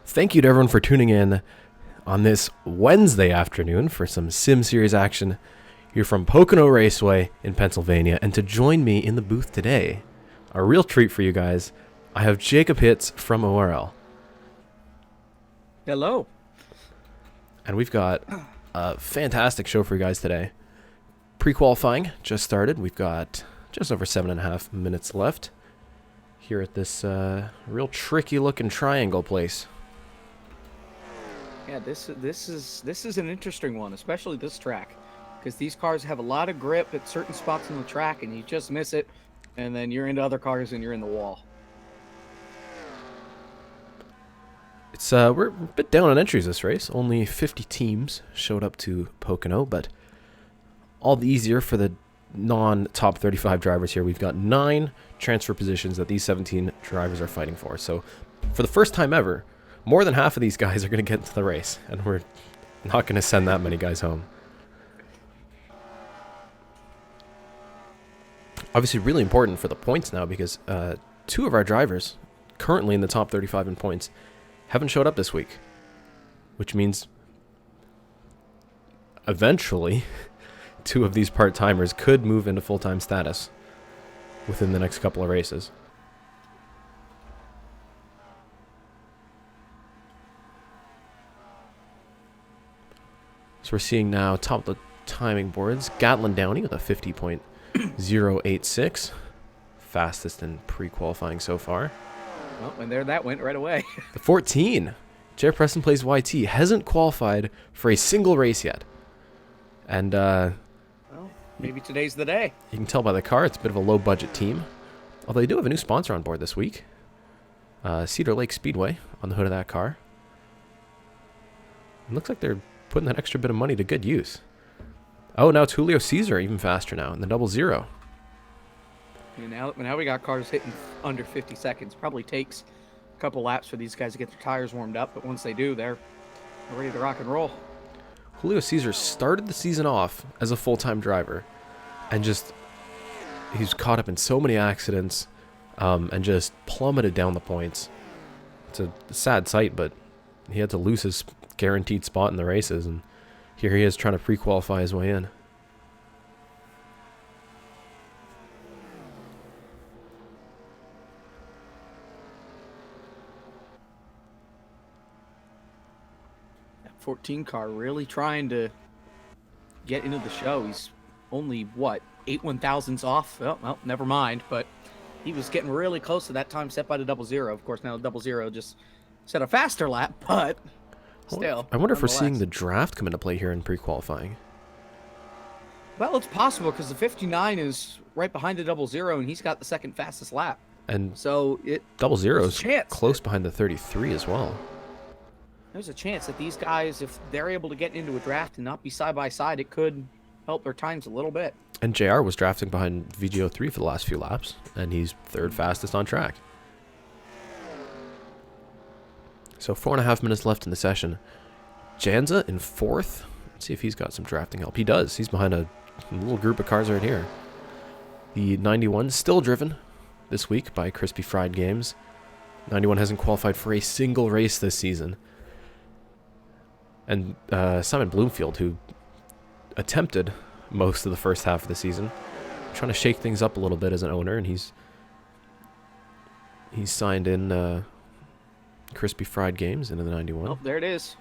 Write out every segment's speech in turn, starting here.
Thank you to everyone for tuning in on this Wednesday afternoon for some Sim Series action here from Pocono Raceway in Pennsylvania. And to join me in the booth today, a real treat for you guys, I have Jacob Hitz from ORL. Hello. And we've got a fantastic show for you guys today. Pre-qualifying just started. We've got just over 7.5 minutes left here at this real tricky looking triangle place. Yeah, this is an interesting one, especially this track, because these cars have a lot of grip at certain spots on the track, and you just miss it, and then you're into other cars and you're in the wall. It's we're a bit down on entries this race. Only 50 teams showed up to Pocono, but all the easier for the non-top 35 drivers here. We've got 9 transfer positions that these 17 drivers are fighting for. So for the first time ever, more than half of these guys are going to get into the race, and we're not going to send that many guys home. Obviously really important for the points now because 2 of our drivers currently in the top 35 in points haven't showed up this week, which means eventually 2 of these part-timers could move into full-time status within the next couple of races. So we're seeing now top of the timing boards, Gatlin Downey with a 50.086, fastest in pre-qualifying so far. Well, and there that went right away. The 14, J. Preston plays YT, hasn't qualified for a single race yet. And Well, maybe today's the day. you can tell by the car, it's a bit of a low-budget team. Although they do have a new sponsor on board this week. Cedar Lake Speedway on the hood of that car. It looks like they're putting that extra bit of money to good use. Oh, now it's Julio Cesar, even faster now, in the 00. And now we got cars hitting under 50 seconds. Probably takes a couple laps for these guys to get their tires warmed up, but once they do, they're ready to rock and roll. Julio Cesar started the season off as a full-time driver, and he's caught up in so many accidents, and just plummeted down the points. It's a sad sight, but he had to lose his guaranteed spot in the races, and here he is trying to pre-qualify his way in. That 14 car really trying to get into the show. He's only, what, 8 1,000ths off? Well, never mind, but he was getting really close to that time set by the 00. Of course, now the 00 just set a faster lap, but still. I wonder if we're seeing the draft come into play here in pre-qualifying. Well, it's possible because the 59 is right behind the 00, and he's got the second fastest lap. And so 00 is close behind the 33 as well. There's a chance that these guys, if they're able to get into a draft and not be side by side, it could help their times a little bit. And JR was drafting behind VGO3 for the last few laps, and he's 3rd fastest on track. So 4.5 minutes left in the session. Janza in 4th. Let's see if he's got some drafting help. He does. He's behind a little group of cars right here. The 91 still driven this week by Crispy Fried Games. 91 hasn't qualified for a single race this season. And Simon Bloomfield, who attempted most of the first half of the season, trying to shake things up a little bit as an owner, and he's signed in Crispy Fried Games into the 91. Oh, there it is.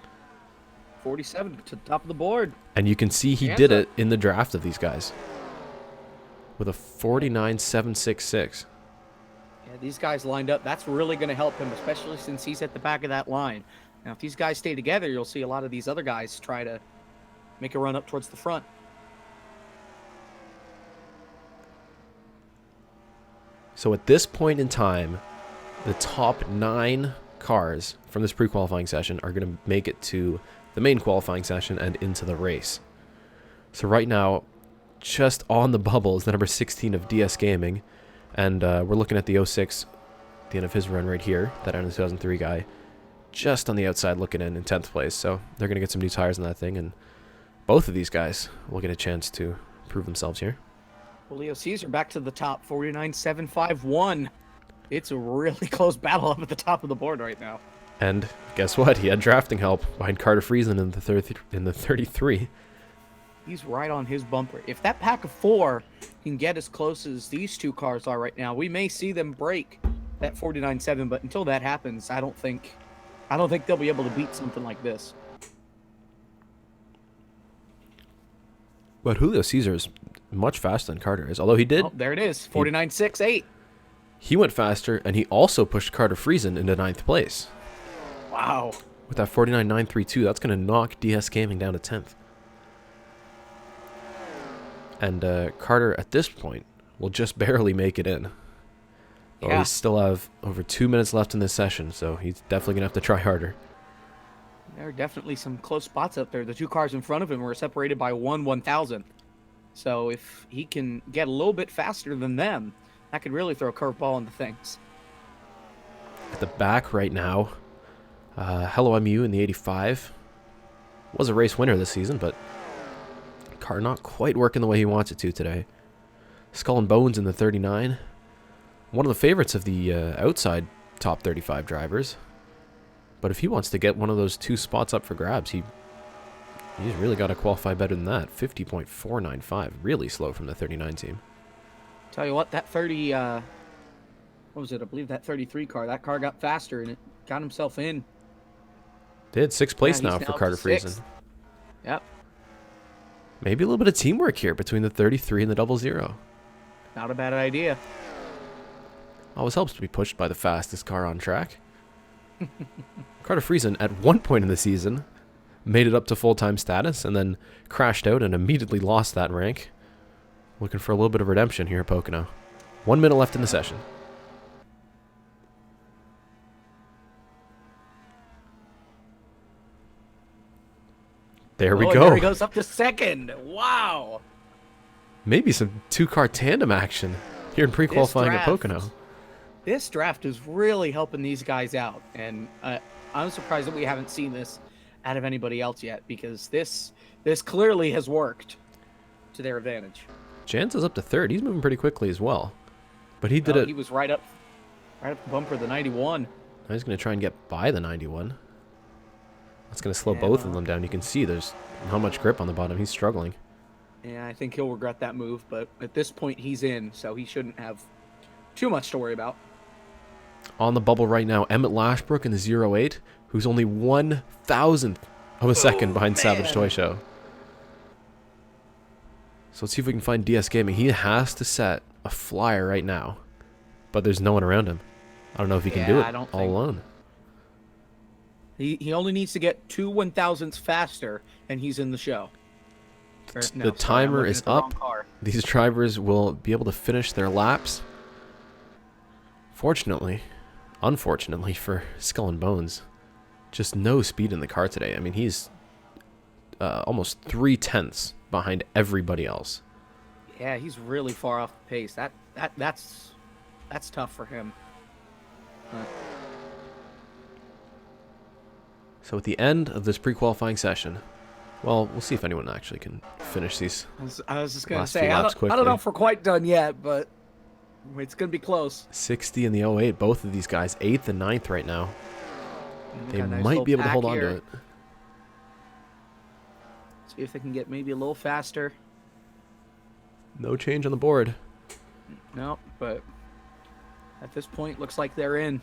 47 to the top of the board. And you can see he did it in the draft of these guys with a 49.766. Yeah, these guys lined up. That's really going to help him, especially since he's at the back of that line. Now, if these guys stay together, you'll see a lot of these other guys try to make a run up towards the front. So at this point in time, the top 9 cars from this pre-qualifying session are going to make it to the main qualifying session and into the race. So right now, just on the bubble is the number 16 of DS Gaming, and we're looking at the 06, the end of his run right here, that end of the 2003 guy, just on the outside looking in 10th place. So they're going to get some new tires on that thing, and both of these guys will get a chance to prove themselves here. Julio Cesar back to the top, 49.751. It's a really close battle up at the top of the board right now. And guess what? He had drafting help behind Carter Friesen in the 33. He's right on his bumper. If that pack of 4 can get as close as these 2 cars are right now, we may see them break that 49.7. But until that happens, I don't think they'll be able to beat something like this. But Julio Cesar is much faster than Carter is, although he did. Oh, there it is, 49.68. He went faster, and he also pushed Carter Friesen into 9th place. Wow. With that 49.932, that's going to knock DS Gaming down to 10th. And Carter, at this point, will just barely make it in. Well, Yeah. we still have over 2 minutes left in this session, so he's definitely going to have to try harder. There are definitely some close spots up there. The 2 cars in front of him were separated by 1/1000. So if he can get a little bit faster than them, that could really throw a curveball into things. At the back right now, Hello MU in the 85. Was a race winner this season, but car not quite working the way he wants it to today. Skull and Bones in the 39. One of the favorites of the outside top 35 drivers. But if he wants to get one of those 2 spots up for grabs, he's really got to qualify better than that. 50.495, really slow from the 39 team. Tell you what, that 30, what was it? I believe that 33 car, that car got faster and it got himself in. They had 6th place Yeah, now he's for now Carter up to 6th. Friesen. Yep, Maybe a little bit of teamwork here between the 33 and the 00. not a bad idea. Always helps to be pushed by the fastest car on track. Carter Friesen, at one point in the season, made it up to full-time status and then crashed out and immediately lost that rank. Looking for a little bit of redemption here at Pocono. 1 minute left in the session. There we go. There he goes up to 2nd. Wow. Maybe some 2-car tandem action here in pre-qualifying at Pocono. This draft is really helping these guys out, and I'm surprised that we haven't seen this out of anybody else yet, because this clearly has worked to their advantage. Jans is up to 3rd. He's moving pretty quickly as well, but he did it. He was right up the bumper of the 91. Now he's going to try and get by the 91. That's going to slow both of them down. You can see there's not much grip on the bottom. He's struggling. Yeah, I think he'll regret that move, but at this point he's in, so he shouldn't have too much to worry about. On the bubble right now, Emmett Lashbrook in the 08, who's only 1,000th of a second behind Savage Toy Show. So let's see if we can find DS Gaming. He has to set a flyer right now, but there's no one around him. I don't know if he can do it all alone. He only needs to get 2 1,000ths faster, and he's in the show. The timer is up. These drivers will be able to finish their laps. Unfortunately for Skull and Bones, just no speed in the car today. I mean, he's almost 3/10 behind everybody else. Yeah, he's really far off the pace. That's tough for him. So at the end of this pre-qualifying session, well, we'll see if anyone actually can finish these. I was just gonna last say, few I laps don't know if we're quite done yet, but it's gonna be close. 60 in the 08, both of these guys 8th and 9th right now. They Nice might be able to hold on here. to it. See if they can get maybe a little faster. No change on the board. No, but at this point, looks like they're in.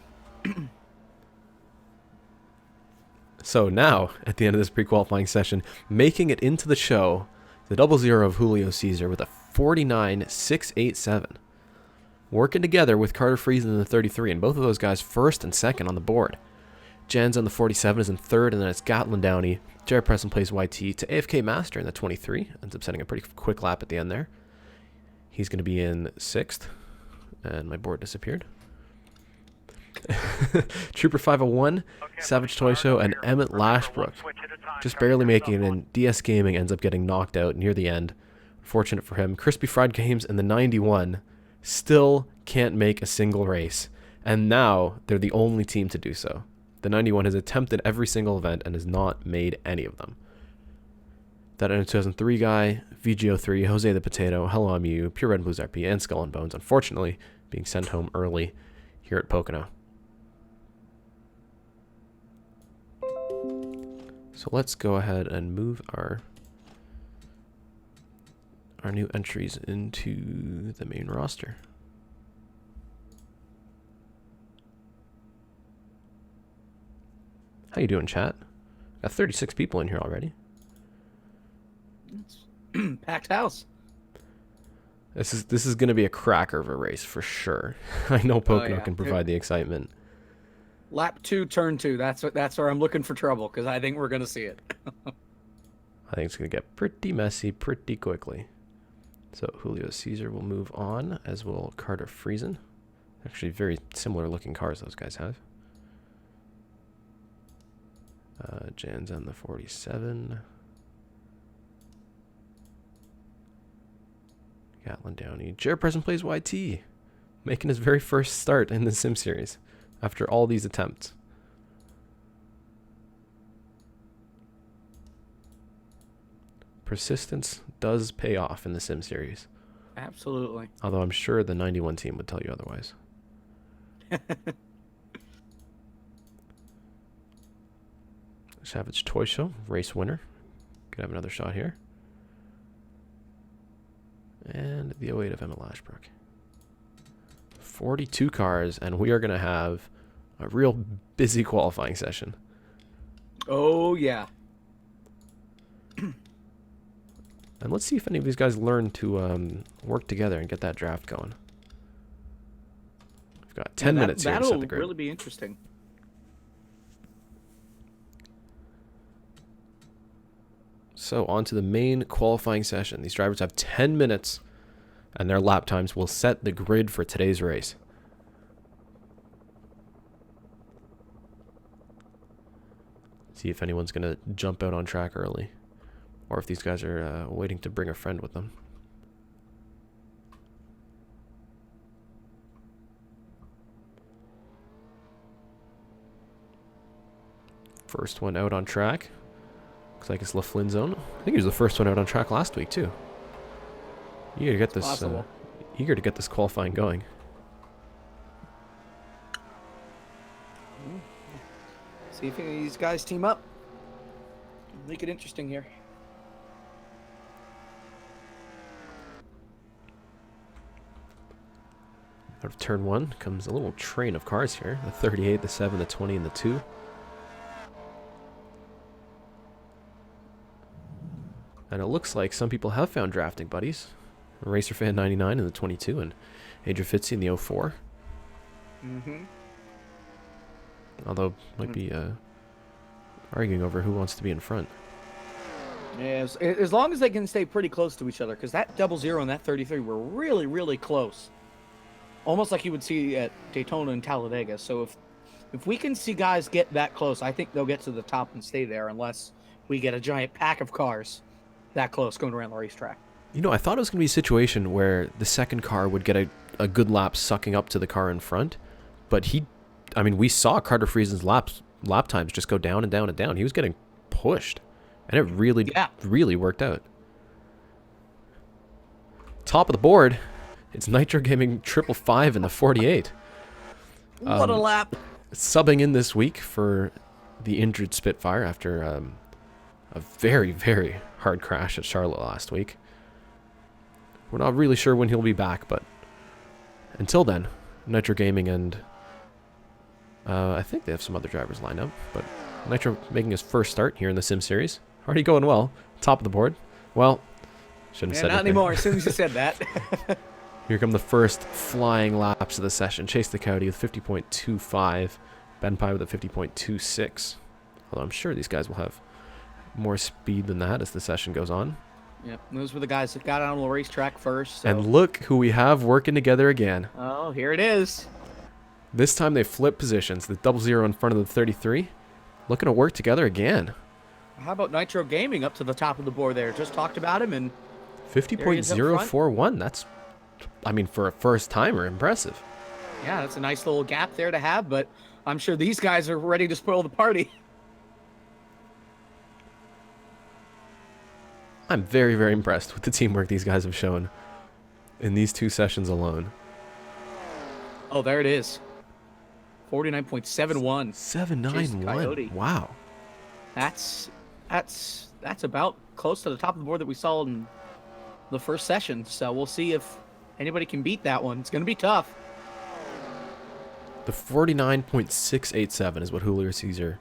So now, at the end of this pre-qualifying session, making it into the show, the 00 of Julio Cesar with a 49.687. Working together with Carter Friesen in the 33, and both of those guys 1st and 2nd on the board. Jens on the 47 is in 3rd, and then it's Gatlin Downey. Jared Preston plays YT to AFK Master in the 23. Ends up setting a pretty quick lap at the end there. He's going to be in 6th, and my board disappeared. Trooper 501, Savage Toy Show, and Emmett Lashbrook just barely making it in. DS Gaming ends up getting knocked out near the end. Fortunate for him. Crispy Fried Games and the 91 still can't make a single race, and now they're the only team to do so. The 91 has attempted every single event and has not made any of them. That N 2003 guy, VGO3, Jose the Potato, Hello MU, Pure Red and Blues RP, and Skull and Bones, unfortunately being sent home early here at Pocono. So let's go ahead and move our new entries into the main roster. How you doing, chat? Got 36 people in here already. Packed house. This is going to be a cracker of a race for sure. I know Pocono can provide the excitement. Lap 2, turn 2. That's where I'm looking for trouble, because I think we're going to see it. I think it's going to get pretty messy pretty quickly. So Julio Caesar will move on, as will Carter Friesen. Actually, very similar looking cars those guys have. Jan's on the 47. Gatlin Downey. Jared Preston plays YT, making his very first start in the Sim Series after all these attempts. Persistence does pay off in the Sim Series. Absolutely. Although I'm sure the 91 team would tell you otherwise. Savage Toy Show, race winner. Could have another shot here. And the 08 of Emma Lashbrook. 42 cars, and we are going to have a real busy qualifying session. Oh, yeah. And let's see if any of these guys learn to work together and get that draft going. We've got 10 minutes here to set the grid. That'll really be interesting. So on to the main qualifying session. These drivers have 10 minutes, and their lap times will set the grid for today's race. See if anyone's going to jump out on track early, or if these guys are waiting to bring a friend with them. First one out on track. Looks like it's LaFlynn zone. I think he was the first one out on track last week too. Eager to get this. Eager to get this qualifying going. See if any of these guys team up. Make it interesting here. Out of turn 1 comes a little train of cars here. The 38, the 7, the 20, and the 2. And it looks like some people have found drafting buddies. Racer Fan 99 in the 22 and Adrian Fitzy in the 04. Mm-hmm. Although, might be arguing over who wants to be in front. Yeah, as long as they can stay pretty close to each other, because that 00 and that 33 were really, really close. Almost like you would see at Daytona and Talladega. So if we can see guys get that close, I think they'll get to the top and stay there, unless we get a giant pack of cars that close going around the racetrack. You know, I thought it was going to be a situation where the second car would get a good lap sucking up to the car in front. But we saw Carter Friesen's lap times just go down and down and down. He was getting pushed. And it really worked out. Top of the board, it's Nitro Gaming 555 in the 48. What a lap. Subbing in this week for the injured Spitfire after a very, very hard crash at Charlotte last week. We're not really sure when he'll be back, but until then, Nitro Gaming and I think they have some other drivers lined up, but Nitro making his first start here in the Sim Series. Already going well. Top of the board. Well, shouldn't have said not anything. anymore, as soon as you said that. Here come the first flying laps of the session. Chase the Coyote with 50.25. Ben Pye with a 50.26. Although I'm sure these guys will have more speed than that as the session goes on. Yep, those were the guys that got out on the racetrack first. So. And look who we have working together again. Oh, here it is. This time they flip positions. The 00 in front of the 33. Looking to work together again. How about Nitro Gaming up to the top of the board there? Just talked about him and 50.041. That's, for a first timer, impressive. Yeah, that's a nice little gap there to have, but I'm sure these guys are ready to spoil the party. I'm very, very impressed with the teamwork these guys have shown in these two sessions alone. Oh, there it is. 49.71. 791. Wow. That's That's about close to the top of the board that we saw in the first session. So we'll see if anybody can beat that one. It's going to be tough. The 49.687 is what Julio Caesar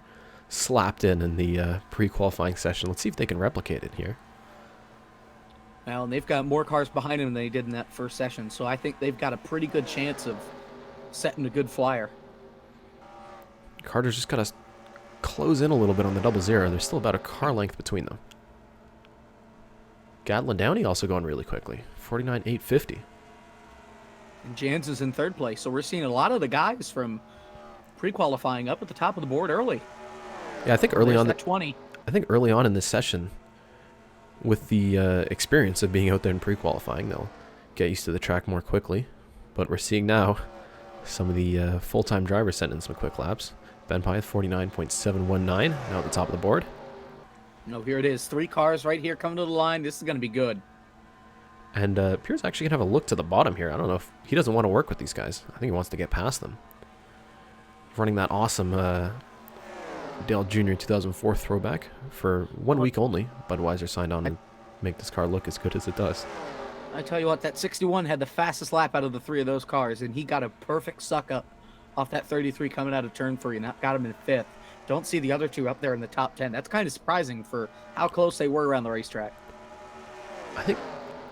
slapped in the pre-qualifying session. Let's see if they can replicate it here. Well, and they've got more cars behind them than they did in that first session, so I think they've got a pretty good chance of setting a good flyer. Carter's just got to close in a little bit on the 00. There's still about a car length between them. Gatlin Downey also going really quickly. 49.850. And Jans is in third place, so we're seeing a lot of the guys from pre-qualifying up at the top of the board early. Yeah, I think early on. 20. I think early on in this session, with the experience of being out there in pre-qualifying, they'll get used to the track more quickly. But we're seeing now some of the full-time drivers sending in some quick laps. Ben Pyth, 49.719, now at the top of the board. No, here it is. 3 cars right here coming to the line. This is going to be good. And Pierre's actually going to have a look to the bottom here. I don't know if he doesn't want to work with these guys. I think he wants to get past them. Running that awesome Dale Jr. 2004 throwback for 1 week only. Budweiser signed on to make this car look as good as it does. I tell you what, that 61 had the fastest lap out of the 3 of those cars, and he got a perfect suck up off that 33 coming out of turn 3, and that got him in 5th. Don't see the other 2 up there in the top 10. That's kind of surprising for how close they were around the racetrack. I think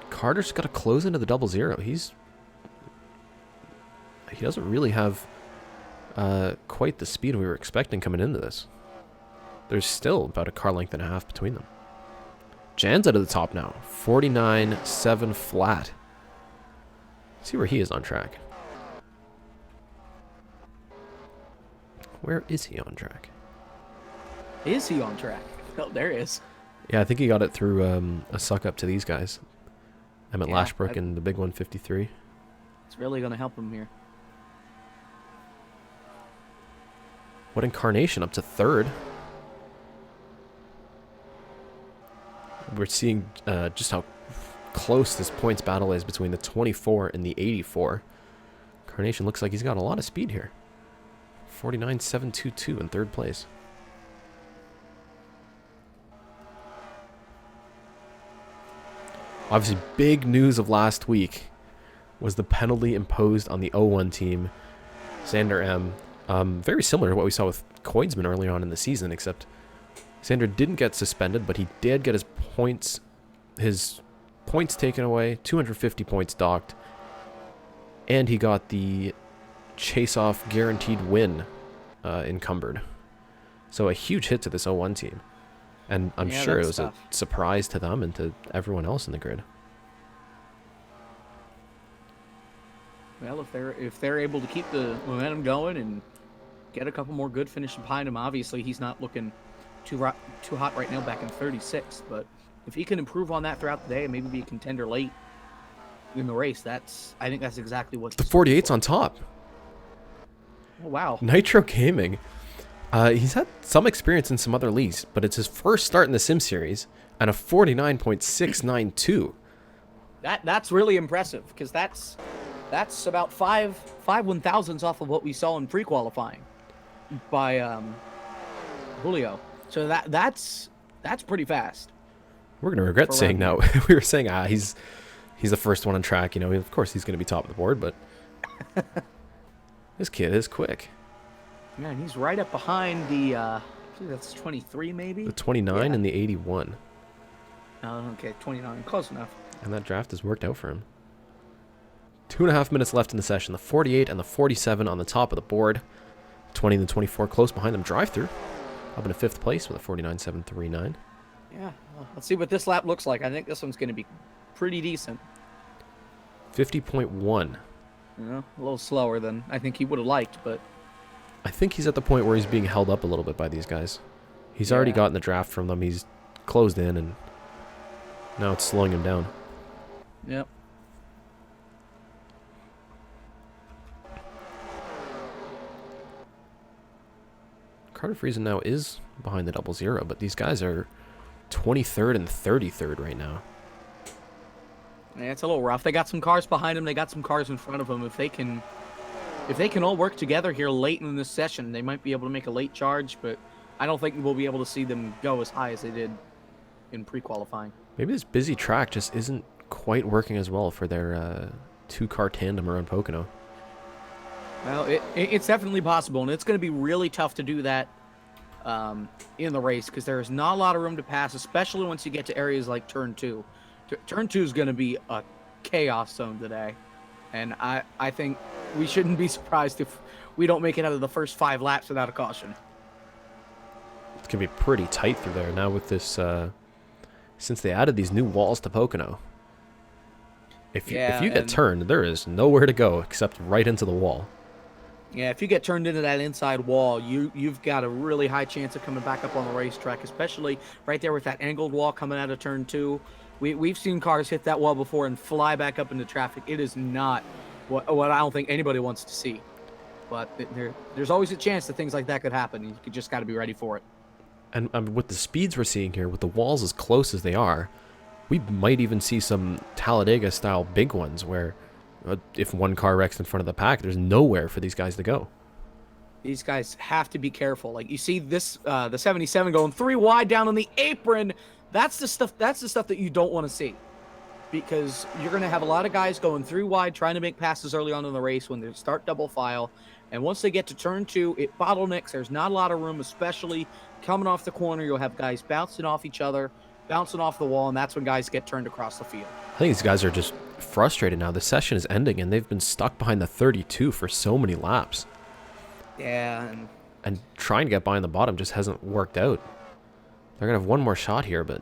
Carter's got to close into the 00. He doesn't really have quite the speed we were expecting coming into this. There's still about a car length and a half between them. Jan's out of the top now. 49.7 flat. Let's see where he is on track. Where is he on track? Is he on track? Oh, there he is. Yeah, I think he got it through a suck up to these guys. Emmett Yeah, Lashbrook and the big 153. It's really going to help him here. What Incarnation up to 3rd. We're seeing just how close this points battle is between the 24 and the 84. Incarnation looks like he's got a lot of speed here. 49.722 in 3rd place. Obviously, big news of last week was the penalty imposed on the 01 team, Xander M. Very similar to what we saw with Koidsman earlier on in the season, except Xander didn't get suspended, but he did get his points taken away, 250 points docked, and he got the chase-off guaranteed win encumbered. So a huge hit to this 01 team. And I'm sure it was tough. A surprise to them and to everyone else in the grid. Well, if they're able to keep the momentum going and get a couple more good finishes behind him, obviously he's not looking too hot right now back in 36th. But if he can improve on that throughout the day and maybe be a contender late in the race, I think that's exactly what the 48's on top. Oh, wow. Nitro Gaming. He's had some experience in some other leagues, but it's his first start in the Sim Series and a 49.692. That's really impressive because that's about five 1,000s off of what we saw in pre-qualifying by Julio. So that's pretty fast. We're gonna regret saying no. We were saying he's the first one on track. You know, of course he's gonna be top of the board, but this kid is quick. Yeah, and he's right up behind the, I think that's 23 maybe? The 29 and the 81. Oh, okay, 29, close enough. And that draft has worked out for him. 2.5 minutes left in the session. The 48 and the 47 on the top of the board. 20 and the 24 close behind them. DriveThrough up in 5th place with a 49.739. Yeah, well, let's see what this lap looks like. I think this one's going to be pretty decent. 50.1. You know, a little slower than I think he would have liked, but I think he's at the point where he's being held up a little bit by these guys. He's already gotten the draft from them. He's closed in, and now it's slowing him down. Yep. Carter Friesen now is behind the 00, but these guys are 23rd and 33rd right now. Yeah, it's a little rough. They got some cars behind them. They got some cars in front of them. If they can all work together here late in this session, they might be able to make a late charge, but I don't think we'll be able to see them go as high as they did in pre-qualifying. Maybe this busy track just isn't quite working as well for their two-car tandem around Pocono. Well, it's definitely possible, and it's going to be really tough to do that in the race because there's not a lot of room to pass, especially once you get to areas like Turn 2. Turn 2 is going to be a chaos zone today, and I think we shouldn't be surprised if we don't make it out of the first 5 laps without a caution. It's going to be pretty tight through there now with this, since they added these new walls to Pocono. If you get turned, there is nowhere to go except right into the wall. Yeah, if you get turned into that inside wall, you've got a really high chance of coming back up on the racetrack, especially right there with that angled wall coming out of Turn 2. We've seen cars hit that wall before and fly back up into traffic. It is not what I don't think anybody wants to see. But there's always a chance that things like that could happen. You just got to be ready for it. And with the speeds we're seeing here, with the walls as close as they are, we might even see some Talladega-style big ones where if one car wrecks in front of the pack, there's nowhere for these guys to go. These guys have to be careful. Like you see this, the 77 going 3 wide down on the apron. That's the stuff that you don't want to see, because you're going to have a lot of guys going 3 wide trying to make passes early on in the race when they start double file. And once they get to Turn 2, it bottlenecks. There's not a lot of room, especially coming off the corner. You'll have guys bouncing off each other, bouncing off the wall, and that's when guys get turned across the field. I think these guys are just frustrated now. The session is ending, and they've been stuck behind the 32 for so many laps. Yeah. And trying to get by in the bottom just hasn't worked out. They're going to have one more shot here, but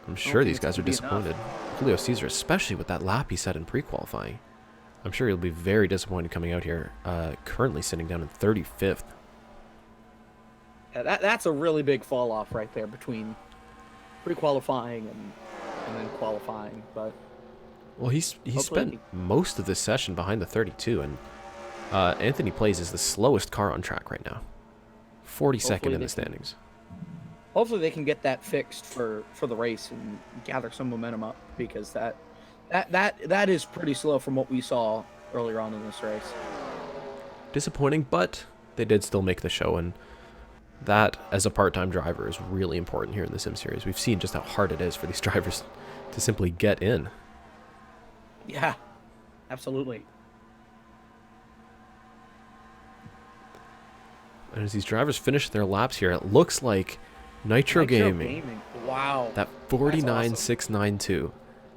I'm sure these guys are disappointed. Julio Cesar, especially with that lap he set in pre-qualifying. I'm sure he'll be very disappointed coming out here, currently sitting down in 35th. Yeah, that's a really big fall off right there between pre-qualifying and then qualifying. But well, he spent most of this session behind the 32, and Anthony Plays is the slowest car on track right now, 42nd in the standings. Hopefully they can get that fixed for the race and gather some momentum up, because that is pretty slow from what we saw earlier on in this race. Disappointing, but they did still make the show, and that, as a part-time driver, is really important here in the Sim Series. We've seen just how hard it is for these drivers to simply get in. Yeah, absolutely. And as these drivers finish their laps here, it looks like Nitro Gaming. Wow. That 49.692.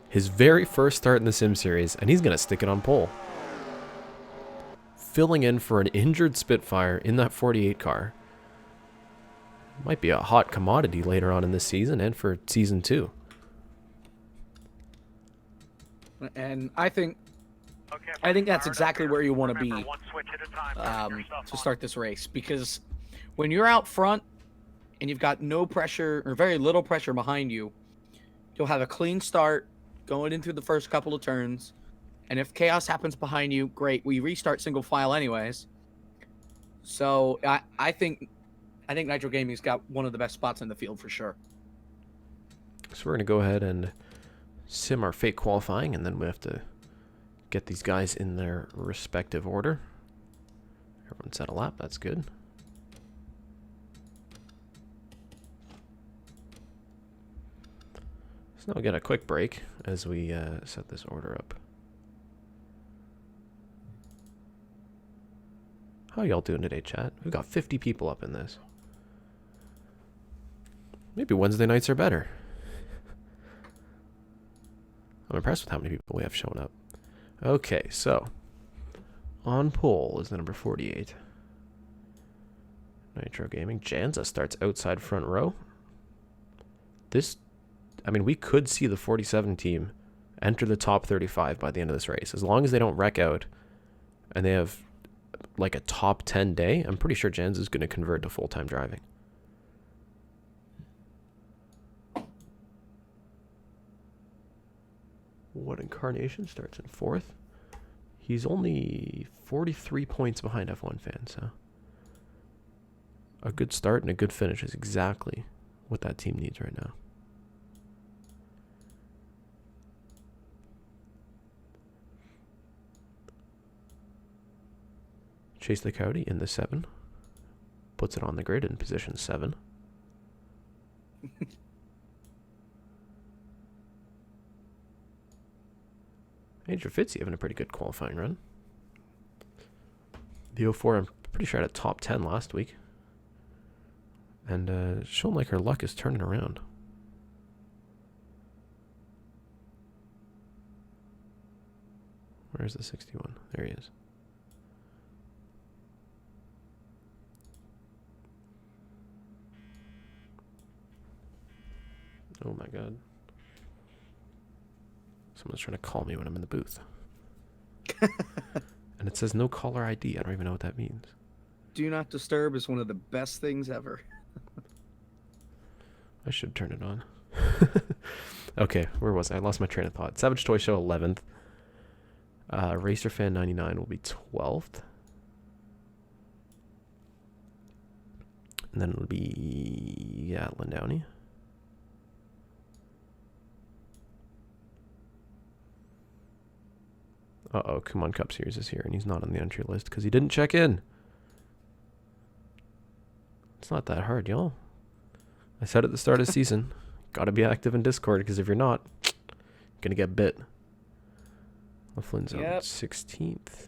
His very first start in the Sim Series, and he's going to stick it on pole. Filling in for an injured Spitfire in that 48 car. Might be a hot commodity later on in this season and for Season 2. And I think that's exactly where you want to be to start this race, because when you're out front and you've got no pressure or very little pressure behind you, you'll have a clean start going in through the first couple of turns. And if chaos happens behind you, great. We restart single file anyways. So I think Nitro Gaming's got one of the best spots in the field for sure. So we're going to go ahead and sim our fake qualifying, and then we have to get these guys in their respective order. Everyone set a lap. That's good. So now we'll get a quick break as we set this order up. How y'all doing today, chat? We've got 50 people up in this. Maybe Wednesday nights are better. I'm impressed with how many people we have showing up. Okay, so on pole is the number 48. Nitro Gaming. Janza starts outside front row. We could see the 47 team enter the top 35 by the end of this race. As long as they don't wreck out and they have like a top 10 day, I'm pretty sure Janza is going to convert to full-time driving. What Incarnation starts in 4th. He's only 43 points behind F1 Fan, so a good start and a good finish is exactly what that team needs right now. Chase the Coyote in the 7. puts it on the grid in position 7. Andrew Fitzy having a pretty good qualifying run. The 04, I'm pretty sure, had a top 10 last week. And showing like her luck is turning around. Where's the 61? There he is. Oh my god. Someone's trying to call me when I'm in the booth. And it says no caller ID. I don't even know what that means. Do not disturb is one of the best things ever. I should turn it on. Okay, where was I? I lost my train of thought. Savage Toy Show 11th. Racer Fan 99 will be 12th. And then it'll be Atlan Downey. Uh-oh, Kumon Cup Series is here, and he's not on the entry list because he didn't check in. It's not that hard, y'all. I said at the start of the season, gotta be active in Discord, because if you're not, you're gonna get bit. LaFlynn's on 16th.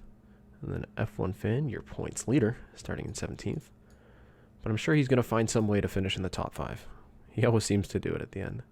And then F1 Fan, your points leader, starting in 17th. But I'm sure he's gonna find some way to finish in the top 5. He always seems to do it at the end.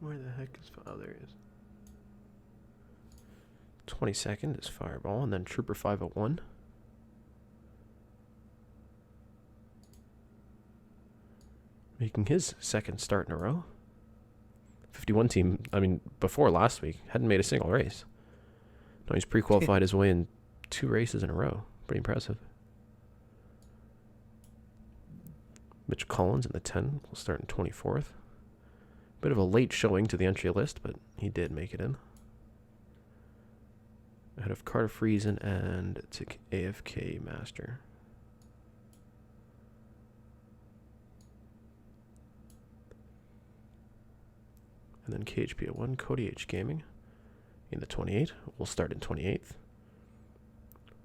Where the heck is... Oh, there he is. 22nd is Fireball, and then Trooper 501. Making his second start in a row. 51 team, I mean, before last week, hadn't made a single race. No, he's pre-qualified his way in 2 races in a row. Pretty impressive. Mitch Collins in the 10 will start in 24th. Bit of a late showing to the entry list, but he did make it in. Ahead of Carter Friesen and Tick AFK Master. And then KHP01, Cody H Gaming in the 28 will start in 28th.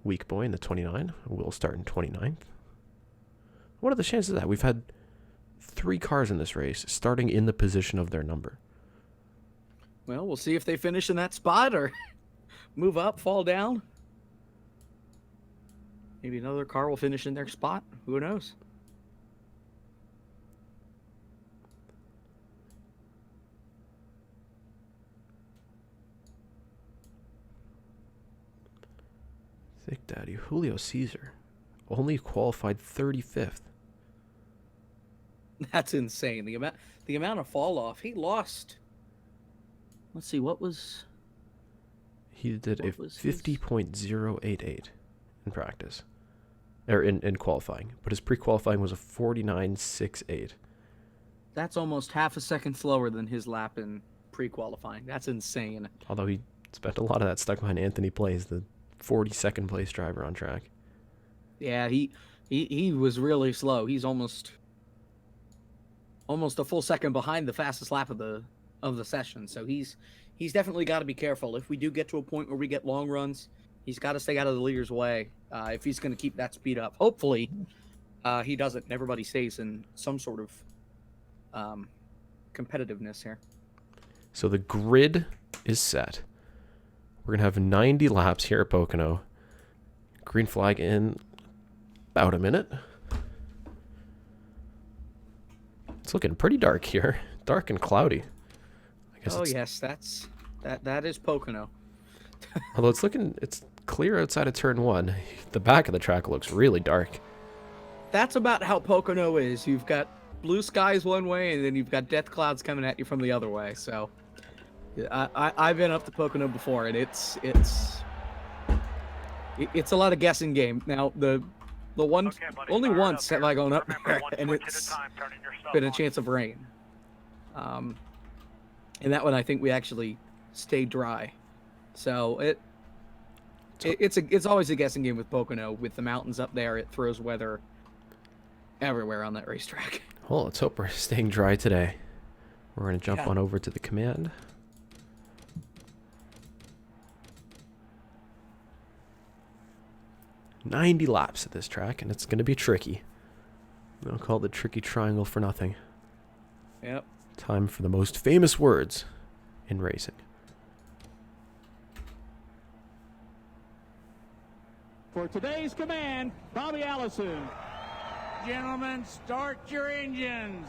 Weak Boy in the 29 will start in 29th. What are the chances of that? We've had 3 cars in this race starting in the position of their number. Well, we'll see if they finish in that spot or move up, fall down. Maybe another car will finish in their spot. Who knows? Thick Daddy. Julio Caesar only qualified 35th. That's insane. The amount of fall off. He lost. Let's see, what was... He did a 50.088 in practice. Or in qualifying. But his pre-qualifying was a 49.68. That's almost half a second slower than his lap in pre-qualifying. That's insane. Although he spent a lot of that stuck behind Anthony Plays, the 42nd place driver on track. Yeah, he was really slow. He's almost a full second behind the fastest lap of the session. So he's definitely got to be careful. If we do get to a point where we get long runs, he's got to stay out of the leader's way if he's going to keep that speed up. Hopefully, he doesn't, and everybody stays in some sort of competitiveness here. So the grid is set. We're going to have 90 laps here at Pocono. Green flag in about a minute. It's looking pretty dark here. Dark and cloudy. I guess yes, that is Pocono. Although it's clear outside of turn 1. The back of the track looks really dark. That's about how Pocono is. You've got blue skies one way, and then you've got death clouds coming at you from the other way. So I've been up to Pocono before, and it's a lot of guessing game. Now The one, Okay, buddy, only fire once up have I here. gone up Remember, there, one and switch it's at a time, turning your stuff been a on. chance of rain. And that one I think we actually stayed dry. So it's always a guessing game with Pocono. With the mountains up there, it throws weather everywhere on that racetrack. Well, let's hope we're staying dry today. We're going to jump on over to the command. "90 laps at this track, and it's going to be tricky. I'll call it the tricky triangle for nothing. Yep. Time for the most famous words in racing. For today's command, Bobby Allison. Gentlemen, start your engines.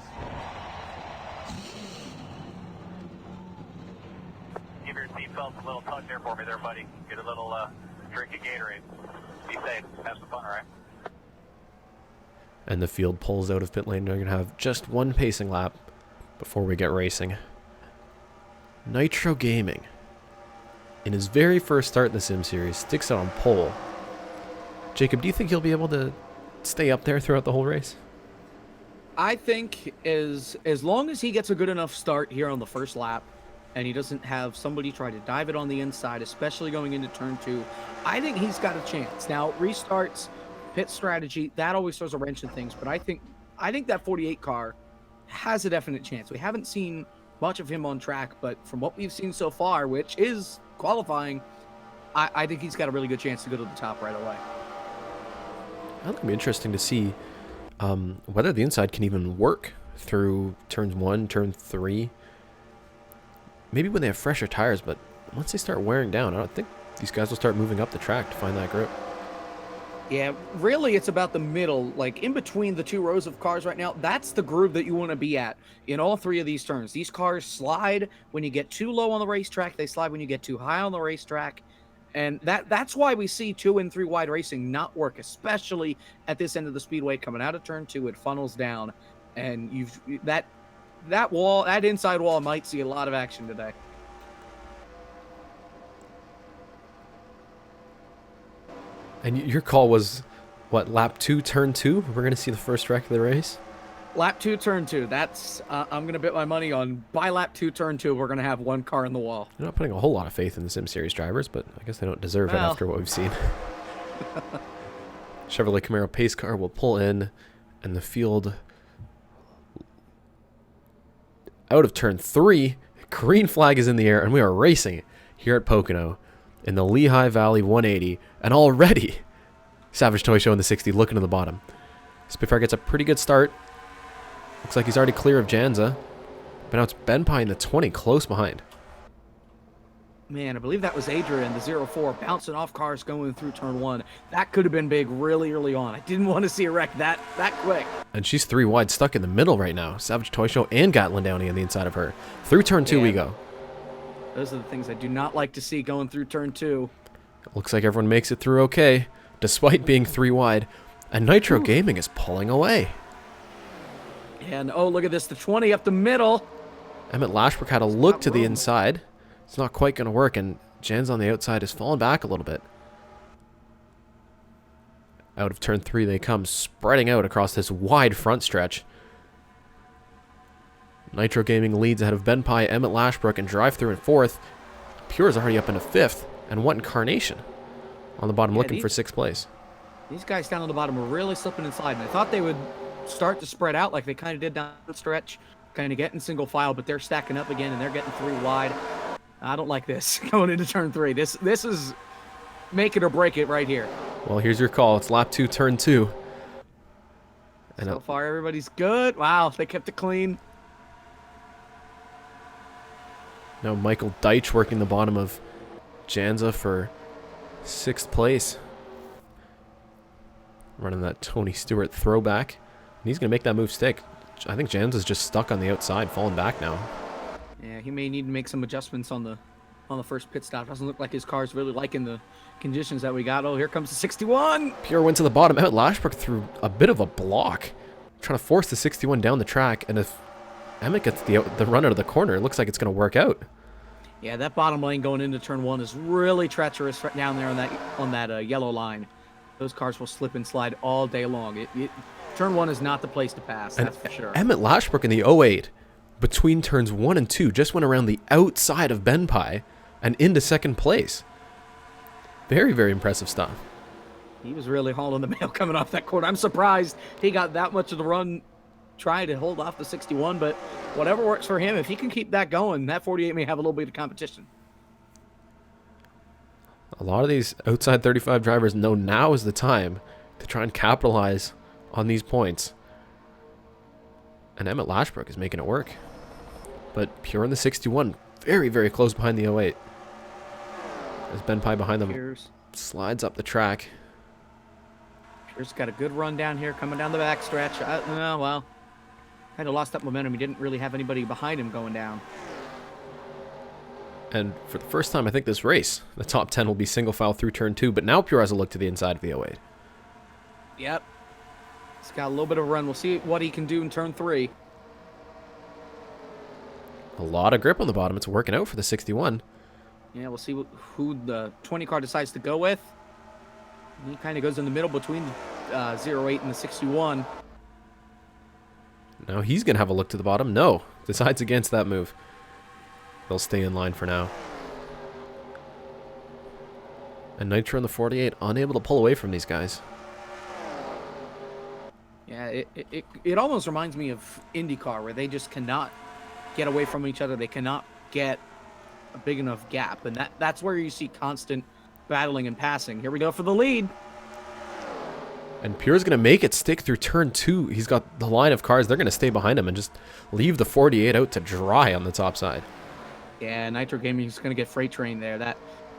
Give your seatbelts a little tug there for me there, buddy. Get a little drink of Gatorade. Be safe. Have some fun, all right? And the field pulls out of pit lane. They're going to have just one pacing lap before we get racing. Nitro Gaming, in his very first start in the Sim Series, sticks out on pole. Jacob, do you think he'll be able to stay up there throughout the whole race? I think as long as he gets a good enough start here on the first lap, and he doesn't have somebody try to dive it on the inside, especially going into turn 2, I think he's got a chance. Now, restarts, pit strategy, that always throws a wrench in things, but I think that 48 car has a definite chance. We haven't seen much of him on track, but from what we've seen so far, which is qualifying, I think he's got a really good chance to go to the top right away. I think it'll be interesting to see whether the inside can even work through turns 1, turn 3. Maybe when they have fresher tires, but once they start wearing down, I don't think these guys will start moving up the track to find that grip. Yeah, really, it's about the middle, like in between the two rows of cars right now. That's the groove that you want to be at in all 3 of these turns. These cars slide when you get too low on the racetrack. They slide when you get too high on the racetrack. And that's why we see 2 and 3 wide racing not work, especially at this end of the speedway. Coming out of turn 2, it funnels down. And that inside wall might see a lot of action today. And your call was, what, lap 2, turn 2? We're going to see the first wreck of the race? Lap 2, turn 2. That's I'm going to bet my money on by lap 2, turn 2, we're going to have 1 car in the wall. You're not putting a whole lot of faith in the Sim Series drivers, but I guess they don't deserve it after what we've seen. Chevrolet Camaro pace car will pull in, and the field out of turn 3. Green flag is in the air, and we are racing here at Pocono in the Lehigh Valley 180, and already Savage Toy Show in the 60 looking to the bottom. Spitfire gets a pretty good start. Looks like he's already clear of Janza, but now it's Ben Pye in the 20, close behind. Man, I believe that was Adrian, the 04, bouncing off cars going through turn 1. That could have been big really early on. I didn't want to see a wreck that quick. And she's 3 wide, stuck in the middle right now. Savage Toy Show and Gatlin Downey on the inside of her. Through turn 2 we go. Those are the things I do not like to see going through turn 2. Looks like everyone makes it through okay, despite being 3 wide. And Nitro Gaming is pulling away. And, oh, look at this, the 20 up the middle. Emmett Lashbrook had a look to the inside. It's not quite going to work, and Jan's on the outside has fallen back a little bit. Out of turn 3 they come, spreading out across this wide front stretch. Nitro Gaming leads ahead of Ben Pye, Emmett Lashbrook, and DriveThrough in 4th. Pure is already up into 5th, and What Incarnation on the bottom looking for 6th place. These guys down on the bottom are really slipping inside, and I thought they would start to spread out like they kind of did down the stretch, kind of getting single file, but they're stacking up again, and they're getting 3 wide. I don't like this going into turn 3. This is make it or break it right here. Well, here's your call. It's lap 2, turn 2. And so far, everybody's good. Wow, they kept it clean. Now Michael Deitch working the bottom of Janza for 6th place. Running that Tony Stewart throwback. And he's going to make that move stick. I think Janza's just stuck on the outside, falling back now. Yeah, he may need to make some adjustments on the first pit stop. Doesn't look like his car's really liking the conditions that we got. Oh, here comes the 61. Pure went to the bottom. Emmett Lashbrook threw a bit of a block, trying to force the 61 down the track. And if Emmett gets the run out of the corner, it looks like it's going to work out. Yeah, that bottom lane going into turn 1 is really treacherous right down there on that yellow line. Those cars will slip and slide all day long. Turn 1 is not the place to pass, And that's for sure. Emmett Lashbrook in the 08, between turns 1 and 2, just went around the outside of Ben Pye and into second place. Very, very impressive stuff. He was really hauling the mail coming off that corner. I'm surprised he got that much of the run trying to hold off the 61, but whatever works for him. If he can keep that going, that 48 may have a little bit of competition. A lot of these outside 35 drivers know now is the time to try and capitalize on these points. And Emmett Lashbrook is making it work. But Pure in the 61, very, very close behind the 08. As Ben Pye behind them slides up the track. Pure's got a good run down here, coming down the back stretch. Well, kind of lost that momentum. He didn't really have anybody behind him going down. And for the first time, I think this race, the top 10 will be single file through turn 2. But now Pure has a look to the inside of the 08. Yep. He's got a little bit of a run. We'll see what he can do in turn 3. A lot of grip on the bottom. It's working out for the 61. Yeah, we'll see who the 20 car decides to go with. He kind of goes in the middle between the 08 and the 61. Now he's going to have a look to the bottom. No, decides against that move. They'll stay in line for now. And Nitro in the 48, unable to pull away from these guys. Yeah, it almost reminds me of IndyCar, where they just cannot get away from each other. They cannot get a big enough gap, and that's where you see constant battling and passing. Here we go for the lead. And Pure's going to make it stick through turn 2. He's got the line of cars. They're going to stay behind him and just leave the 48 out to dry on the top side. Yeah, Nitro Gaming is going to get freight train there.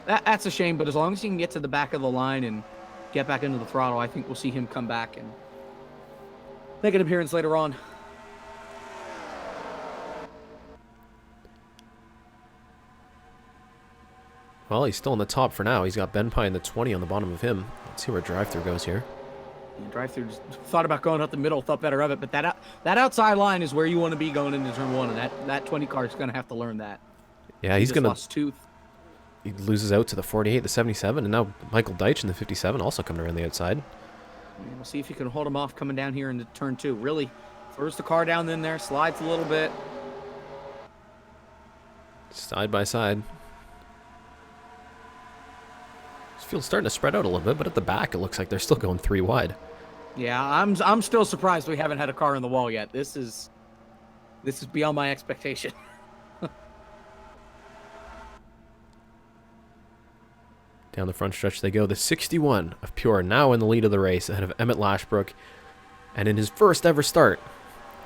That's a shame, but as long as he can get to the back of the line and get back into the throttle, I think we'll see him come back and make an appearance later on. Well, he's still in the top for now. He's got Ben Pye in the 20 on the bottom of him. Let's see where DriveThrough goes here. Yeah, DriveThrough just thought about going up the middle, thought better of it, but that outside line is where you want to be going into turn 1, and that 20 car is going to have to learn that. Yeah, he's going to lost tooth. He loses out to the 48, the 77, and now Michael Deitch in the 57 also coming around the outside. And we'll see if he can hold him off coming down here into turn 2. Really throws the car down in there, slides a little bit. Side by side. This field's starting to spread out a little bit, but at the back it looks like they're still going 3 wide. Yeah, I'm still surprised we haven't had a car in the wall yet. This is beyond my expectation. Down the front stretch they go. The 61 of Pure now in the lead of the race ahead of Emmett Lashbrook. And in his first ever start,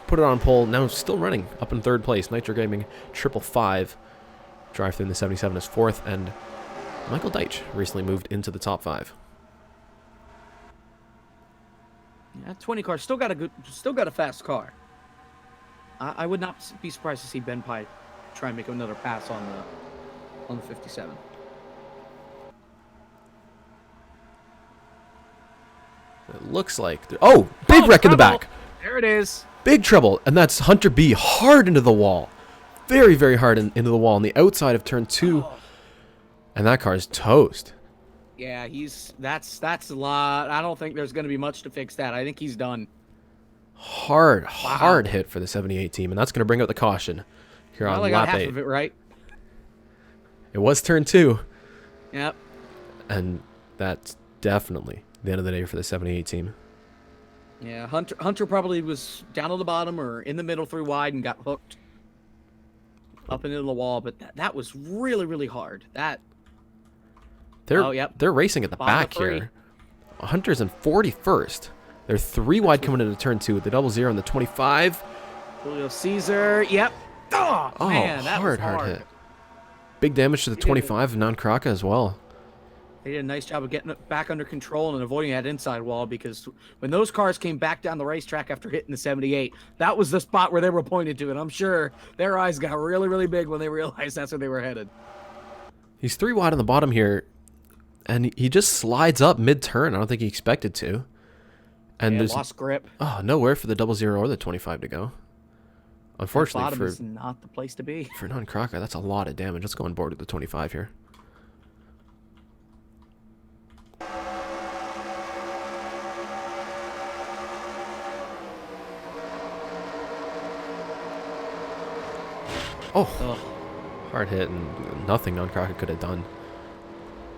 put it on pole. Now still running up in 3rd place. Nitro Gaming 555. DriveThrough in the 77 is 4th. And Michael Deitch recently moved into the top 5. Yeah, 20 car still got a fast car. I would not be surprised to see Ben Pye try and make another pass on the 57. It looks like... Oh! Big wreck in the back! There it is. Big trouble. And that's Hunter B hard into the wall. Very, very hard into the wall on the outside of turn 2. Oh. And that car's toast. Yeah, that's a lot. I don't think there's going to be much to fix that. I think he's done. Hard hit for the 78 team. And that's going to bring out the caution here on lap 8. Half of it right. It was turn 2. Yep. And that's definitely the end of the day for the 78 team. Yeah, Hunter probably was down on the bottom or in the middle 3 wide and got hooked up into the wall, but that was really, really hard. They're racing at the back here. Hunter's in 41st. They're 3 wide coming into turn 2 with the 00 and the 25. Julio Caesar, yep. Oh man, that was hard hit. Big damage to the 25 of Non-Kraka as well. They did a nice job of getting it back under control and avoiding that inside wall, because when those cars came back down the racetrack after hitting the 78, that was the spot where they were pointed to, and I'm sure their eyes got really, really big when they realized that's where they were headed. He's 3 wide on the bottom here, and he just slides up mid-turn. I don't think he expected to. And there's lost grip. Oh, nowhere for the 00 or the 25 to go. Unfortunately, bottom is not the place to be. For Non-Kraka, that's a lot of damage. Let's go on board with the 25 here. Oh, Ugh. hard hit and nothing non-Crockett could have done.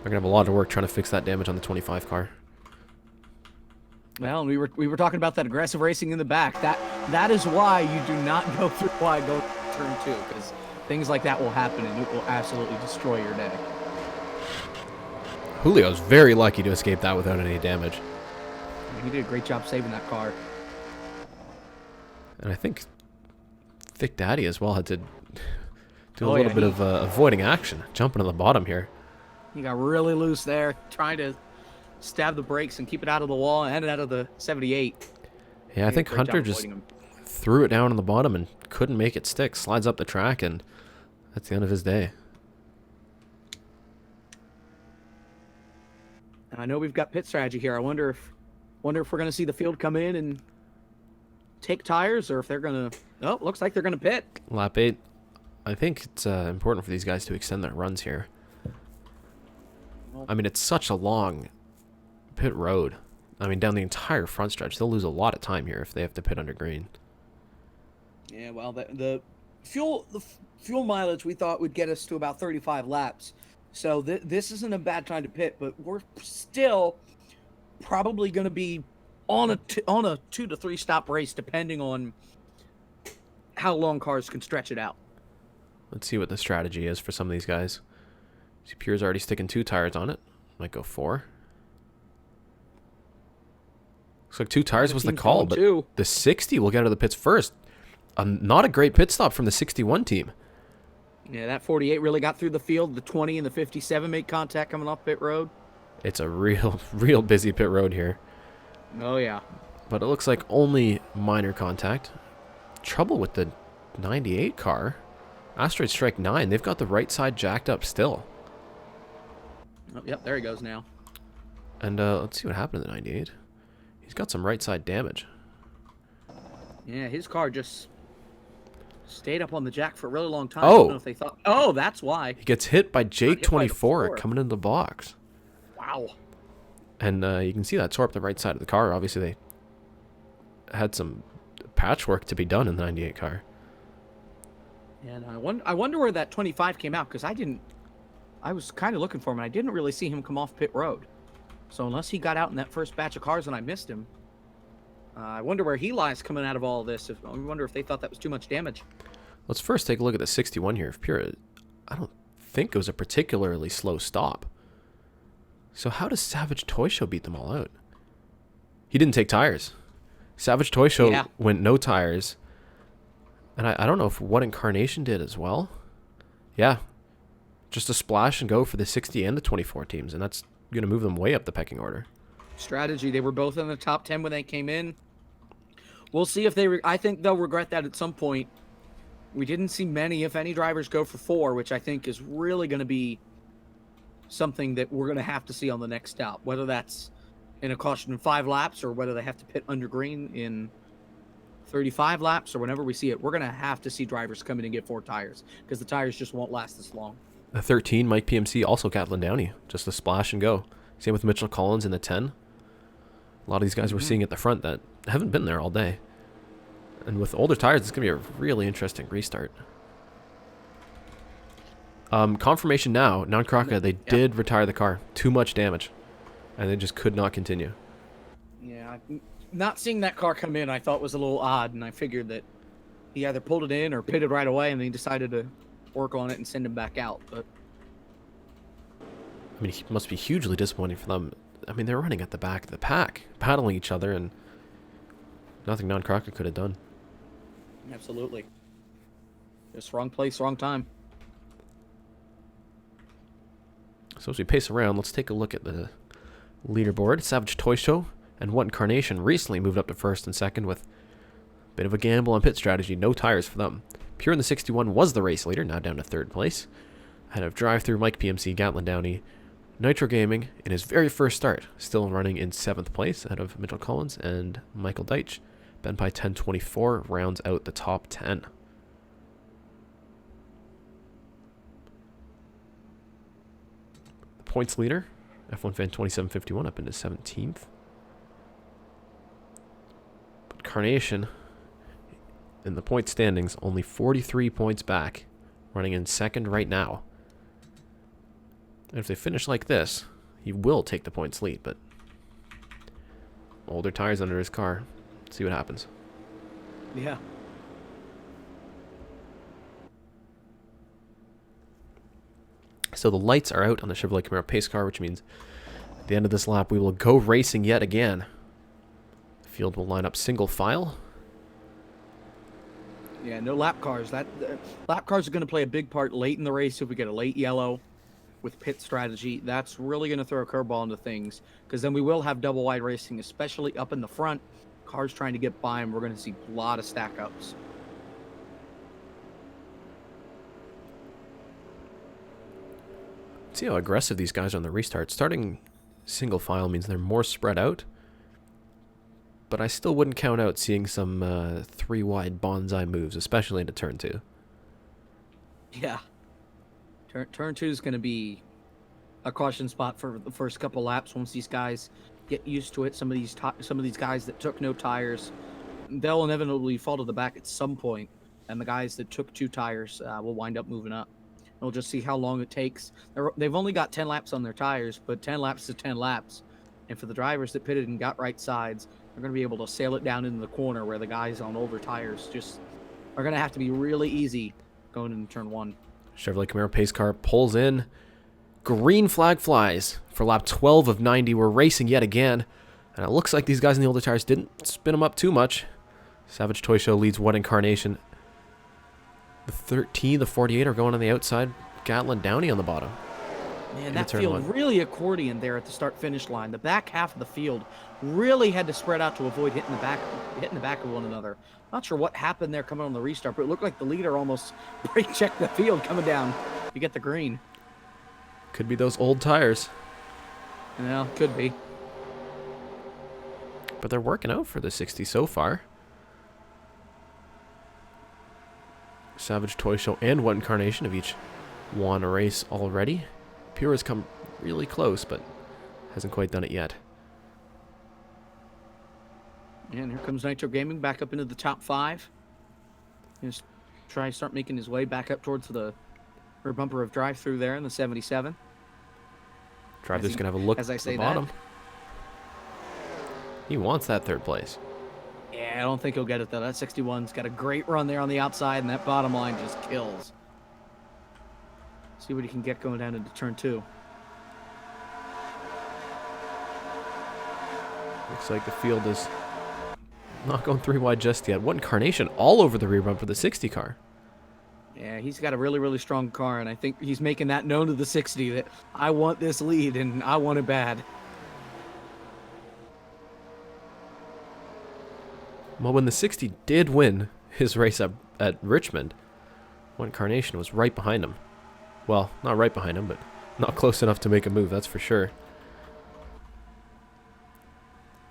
They're going to have a lot of work trying to fix that damage on the 25 car. Well, we were talking about that aggressive racing in the back. That is why you do not go through wide, go turn 2, because things like that will happen and it will absolutely destroy your day. Julio's very lucky to escape that without any damage. He did a great job saving that car. And I think Thick Daddy as well had to do a Oh, little yeah, bit of avoiding action, jumping to the bottom here. He got really loose there, trying to stab the brakes and keep it out of the wall and out of the 78. Yeah, I think Hunter just threw it down on the bottom and couldn't make it stick. Slides up the track, and that's the end of his day. I know we've got pit strategy here. I wonder if we're going to see the field come in and take tires, or if they're going to... Oh, looks like they're going to pit. Lap 8. I think it's important for these guys to extend their runs here. I mean, it's such a long pit road. I mean, down the entire front stretch, they'll lose a lot of time here if they have to pit under green. Yeah, well, the fuel mileage we thought would get us to about 35 laps. So this isn't a bad time to pit, but we're still probably going to be on a 2 to 3 stop race, depending on how long cars can stretch it out. Let's see what the strategy is for some of these guys. See, Pierre's already sticking 2 tires on it. Might go 4. Looks like 2 tires was the call, but the 60 will get out of the pits first. Not a great pit stop from the 61 team. Yeah, that 48 really got through the field. The 20 and the 57 made contact coming off pit road. It's a real busy pit road here. Oh, yeah. But it looks like only minor contact. Trouble with the 98 car. Asteroid Strike 9, they've got the right side jacked up still. Oh, yep, there he goes now. And let's see what happened to the 98. He's got some right side damage. Yeah, his car just stayed up on the jack for a really long time. Oh. I don't know if they thought... Oh, that's why. He gets hit by Jake24 coming into the box. Wow. And you can see that tore up the right side of the car. Obviously, they had some patchwork to be done in the 98 car. And I wonder where that 25 came out, because I was kind of looking for him, and I didn't really see him come off pit road. So unless he got out in that first batch of cars and I missed him, I wonder where he lies coming out of all of this. I wonder if they thought that was too much damage. Let's first take a look at the 61 here. If Pure, I don't think it was a particularly slow stop. So how does Savage Toy Show beat them all out? He didn't take tires. Savage Toy Show went no tires. And I don't know if What Incarnation did as well. Yeah. Just a splash and go for the 60 and the 24 teams. And that's going to move them way up the pecking order. Strategy. They were both in the top 10 when they came in. We'll see if they... I think they'll regret that at some point. We didn't see many, if any, drivers go for 4, which I think is really going to be something that we're going to have to see on the next stop. Whether that's in a caution in 5 laps or whether they have to pit under green in 35 laps or whenever we see it, we're going to have to see drivers come in and get 4 tires because the tires just won't last this long. The 13, Mike PMC, also Catlin Downey. Just a splash and go. Same with Mitchell Collins in the 10. A lot of these guys we're seeing at the front that haven't been there all day. And with older tires, it's going to be a really interesting restart. Confirmation now. Non-Croca, they did retire the car. Too much damage. And they just could not continue. Yeah, not seeing that car come in I thought was a little odd, and I figured that he either pulled it in or pitted right away, and then he decided to work on it and send him back out. But I mean, it must be hugely disappointing for them. I mean, they're running at the back of the pack, battling each other, and nothing Non-Croca could have done. Absolutely. Just wrong place, wrong time. So as we pace around, let's take a look at the leaderboard. Savage Toy Show and What Incarnation recently moved up to first and second with a bit of a gamble on pit strategy. No tires for them. Pure in the 61 was the race leader, now down to 3rd place. Ahead of DriveThrough, Mike PMC, Gatlin Downey. Nitro Gaming, in his very first start, still running in 7th place, ahead of Mitchell Collins and Michael Deitch. Ben Pye 1024 rounds out the top 10. The points leader, F1 Fan 2751, up into 17th. But Carnation, in the point standings, only 43 points back, running in second right now. And if they finish like this, he will take the points lead, but older tires under his car. Let's see what happens. Yeah. So the lights are out on the Chevrolet Camaro pace car, which means at the end of this lap, we will go racing yet again. The field will line up single file. Yeah, no lap cars. Lap cars are going to play a big part late in the race if we get a late yellow with pit strategy. That's really going to throw a curveball into things, because then we will have double wide racing, especially up in the front. Cars trying to get by them. We're going to see a lot of stack ups. See how aggressive these guys are on the restart. Starting single file means they're more spread out, but I still wouldn't count out seeing some 3 wide bonsai moves, especially into turn 2. Yeah. Turn 2 is going to be a caution spot for the first couple laps. Once these guys get used to it, some of these guys that took no tires, they'll inevitably fall to the back at some point, and the guys that took 2 tires will wind up moving up. We'll just see how long it takes. They've only got 10 laps on their tires, but 10 laps is 10 laps. And for the drivers that pitted and got right sides, they're going to be able to sail it down into the corner where the guys on older tires just are going to have to be really easy going into turn 1. Chevrolet Camaro pace car pulls in. Green flag flies for lap 12 of 90. We're racing yet again. And it looks like these guys in the older tires didn't spin them up too much. Savage Toy Show leads one incarnation. The 13, the 48 are going on the outside. Gatlin Downey on the bottom. Man, that field really accordion there at the start-finish line. The back half of the field really had to spread out to avoid hitting the back of one another. Not sure what happened there coming on the restart, but it looked like the leader almost brake checked the field coming down to get the green. Could be those old tires. Yeah, could be. But they're working out for the 60 so far. Savage Toy Show and One Incarnation have each won a race already. Pure has come really close, but hasn't quite done it yet. And here comes Nitro Gaming back up into the top 5. Just try to start making his way back up towards the rear bumper of DriveThrough there in the 77. DriveThrough's going to have a look at the bottom. He wants that 3rd place. Yeah, I don't think he'll get it, though. That 61's got a great run there on the outside, and that bottom line just kills. See what he can get going down into turn 2. Looks like the field is not going 3 wide just yet. One Incarnation all over the rear bumper for the 60 car. Yeah, he's got a really, really strong car, and I think he's making that known to the 60 that I want this lead, and I want it bad. Well, when the 60 did win his race up at Richmond, One Incarnation was right behind him. Well, not right behind him, but not close enough to make a move, that's for sure.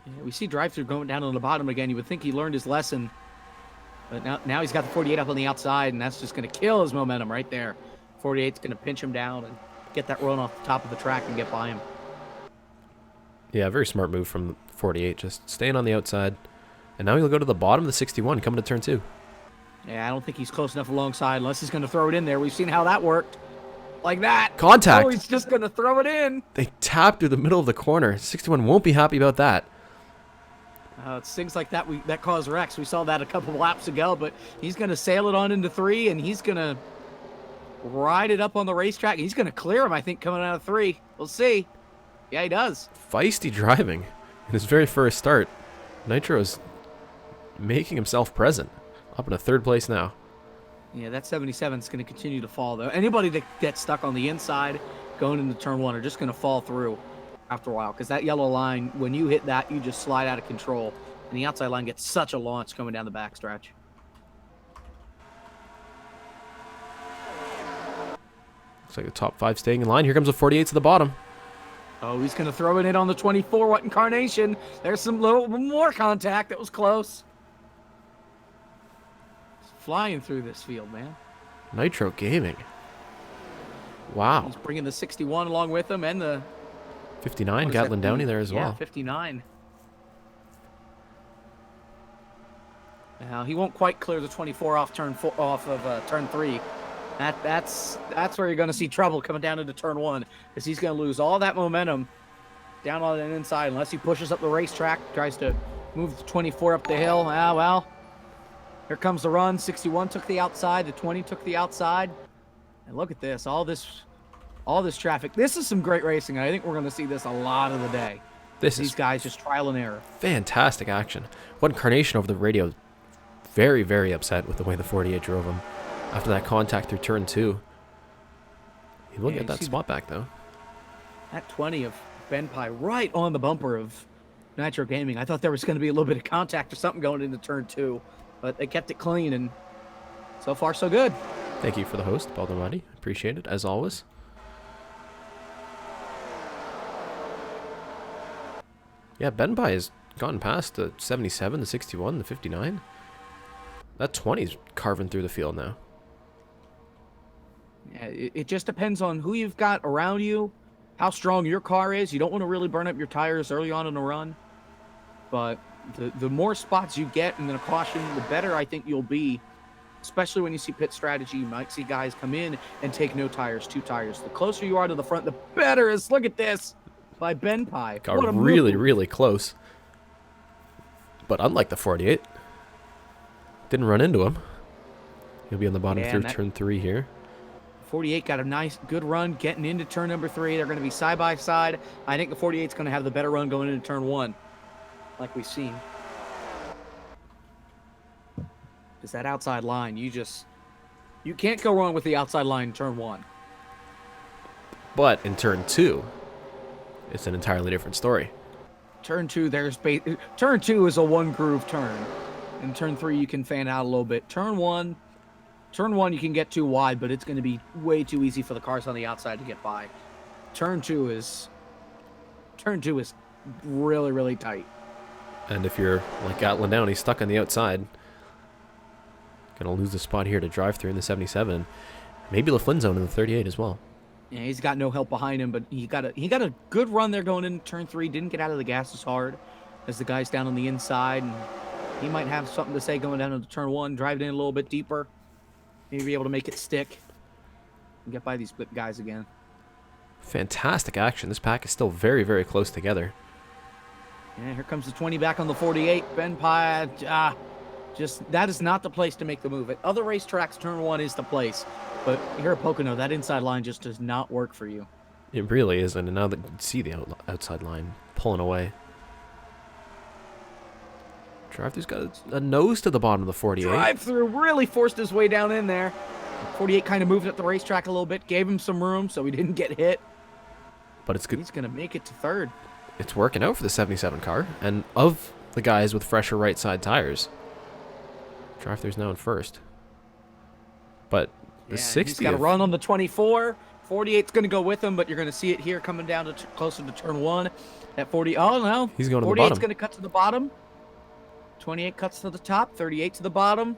Yeah, we see DriveThrough going down on the bottom again. You would think he learned his lesson. But now he's got the 48 up on the outside, and that's just going to kill his momentum right there. 48's going to pinch him down and get that run off the top of the track and get by him. Yeah, very smart move from 48, just staying on the outside. And now he'll go to the bottom of the 61, coming to turn 2. Yeah, I don't think he's close enough alongside unless he's going to throw it in there. We've seen how that worked. Like that. Contact. Oh, he's just going to throw it in. They tapped through the middle of the corner. 61 won't be happy about that. It's things like that that cause wrecks. We saw that a couple laps ago, but he's going to sail it on into 3, and he's going to ride it up on the racetrack. He's going to clear him, I think, coming out of 3. We'll see. Yeah, he does. Feisty driving in his very first start. Nitro is making himself present. Up in a 3rd place now. Yeah, that 77 is going to continue to fall, though. Anybody that gets stuck on the inside going into turn 1 are just going to fall through after a while, because that yellow line, when you hit that, you just slide out of control, and the outside line gets such a launch coming down the backstretch. Looks like the top 5 staying in line. Here comes the 48 to the bottom. Oh, he's going to throw it in on the 24. What Incarnation? There's some little more contact. That was close. Flying through this field, man. Nitro Gaming. Wow. He's bringing the 61 along with him and the 59, Gatlin Downey there as well. Yeah, 59. Now he won't quite clear the 24 off turn turn 3. That's where you're going to see trouble coming down into turn 1, because he's going to lose all that momentum down on the inside unless he pushes up the racetrack, tries to move the 24 up the hill. Ah, well, here comes the run. 61 took the outside, the 20 took the outside, and look at this, all this traffic. This is some great racing, and I think we're going to see this a lot of the day. These guys just trial and error. Fantastic action. One Carnation over the radio, very, very upset with the way the 48 drove him after that contact through turn 2. He will get that spot back, though. That 20 of Ben Pye right on the bumper of Nitro Gaming. I thought there was going to be a little bit of contact or something going into turn 2, but they kept it clean, and so far so good. Thank you for the host, Baldemati. Appreciate it, as always. Yeah, Ben Pye has gone past the 77, the 61, the 59. That 20's carving through the field now. Yeah, it just depends on who you've got around you, how strong your car is. You don't want to really burn up your tires early on in a run, but the more spots you get and then a caution, the better I think you'll be, especially when you see pit strategy. You might see guys come in and take no tires, 2 tires. The closer you are to the front, the better is. Look at this by Ben Pye. Got really, really close. But unlike the 48, didn't run into him. He'll be on the bottom through turn 3 here. 48 got a nice, good run getting into turn number 3. They're going to be side by side. I think the 48's going to have the better run going into turn 1, like we've seen. Is that outside line? You can't go wrong with the outside line in turn 1. But in turn 2, it's an entirely different story. Turn 2, turn 2 is a one groove turn. In turn 3, you can fan out a little bit. Turn 1, you can get too wide, but it's going to be way too easy for the cars on the outside to get by. Turn 2 is really, really tight. And if you're like Gatlin down, he's stuck on the outside. Gonna lose the spot here to drive through in the 77. Maybe the Flynn zone in the 38 as well. Yeah, he's got no help behind him, but he got a good run there going into turn 3. Didn't get out of the gas as hard as the guys down on the inside, and he might have something to say going down into turn 1. Drive it in a little bit deeper, maybe be able to make it stick and get by these guys again. Fantastic action. This pack is still very, very close together. Yeah, here comes the 20 back on the 48. Ben Pye, that is not the place to make the move. At other racetracks, turn 1 is the place. But here at Pocono, that inside line just does not work for you. It really isn't. And now that you see the outside line pulling away. DriveThrough's got a nose to the bottom of the 48. DriveThrough really forced his way down in there. 48 kind of moved up the racetrack a little bit, gave him some room so he didn't get hit. But it's good. He's going to make it to 3rd. It's working out for the 77 car. And of the guys with fresher right side tires, DriveThrough's now in 1st. But the 60... He's got a run on the 24. 48's going to go with him, but you're going to see it here coming down to closer to turn 1. At 40... Oh, no. He's going to the 48's bottom. going to cut to the bottom. 28 cuts to the top. 38 to the bottom.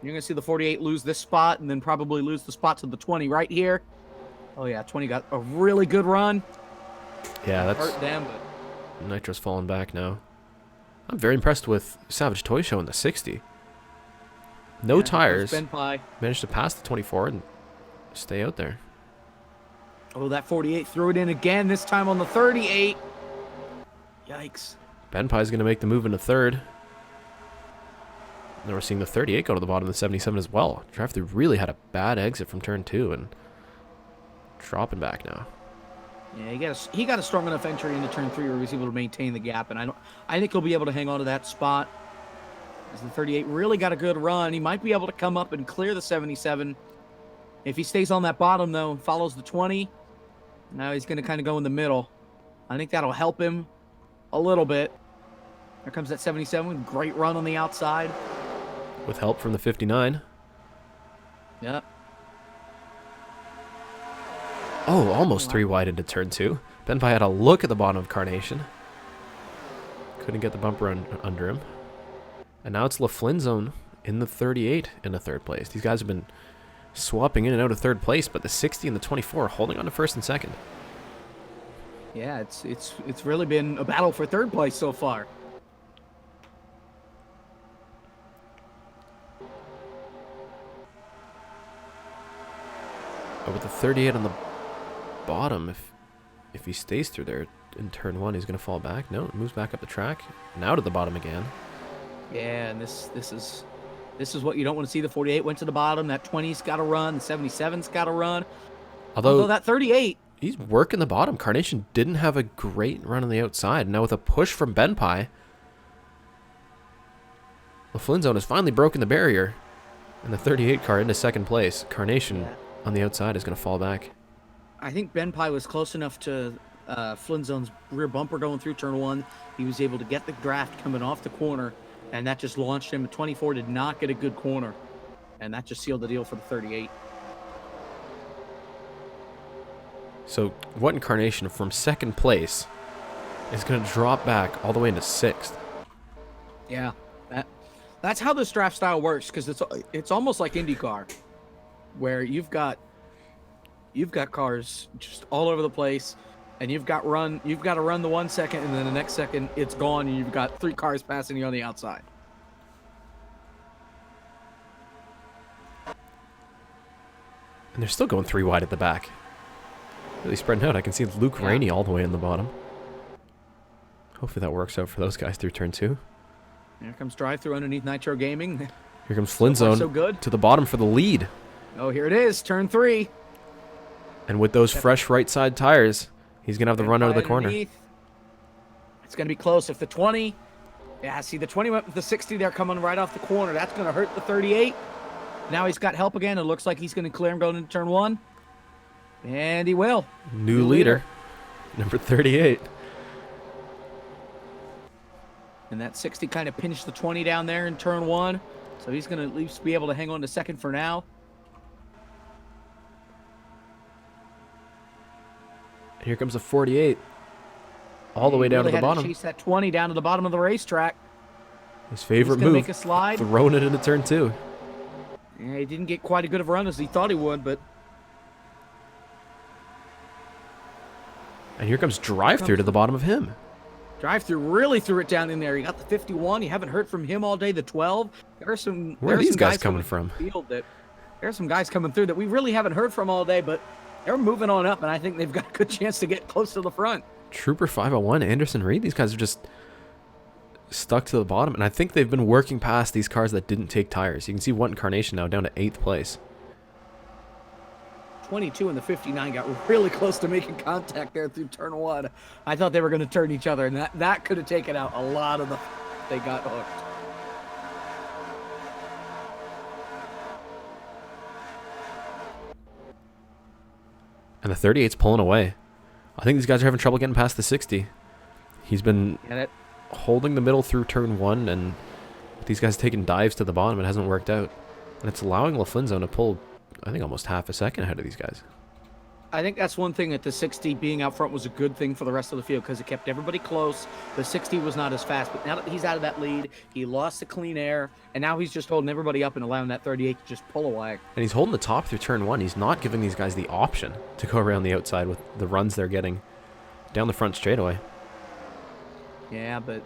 You're going to see the 48 lose this spot and then probably lose the spot to the 20 right here. Oh, yeah. 20 got a really good run. Yeah, that's... hurt them, but... Nitro's falling back now. I'm very impressed with Savage Toy Show in the 60. No tires. Ben Pye. Managed to pass the 24 and stay out there. Oh, that 48 threw it in again, this time on the 38. Yikes. Ben Pye's going to make the move into 3rd. Now we're seeing the 38 go to the bottom of the 77 as well. DriveThrough really had a bad exit from turn 2 and dropping back now. Yeah, he got a strong enough entry into turn 3 where he was able to maintain the gap, and I think he'll be able to hang on to that spot. As the 38 really got a good run, he might be able to come up and clear the 77. If he stays on that bottom though and follows the 20, now he's going to kind of go in the middle. I think that'll help him a little bit. Here comes that 77, great run on the outside. With help from the 59. Yep. Oh, almost 3 wide into turn 2. Ben Pye had a look at the bottom of Carnation. Couldn't get the bumper under him. And now it's LaFlynn zone in the 38 in the 3rd place. These guys have been swapping in and out of 3rd place, but the 60 and the 24 are holding on to 1st and 2nd. Yeah, it's really been a battle for 3rd place so far. Oh, with the 38 on the bottom, if he stays through there in turn 1, he's going to fall back. No, it moves back up the track. Now to the bottom again. Yeah, and this is what you don't want to see. The 48 went to the bottom. That 20's got to run. The 77's got to run. Although that 38... He's working the bottom. Carnation didn't have a great run on the outside. Now with a push from Benpai, the Flynn Zone has finally broken the barrier. And the 38 car into second place. Carnation on the outside is going to fall back. I think Benpai was close enough to Flynn Zone's rear bumper going through turn 1. He was able to get the draft coming off the corner, and that just launched him. 24 did not get a good corner, and that just sealed the deal for the 38. So what incarnation from second place is going to drop back all the way into 6th? Yeah, that's how this draft style works, because it's almost like IndyCar, where you've got cars just all over the place, and you've got to run the 1 second, and then the next second it's gone, and you've got 3 cars passing you on the outside. And they're still going 3 wide at the back. Really spreading out. I can see Luke Rainey all the way in the bottom. Hopefully that works out for those guys through turn 2. Here comes DriveThrough underneath Nitro Gaming. Here comes Flynn Zone so good. to the bottom for the lead. Oh, here it is, turn 3. And with those fresh right side tires, he's going to have the run out of the corner. It's going to be close. If the 20... Yeah, see, the 20 went with the 60 there coming right off the corner. That's going to hurt the 38. Now he's got help again. It looks like he's going to clear him going into turn 1. And he will. New leader. Number 38. And that 60 kind of pinched the 20 down there in turn 1. So he's going to at least be able to hang on to second for now. Here comes the 48. All the way down to the bottom. Chase that 20 down to the bottom of the racetrack. His favorite He's move. Make a slide. Throwing it into turn 2. Yeah, he didn't get quite a good of a run as he thought he would, but... And here comes DriveThrough to the bottom of him. DriveThrough really threw it down in there. He got the 51. You haven't heard from him all day. The 12. Where are these guys coming from? There are some guys coming through that we really haven't heard from all day, but they're moving on up, and I think they've got a good chance to get close to the front. Trooper 501, Anderson Reed. These guys are just stuck to the bottom, and I think they've been working past these cars that didn't take tires. You can see one incarnation now down to 8th place. 22 and the 59 got really close to making contact there through turn 1. I thought they were going to turn each other, and that could have taken out a lot of the... They got hooked. And the 38's pulling away. I think these guys are having trouble getting past the 60. He's been holding the middle through turn 1, and these guys taking dives to the bottom. It hasn't worked out. And it's allowing LaFlynn Zone to pull, I think, almost half a second ahead of these guys. I think that's one thing that the 60 being out front was a good thing for the rest of the field because it kept everybody close. The 60 was not as fast, but now that he's out of that lead, he lost the clean air, and now he's just holding everybody up and allowing that 38 to just pull away. And he's holding the top through turn 1. He's not giving these guys the option to go around the outside with the runs they're getting down the front straightaway. Yeah, but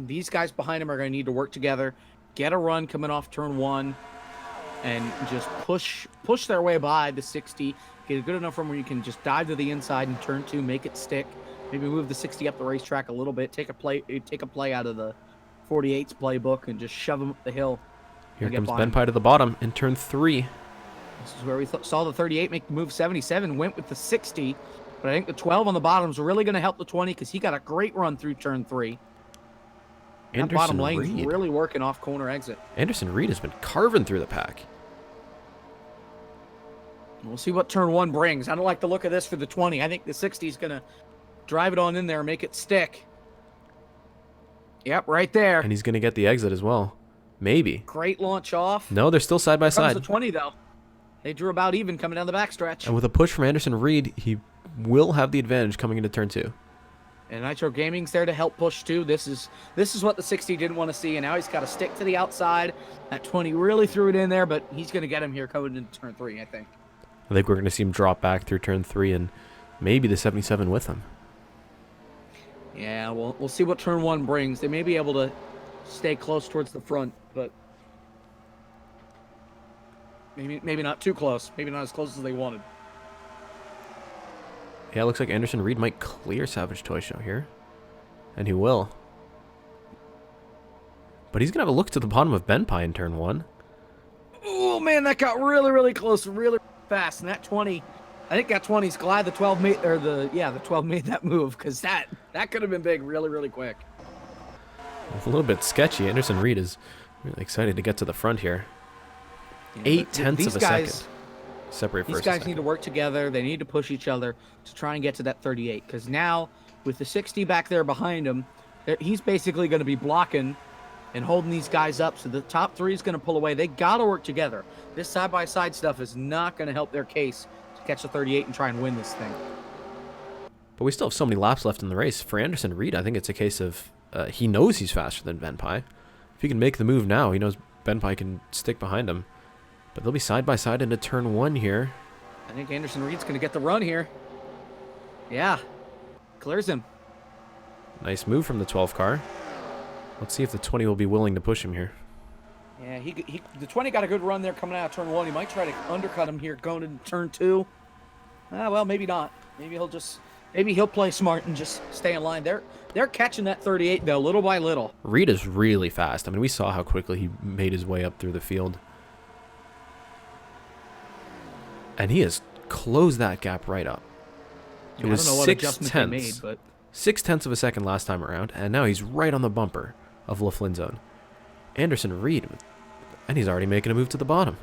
these guys behind him are going to need to work together, get a run coming off turn 1, and just push their way by the 60. Get a good enough run where you can just dive to the inside in turn 2, make it stick. Maybe move the 60 up the racetrack a little bit. Take a play out of the 48's playbook and just shove them up the hill. Here comes Benpai to the bottom in turn 3. This is where we saw the 38 make the move. 77 went with the 60, but I think the 12 on the bottom is really going to help the 20 because he got a great run through turn 3. That bottom lane's really working off corner exit. Anderson Reed has been carving through the pack. We'll see what turn 1 brings. I don't like the look of this for the 20. I think the 60 is going to drive it on in there and make it stick. Yep, right there. And he's going to get the exit as well. Maybe. Great launch off. No, they're still side by side. The 20, though. They drew about even coming down the backstretch. And with a push from Anderson Reed, he will have the advantage coming into turn 2. And Nitro Gaming's there to help push, too. This is what the 60 didn't want to see, and now he's got to stick to the outside. That 20 really threw it in there, but he's going to get him here coming into turn 3, I think. I think we're going to see him drop back through turn 3 and maybe the 77 with him. Yeah, we'll see what turn 1 brings. They may be able to stay close towards the front, but... Maybe not too close. Maybe not as close as they wanted. Yeah, it looks like Anderson Reed might clear Savage Toy Show here. And he will. But he's going to have a look to the bottom of Benpai in turn 1. Oh, man, that got really, really close, really fast. And that 20, I think that 20's glad the 12 made, or the 12 made that move, because that could have been big really, really quick. A little bit sketchy. Anderson Reed is really excited to get to the front here. Yeah, 0.8 of a second. Separate These first guys and need to second. work together. They need to push each other to try and get to that 38. Because now, with the 60 back there behind him, he's basically going to be blocking and holding these guys up. So the top 3 is going to pull away. They got to work together. This side-by-side stuff is not going to help their case to catch the 38 and try and win this thing. But we still have so many laps left in the race. For Anderson Reed, I think it's a case of he knows he's faster than Benpai. If he can make the move now, he knows Benpai can stick behind him. But they'll be side-by-side into turn 1 here. I think Anderson Reed's going to get the run here. Yeah. Clears him. Nice move from the 12 car. Let's see if the 20 will be willing to push him here. Yeah, the 20 got a good run there coming out of turn 1. He might try to undercut him here going into turn 2. Well, maybe not. Maybe he'll play smart and just stay in line. They're catching that 38 though, little by little. Reed is really fast. I mean, we saw how quickly he made his way up through the field. And he has closed that gap right up. It was I don't know what adjustment they made, but 0.6 of a second last time around, and now he's right on the bumper of LaFlynn zone. Anderson Reed, and he's already making a move to the bottom.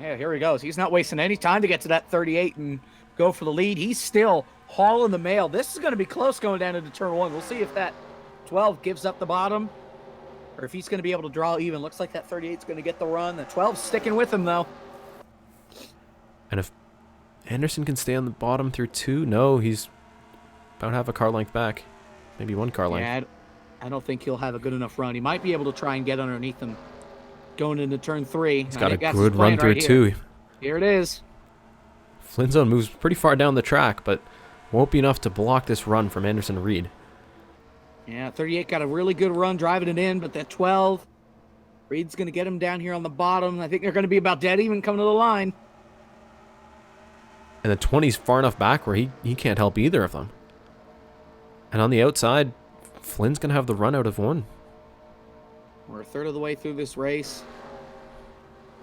yeah, here he goes. He's not wasting any time to get to that 38 and go for the lead. He's still hauling the mail. This is going to be close going down into turn 1. We'll see if that 12 gives up the bottom or if he's going to be able to draw even. Looks like that 38 is going to get the run. The 12's sticking with him, though. And if Anderson can stay on the bottom through 2, no, he's about half a car length back. Maybe 1 car length. Yeah, I don't think he'll have a good enough run. He might be able to try and get underneath him going into turn 3. He's got a good run through 2. Here it is. Flynn zone moves pretty far down the track, but won't be enough to block this run from Anderson Reed. Yeah, 38 got a really good run driving it in, but that 12, Reed's going to get him down here on the bottom. I think they're going to be about dead even coming to the line. And the 20's far enough back where he can't help either of them. And on the outside, Flynn's going to have the run out of 1. We're a third of the way through this race.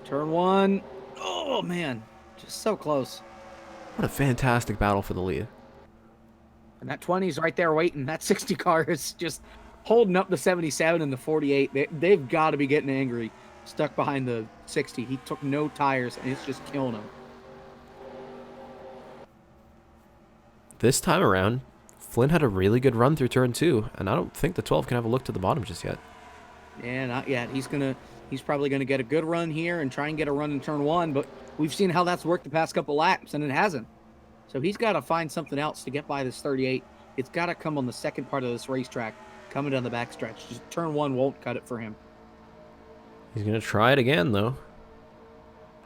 Turn 1. Oh, man. Just so close. What a fantastic battle for the lead. And that 20's right there waiting. That 60 car is just holding up the 77 and the 48. They've got to be getting angry. Stuck behind the 60. He took no tires, and it's just killing him. This time around, Flynn had a really good run through turn 2, and I don't think the 12 can have a look to the bottom just yet. Yeah, not yet. He's probably gonna get a good run here and try and get a run in turn 1, but we've seen how that's worked the past couple laps, and it hasn't. So he's got to find something else to get by this 38. It's got to come on the second part of this racetrack, coming down the backstretch. Just turn 1 won't cut it for him. He's going to try it again, though.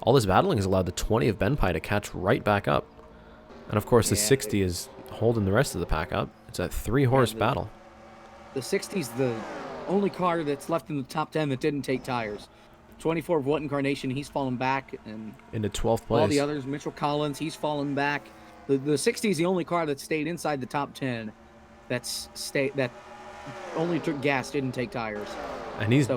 All this battling has allowed the 20 of Benpai to catch right back up. And of course, the 60 is holding the rest of the pack up. It's a 3-horse battle. The 60's the only car that's left in the top 10 that didn't take tires. 24 of What Incarnation, he's fallen back, and Into 12th place. all the others, Mitchell Collins, he's fallen back. The 60 is the only car that stayed inside the top 10 that only took gas, didn't take tires. And he's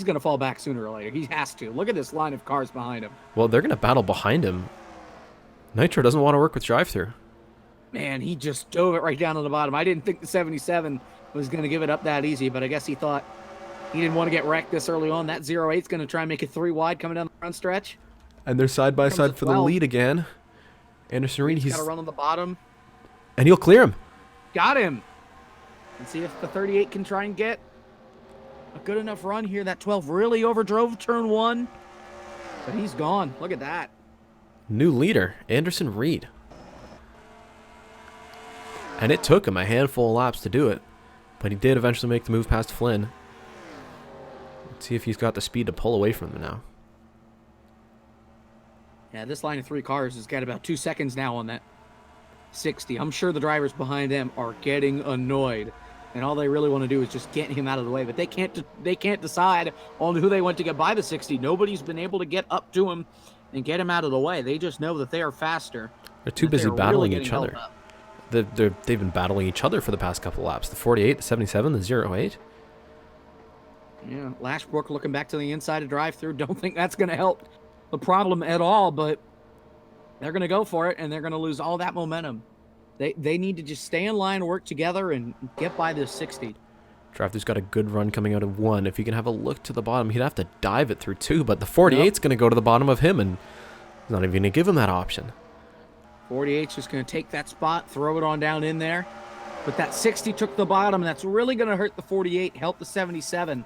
gonna fall back sooner or later. He has to. Look at this line of cars behind him. well, they're going to battle behind him. Nitro doesn't want to work with DriveThrough. Man, he just dove it right down to the bottom. I didn't think the 77 was going to give it up that easy, but I guess he thought he didn't want to get wrecked this early on. That 08's going to try and make it 3 wide coming down the front stretch. And they're side by Comes side at for the 12. lead again. Anderson Reed, He's got to run on the bottom. and he'll clear him. Got him. And see if the 38 can try and get a good enough run here. That 12 really overdrove turn 1, but he's gone. Look at that. New leader, Anderson Reed. And it took him a handful of laps to do it, but he did eventually make the move past Flynn. Let's see if he's got the speed to pull away from him now. Yeah, this line of 3 cars has got about 2 seconds now on that 60. I'm sure the drivers behind them are getting annoyed, and all they really want to do is just get him out of the way. But they can't decide on who they want to get by the 60. Nobody's been able to get up to him and get him out of the way. They just know that they are faster. They're too and that busy they are battling really each getting other. held up. They've been battling each other for the past couple laps. The 48, the 77, the 08. Yeah, Lashbrook looking back to the inside of drive-through. Don't think that's going to help the problem at all, but they're going to go for it, and they're going to lose all that momentum. They need to just stay in line, work together, and get by this 60. DriveThrough's got a good run coming out of 1. If he can have a look to the bottom, he'd have to dive it through 2, but the 48's going to go to the bottom of him, and he's not even going to give him that option. 48's just going to take that spot, throw it on down in there. But that 60 took the bottom, and that's really going to hurt the 48, help the 77.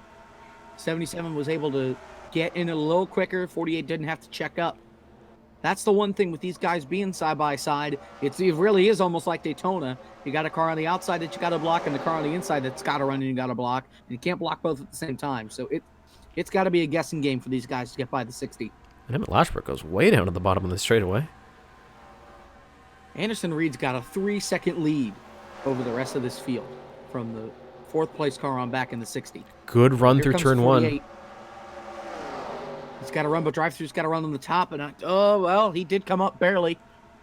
77 was able to get in a little quicker. 48 didn't have to check up. That's the one thing with these guys being side by side. It really is almost like Daytona. You got a car on the outside that you got to block, and the car on the inside that's got to run and you got to block. And you can't block both at the same time. So it's got to be a guessing game for these guys to get by the 60. And Emmett Lashbrook goes way down to the bottom of the straightaway. Anderson Reed's got a 3-second lead over the rest of this field from the 4th place car on back in the 60. Good run Here through comes turn 48. 1. He's got to run, but drive-through's got to run on the top. And oh, well, he did come up barely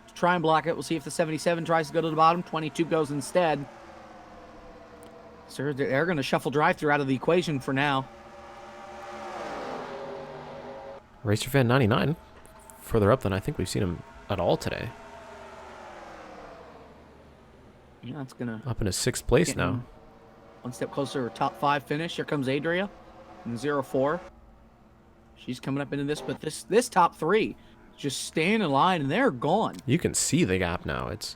to try and block it. We'll see if the 77 tries to go to the bottom. 22 goes instead. So they're going to shuffle drive-through out of the equation for now. Racer Fan 99, further up than I think we've seen him at all today. Yeah, it's going to... Up in his 6th place Getting now. one step closer to a top 5 finish. Here comes Adria in 0-4. She's coming up into this, but this top 3 just staying in line, and they're gone. You can see the gap now. It's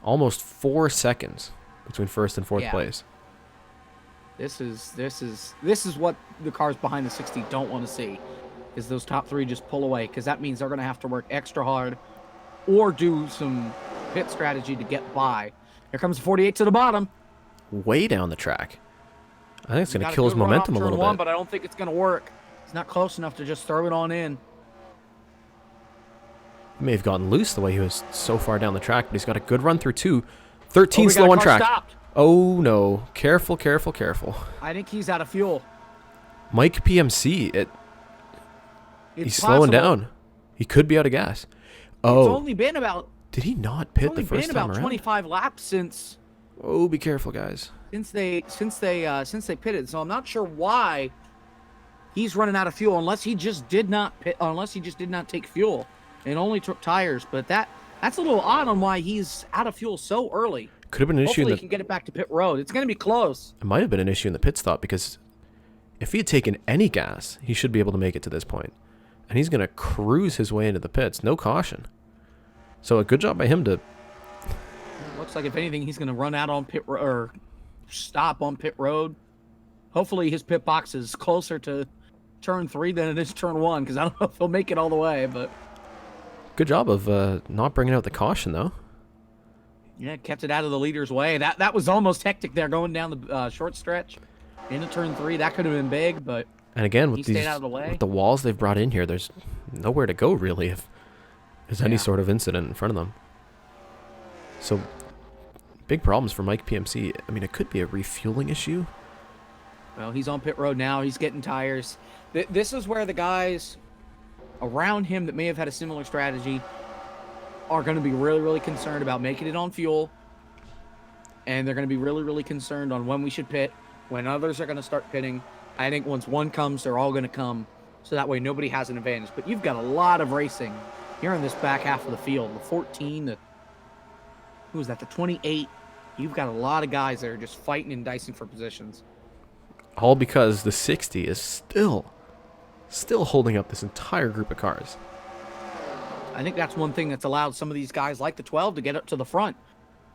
almost 4 seconds between 1st and 4th Yeah. place. This is what the cars behind the 60 don't want to see, is those top 3 just pull away, because that means they're going to have to work extra hard or do some pit strategy to get by. Here comes the 48 to the bottom. Way down the track. I think it's going to Got kill his good run momentum off a turn little 1, bit. but I don't think it's going to work. He's not close enough to just throw it on in. He may have gotten loose the way he was so far down the track, but he's got a good run through 2. 13 we got slow a on car track. stopped. Oh no. Careful, careful, careful. I think he's out of fuel. Mike PMC, he's It's slowing possible. down. He could be out of gas. It's Oh, only been about did he not pit the first time around? 25 laps since Oh, be careful, guys. they pitted. So I'm not sure why he's running out of fuel unless he just did not pit, unless he just did not take fuel and only took tires. But that's a little odd on why he's out of fuel so early. Could have been an issue Hopefully in he can get it back to pit road. It's going to be close. It might have been an issue in the pit stop, because if he had taken any gas, he should be able to make it to this point. And he's going to cruise his way into the pits. No caution. So a good job by him to... Looks like if anything, he's going to run out on or stop on pit road. Hopefully his pit box is closer to turn 3 than it is turn 1, because I don't know if he'll make it all the way. But Good job of not bringing out the caution, though. yeah, kept it out of the leader's way. That was almost hectic there going down the short stretch into turn 3. That could have been big, but And again, he with stayed out of the way. with the walls they've brought in here, there's nowhere to go, really, if there's any Yeah. sort of incident in front of them. So, big problems for Mike PMC. I mean, it could be a refueling issue. Well, he's on pit road now. He's getting tires. This is where the guys around him that may have had a similar strategy are going to be really, really concerned about making it on fuel. And they're going to be really, really concerned on when we should pit, when others are going to start pitting. I think once one comes, they're all going to come. So that way nobody has an advantage. But you've got a lot of racing here in this back half of the field. The 14, who was that? The 28. You've got a lot of guys that are just fighting and dicing for positions. All because the 60 is still holding up this entire group of cars. I think that's one thing that's allowed some of these guys like the 12 to get up to the front,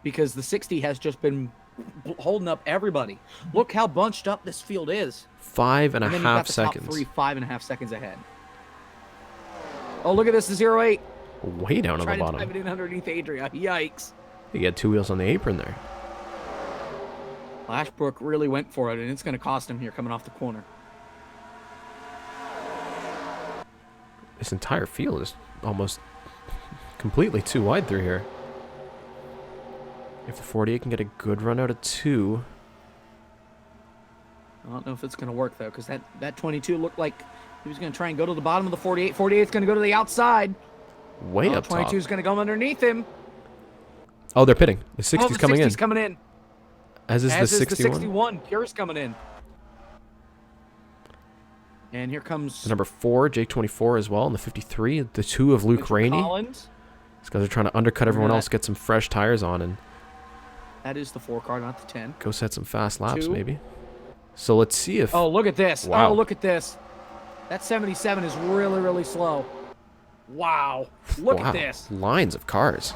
because the 60 has just been holding up everybody. Look how bunched up this field is. 5.5 And then you've got the seconds. top 3 5.5 seconds ahead. Oh, look at this, the 08. Way down on Trying the to bottom. dive it in underneath Adria. Yikes. He had 2 wheels on the apron there. Lashbrook really went for it, and it's going to cost him here coming off the corner. This entire field is almost completely too wide through here. If the 48 can get a good run out of 2. I don't know if it's going to work, though, because that 22 looked like He was going to try and go to the bottom of the 48. 48's going to go to the outside. Way up top. 22's going to go underneath him. Oh, they're pitting. The 60's the coming 60's in. coming in. As is the 61. The 61. Pure's coming in. And here comes... The number 4, Jake 24 as well, and the 53. The 2 of Luke Richard Rainey. Collins. These guys are trying to undercut everyone else, get some fresh tires on, and That is the 4 car, not the 10. go set some fast laps, 2. maybe. So let's see if... Oh, look at this. Wow. Oh, look at this. That 77 is really, really slow. Wow. Look wow. at this. Lines of cars.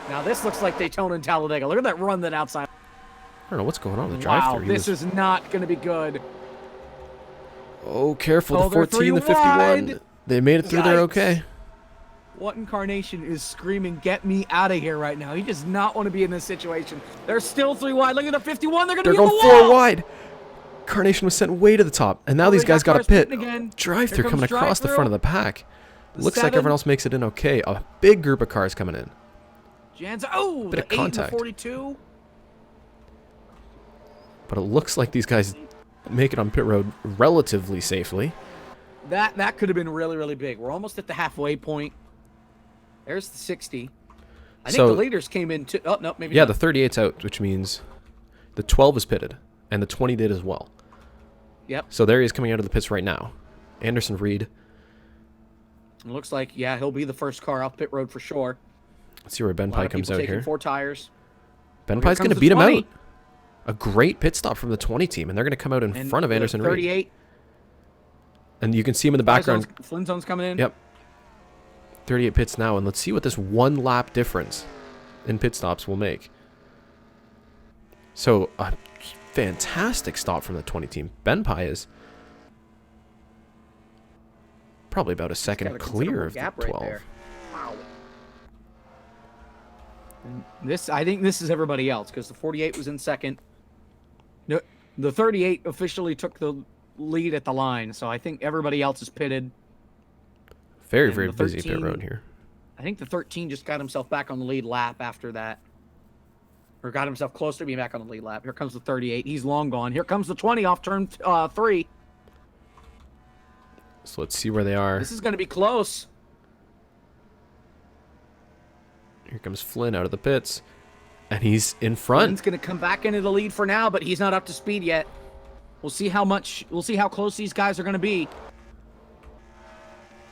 Now, this looks like Daytona and Talladega. Look at that run that outside. I don't know what's going on with the Wow, drive-through. this is not going to be good. Oh, careful. Oh, The they're 14, the 3 51. wide. They made it through there Yikes. okay. What Incarnation is screaming, get me out of here right now. He does not want to be in this situation. They're still 3 wide. Look at the 51. They're going to They're be in going the 4 wall. wide. Carnation was sent way to the top, and now Oh, these they guys got a cars pit. pitting again. Drive-through Here coming comes across the drive-through. front of the pack. Looks like 7. everyone else makes it in okay. A big group of cars coming in. Janza. Oh, Bit the of 8 and the contact. 42. But it looks like these guys make it on pit road relatively safely. That could have been really, really big. We're almost at the halfway point. There's the 60. I think So- the leaders came in too. Oh, no, maybe Yeah, not. the 38's out, which means the 12 is pitted, and the 20 did as well. Yep. So there he is coming out of the pits right now. Anderson Reed. It looks like, yeah, he'll be the first car off pit road for sure. Let's see where Ben A lot Pye of comes people out taking here. 4 tires. Ben Here Pye's going comes to the beat him 20. out. A great pit stop from the 20 team, and they're going to come out in And front of the Anderson Reed. 38. And you can see him in the background. Flynn Zone's coming in. Yep. 38 pits now, and let's see what this 1 lap difference in pit stops will make. So, a fantastic stop from the 20 team. Ben Pye is probably about a Got second a clear considerable of the gap 12. right there. Wow. And I think this is everybody else because the 48 was in second. No, the 38 officially took the lead at the line, so I think everybody else is pitted. Very, And very the busy pit 13 road here. I think the 13 just got himself back on the lead lap after that. Or got himself close to being back on the lead lap. Here comes the 38. He's long gone. Here comes the 20 off turn 3. So let's see where they are. This is going to be close. Here comes Flynn out of the pits. And he's in front. Flynn's going to come back into the lead for now, but he's not up to speed yet. We'll see how close these guys are going to be.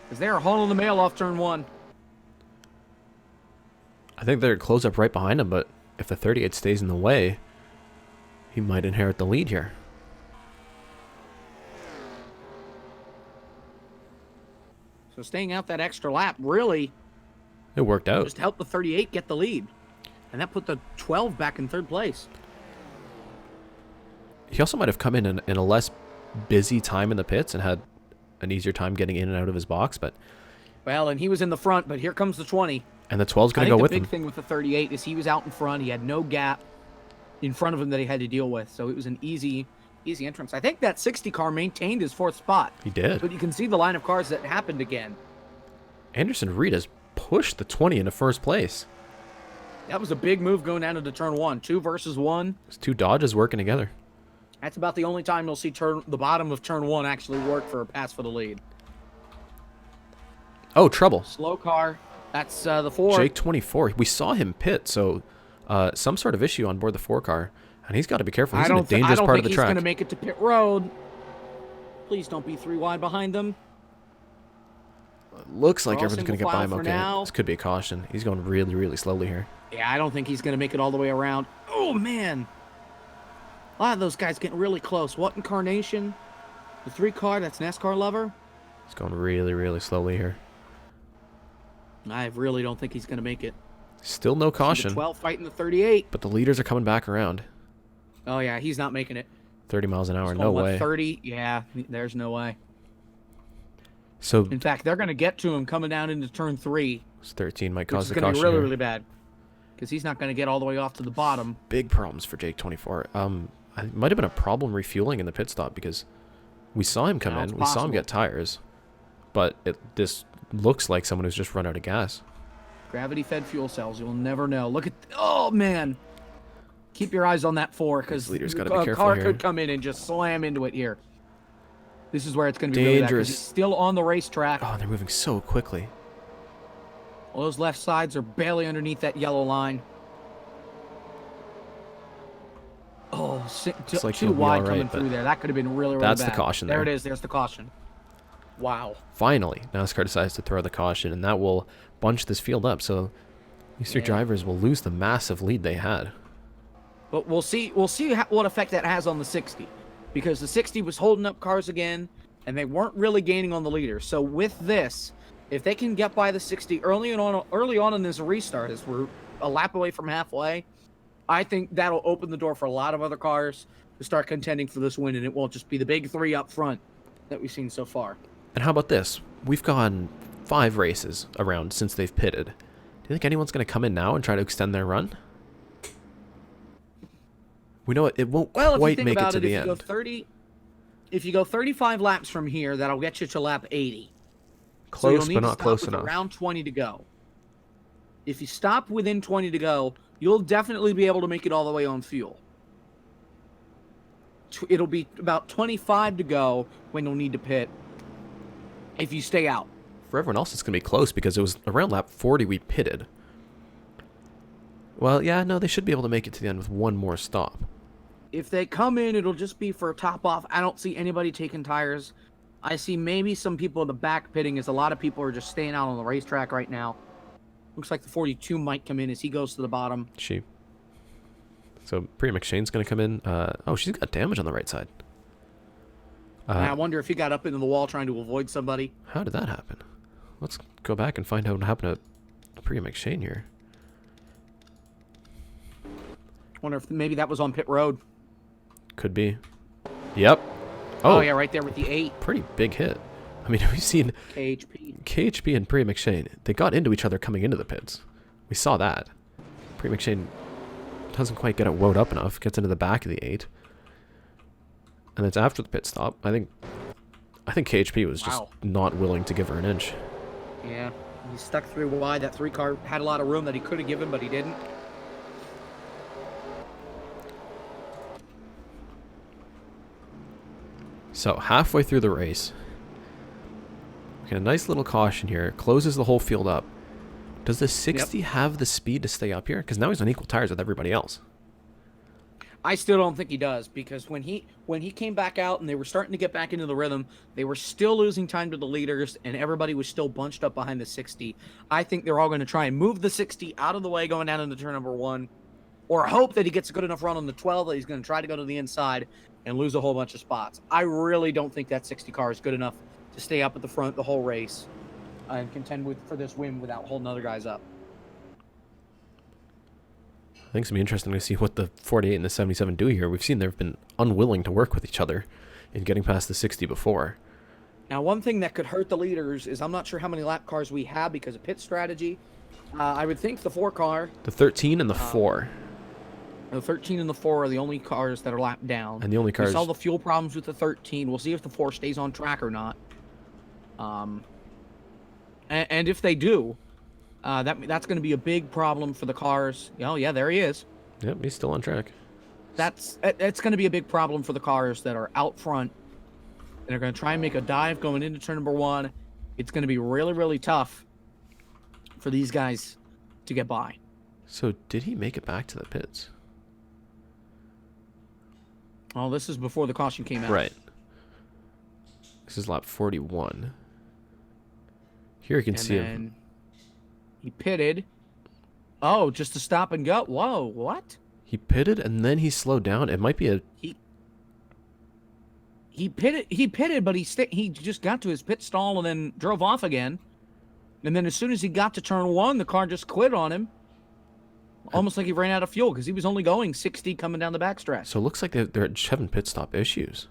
Because they are hauling the mail off turn 1. I think they're close up right behind him, but if the 38 stays in the way, he might inherit the lead here. So staying out that extra lap really It worked out. just helped the 38 get the lead. And that put the 12 back in 3rd place. He also might have come in a less busy time in the pits and had an easier time getting in and out of his box, but Well, and he was in the front, but here comes the 20. and the 12's I going to think go with the big him. thing with the 38 is he was out in front. He had no gap in front of him that he had to deal with. So it was an easy entrance. I think that 60 car maintained his 4th spot. He did. But you can see the line of cars that happened again. Anderson Reed has pushed the 20 into first place. That was a big move going down into turn 1. 2 versus 1. Those 2 Dodges working together. That's about the only time you'll see the bottom of turn 1 actually work for a pass for the lead. Oh, trouble. Slow car. That's the 4. Jake 24. We saw him pit, so some sort of issue on board the 4 car. And he's got to be careful. He's in a dangerous part of the he's track. going to make it to pit road. Please don't be 3 wide behind them. Looks like We're all everyone's going to single get by him file for okay. now. This could be a caution. He's going really, really slowly here. Yeah, I don't think he's going to make it all the way around. Oh, man. A lot of those guys getting really close. What Incarnation? The 3 car, that's NASCAR lover. He's going really, really slowly here. I really don't think he's going to make it. Still no See caution, the 12 fighting the 38. but the leaders are coming back around. Oh, yeah, he's not making it. 30 miles an hour, He's no going, what, way. 30? Yeah, there's no way. So In fact, they're going to get to him coming down into turn 3, 13 might which cause is the going to caution be really, here. really bad. Because he's not going to get all the way off to the bottom. Big problems for Jake 24. It might have been a problem refueling in the pit stop because we saw him come Yeah, in, it's we saw him possible. get tires, but this looks like someone who's just run out of gas. Gravity-fed fuel cells. You'll never know. Look at... Oh, man. Keep your eyes on that 4, because These leaders gotta a be careful car here. could come in and just slam into it here. This is where it's going to be really bad, 'cause Dangerous. he's still on the racetrack. Oh, they're moving so quickly. Well, those left sides are barely underneath that yellow line. Oh, Looks like too he'll be wide all right, coming but through there. That could have been really, really bad. that's the caution There there. it is. There's the caution. Wow. Finally, NASCAR decides to throw the caution, and that will bunch this field up. So these three drivers will lose the massive lead they had. But we'll see. What effect that has on the 60, because the 60 was holding up cars again, and they weren't really gaining on the leader. So with this, if they can get by the 60 early on in this restart, as we're a lap away from halfway, I think that'll open the door for a lot of other cars to start contending for this win, and it won't just be the big three up front that we've seen so far. And how about this? We've gone 5 races around since they've pitted. Do you think anyone's going to come in now and try to extend their run? We know it won't Well, if you quite think make it about to it, the if end. you go 30, if you go 35 laps from here, that'll get you to lap 80. So you'll Close, need but to not stop close with enough. around 20 to go. If you stop within 20 to go, you'll definitely be able to make it all the way on fuel. It'll be about 25 to go when you'll need to pit if you stay out. For everyone else, it's going to be close because it was around lap 40 we pitted. Well, yeah, no, they should be able to make it to the end with one more stop. If they come in, it'll just be for a top off. I don't see anybody taking tires. I see maybe some people in the back pitting, as a lot of people are just staying out on the racetrack right now. Looks like the 42 might come in as he goes to the bottom. So Priya McShane's going to come in. Oh, she's got damage on the right side. And I wonder if he got up into the wall trying to avoid somebody. How did that happen? Let's go back and find out what happened to Priya McShane here. Wonder if maybe that was on pit road. Could be. Yep. Oh yeah, right there with the 8. Pretty big hit. I mean, we've seen KHP and Priya McShane. They got into each other coming into the pits. We saw that. Priya McShane doesn't quite get it wound up enough. Gets into the back of the 8. And it's after the pit stop. I think KHP was just not willing to give her an inch. Yeah, he stuck through wide. That 3 car had a lot of room that he could have given, but he didn't. So halfway through the race, we get a nice little caution here. Closes the whole field up. Does the 60 have the speed to stay up here? Because now he's on equal tires with everybody else. I still don't think he does, because when he came back out and they were starting to get back into the rhythm, they were still losing time to the leaders, and everybody was still bunched up behind the 60. I think they're all going to try and move the 60 out of the way going down into turn number 1, or hope that he gets a good enough run on the 12 that he's going to try to go to the inside and lose a whole bunch of spots. I really don't think that 60 car is good enough to stay up at the front the whole race and contend for this win without holding other guys up. I think it's going to be interesting to see what the 48 and the 77 do here. We've seen they've been unwilling to work with each other in getting past the 60 before. Now, one thing that could hurt the leaders is I'm not sure how many lap cars we have because of pit strategy. I would think the 4 car. The 13 and the 4. The 13 and the 4 are the only cars that are lapped down. And the only cars... We saw the fuel problems with the 13. We'll see if the 4 stays on track or not. And if they do, that's going to be a big problem for the cars. Oh, yeah, there he is. Yep, he's still on track. It's going to be a big problem for the cars that are out front. And they're going to try and make a dive going into turn number 1. It's going to be really, really tough for these guys to get by. So, did he make it back to the pits? Oh, this is before the caution came out. Right. This is lap 41. Here you can see him. He pitted. Oh, just to stop and go. Whoa, what? He pitted and then he slowed down. It might be a... He pitted, but he just got to his pit stall and then drove off again. And then as soon as he got to turn 1, the car just quit on him. Almost like he ran out of fuel because he was only going 60 coming down the backstretch. So it looks like they're having pit stop issues.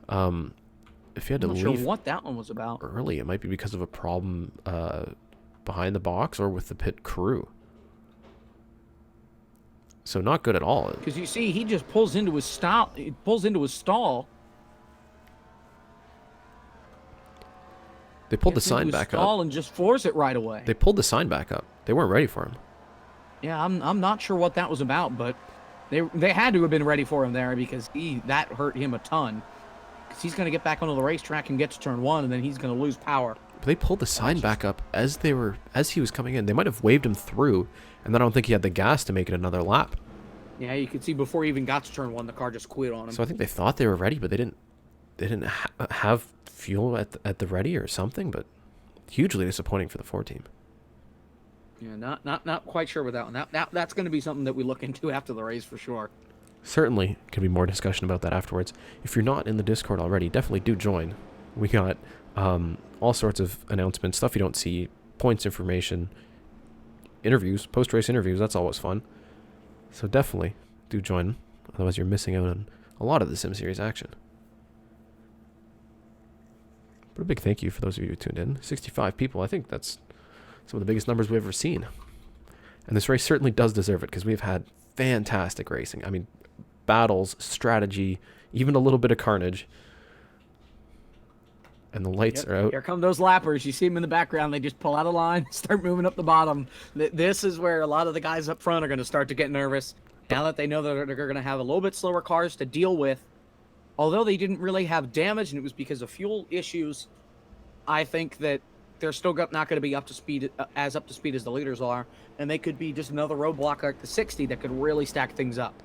If you had to leave... I'm not sure what that one was about. Early, it might be because of a problem behind the box or with the pit crew. So not good at all. Because you see, he just pulls into his stall. He pulls into his stall. They pulled the sign back up. And just floors it right away. They pulled the sign back up. They weren't ready for him. Yeah, I'm not sure what that was about, but they had to have been ready for him there because that hurt him a ton. because he's going to get back onto the racetrack and get to turn 1, and then he's going to lose power. But they pulled the sign back up as he was coming in. They might have waved him through, and then I don't think he had the gas to make it another lap. Yeah, you could see before he even got to turn 1, the car just quit on him. So I think they thought they were ready, but they didn't have fuel at the ready or something. But hugely disappointing for the 4 team. Yeah, not quite sure with that one. That's going to be something that we look into after the race for sure. Certainly could be more discussion about that afterwards. If you're not in the Discord already, definitely do join. We got all sorts of announcements, stuff you don't see, points information, interviews, post-race interviews. That's always fun. So definitely do join. Otherwise, you're missing out on a lot of the Sim Series action. But a big thank you for those of you who tuned in. 65 people. I think that's some of the biggest numbers we've ever seen. And this race certainly does deserve it because we've had fantastic racing. I mean, battles, strategy, even a little bit of carnage. And the lights are out. Here come those lappers. You see them in the background. They just pull out a line, start moving up the bottom. This is where a lot of the guys up front are going to start to get nervous. Now that they know that they're going to have a little bit slower cars to deal with. Although they didn't really have damage, and it was because of fuel issues, I think that they're still not going to be up to speed as the leaders are. And they could be just another roadblock like the 60 that could really stack things up.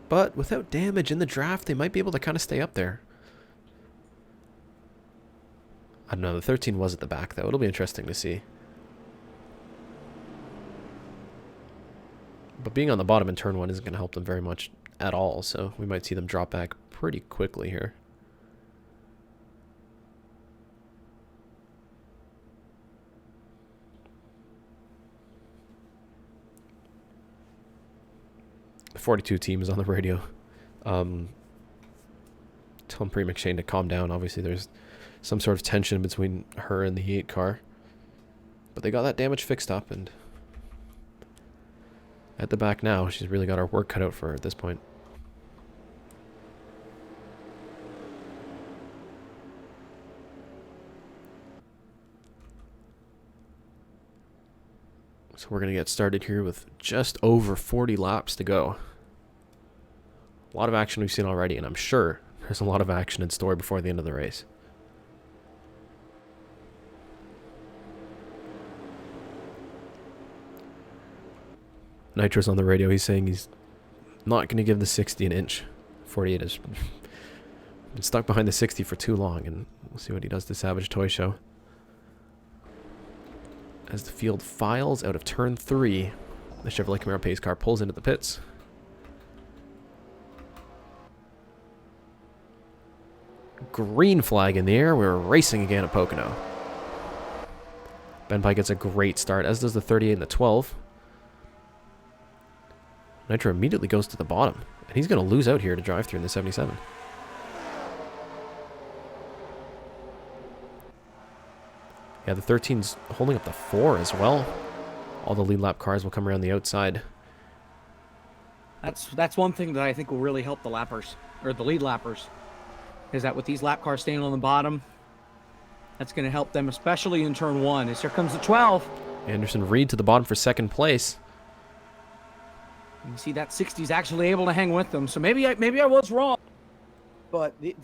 But without damage in the draft, they might be able to kind of stay up there. I don't know, the 13 was at the back, though. It'll be interesting to see. But being on the bottom in turn 1 isn't going to help them very much at all, so we might see them drop back pretty quickly here. The 42 team is on the radio. Telling Pre McShane to calm down. Obviously, there's some sort of tension between her and the 8 car. But they got that damage fixed up, and at the back now, she's really got her work cut out for her at this point. So we're going to get started here with just over 40 laps to go. A lot of action we've seen already, and I'm sure there's a lot of action in store before the end of the race. Nitro's on the radio. He's saying he's not going to give the 60 an inch. 48 has been stuck behind the 60 for too long, and we'll see what he does to Savage Toy Show. As the field files out of turn 3, the Chevrolet Camaro pace car pulls into the pits. Green flag in the air. We're racing again at Pocono. Ben Pike gets a great start, as does the 38 and the 12. Nitro immediately goes to the bottom, and he's going to lose out here to drive through in the 77. Yeah, the 13's holding up the 4 as well. All the lead lap cars will come around the outside. That's one thing that I think will really help the lappers, or the lead lappers, is that with these lap cars staying on the bottom, that's going to help them, especially in turn 1. As here comes the 12. Anderson Reed to the bottom for second place. You see that 60's actually able to hang with them, so maybe I was wrong, but you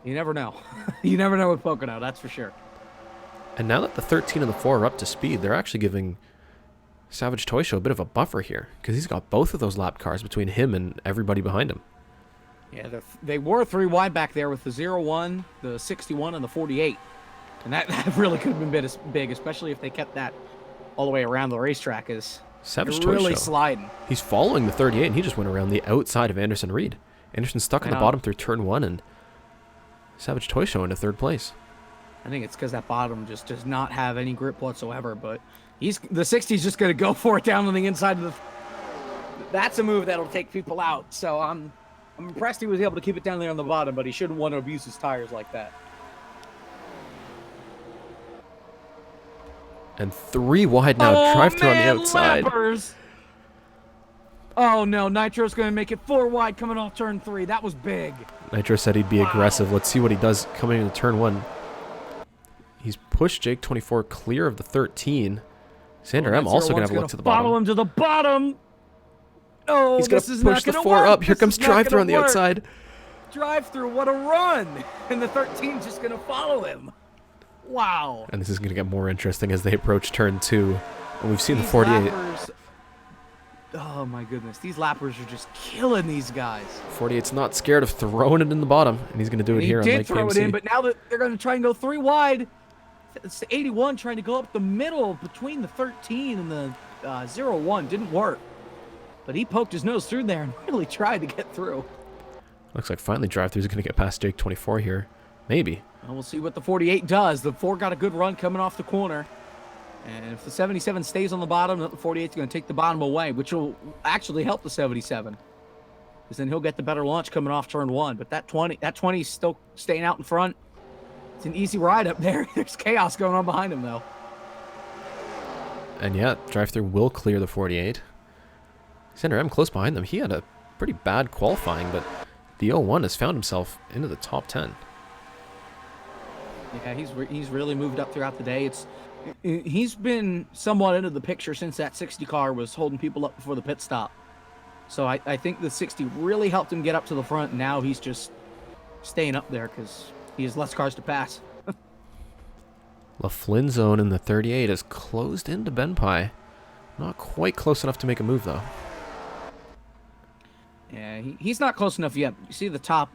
never know. You never know with Pocono, that's for sure. And now that the 13 and the 4 are up to speed, they're actually giving Savage Toy Show a bit of a buffer here, because he's got both of those lap cars between him and everybody behind him. Yeah, they were 3 wide back there with the 01, the 61, and the 48. And that really could have been big, especially if they kept that all the way around the racetrack. Is Savage Toy really Show. Sliding. He's following the 38, and he just went around the outside of Anderson Reed. Anderson's stuck on the bottom through turn 1, and Savage Toy Show into 3rd place. I think it's because that bottom just does not have any grip whatsoever, but the 60's just going to go for it down on the inside of the... That's a move that'll take people out, so I'm impressed he was able to keep it down there on the bottom, but he shouldn't want to abuse his tires like that. And 3 wide now, drive through on the outside. Lappers. Oh no, Nitro's going to make it 4 wide coming off turn 3. That was big. Nitro said he'd be aggressive. Let's see what he does coming into turn 1. He's pushed Jake 24 clear of the 13. Sander M also going to have a look to the bottom. Follow him to the bottom. Oh, He's going this to is push not the gonna 4 work. up. Here This comes is not DriveThrough gonna on the work. outside. DriveThrough, what a run! And the 13's just gonna follow him. Wow. And this is going to get more interesting as they approach turn 2. And we've seen These the 48. lappers, oh my goodness, these lappers are just killing these guys. 48's not scared of throwing it in the bottom, and he's going to do it He here on did Lake throw PMC. it in, but now that they're gonna try and go 3 wide, it's the 81 trying to go up the middle between the 13 and the 01. Didn't work. But he poked his nose through there and really tried to get through. Looks like finally DriveThrough's going to get past Jake 24 here. Maybe. Well, we'll see what the 48 does. The 4 got a good run coming off the corner. And if the 77 stays on the bottom, the 48's going to take the bottom away, which will actually help the 77. Because then he'll get the better launch coming off turn 1. But that 20's still staying out in front. It's an easy ride up there. There's chaos going on behind him, though. And yeah, DriveThrough will clear the 48. Xander M close behind them. He had a pretty bad qualifying, but the 01 has found himself into the top 10. Yeah, he's really moved up throughout the day. He's been somewhat into the picture since that 60 car was holding people up before the pit stop. So I think the 60 really helped him get up to the front. And now he's just staying up there because he has less cars to pass. LaFlynn zone in the 38 is closed into Benpai. Not quite close enough to make a move, though. Yeah, he's not close enough yet. You see the top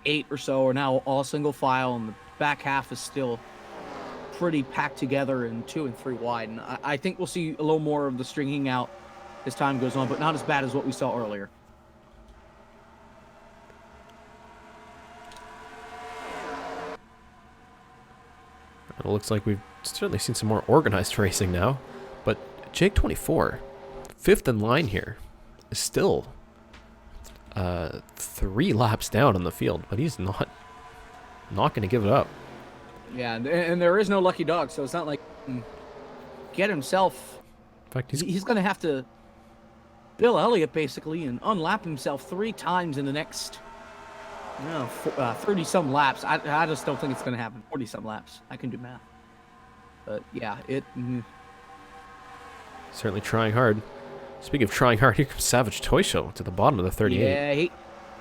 8 or so are now all single file, and the back half is still pretty packed together in 2 and 3 wide. And I think we'll see a little more of the stringing out as time goes on, but not as bad as what we saw earlier. It looks like we've certainly seen some more organized racing now. But Jake 24, 5th in line here, is still 3 laps down on the field, but he's not going to give it up. Yeah, and there is no lucky dog, so it's not like get himself. In fact, He's going to have to Bill Elliott basically and unlap himself 3 times in the next 30-some laps. I just don't think it's going to happen. 40-some laps. I can do math. But yeah, certainly trying hard. Speaking of trying hard, here comes Savage Toy Show to the bottom of the 38. Yeah,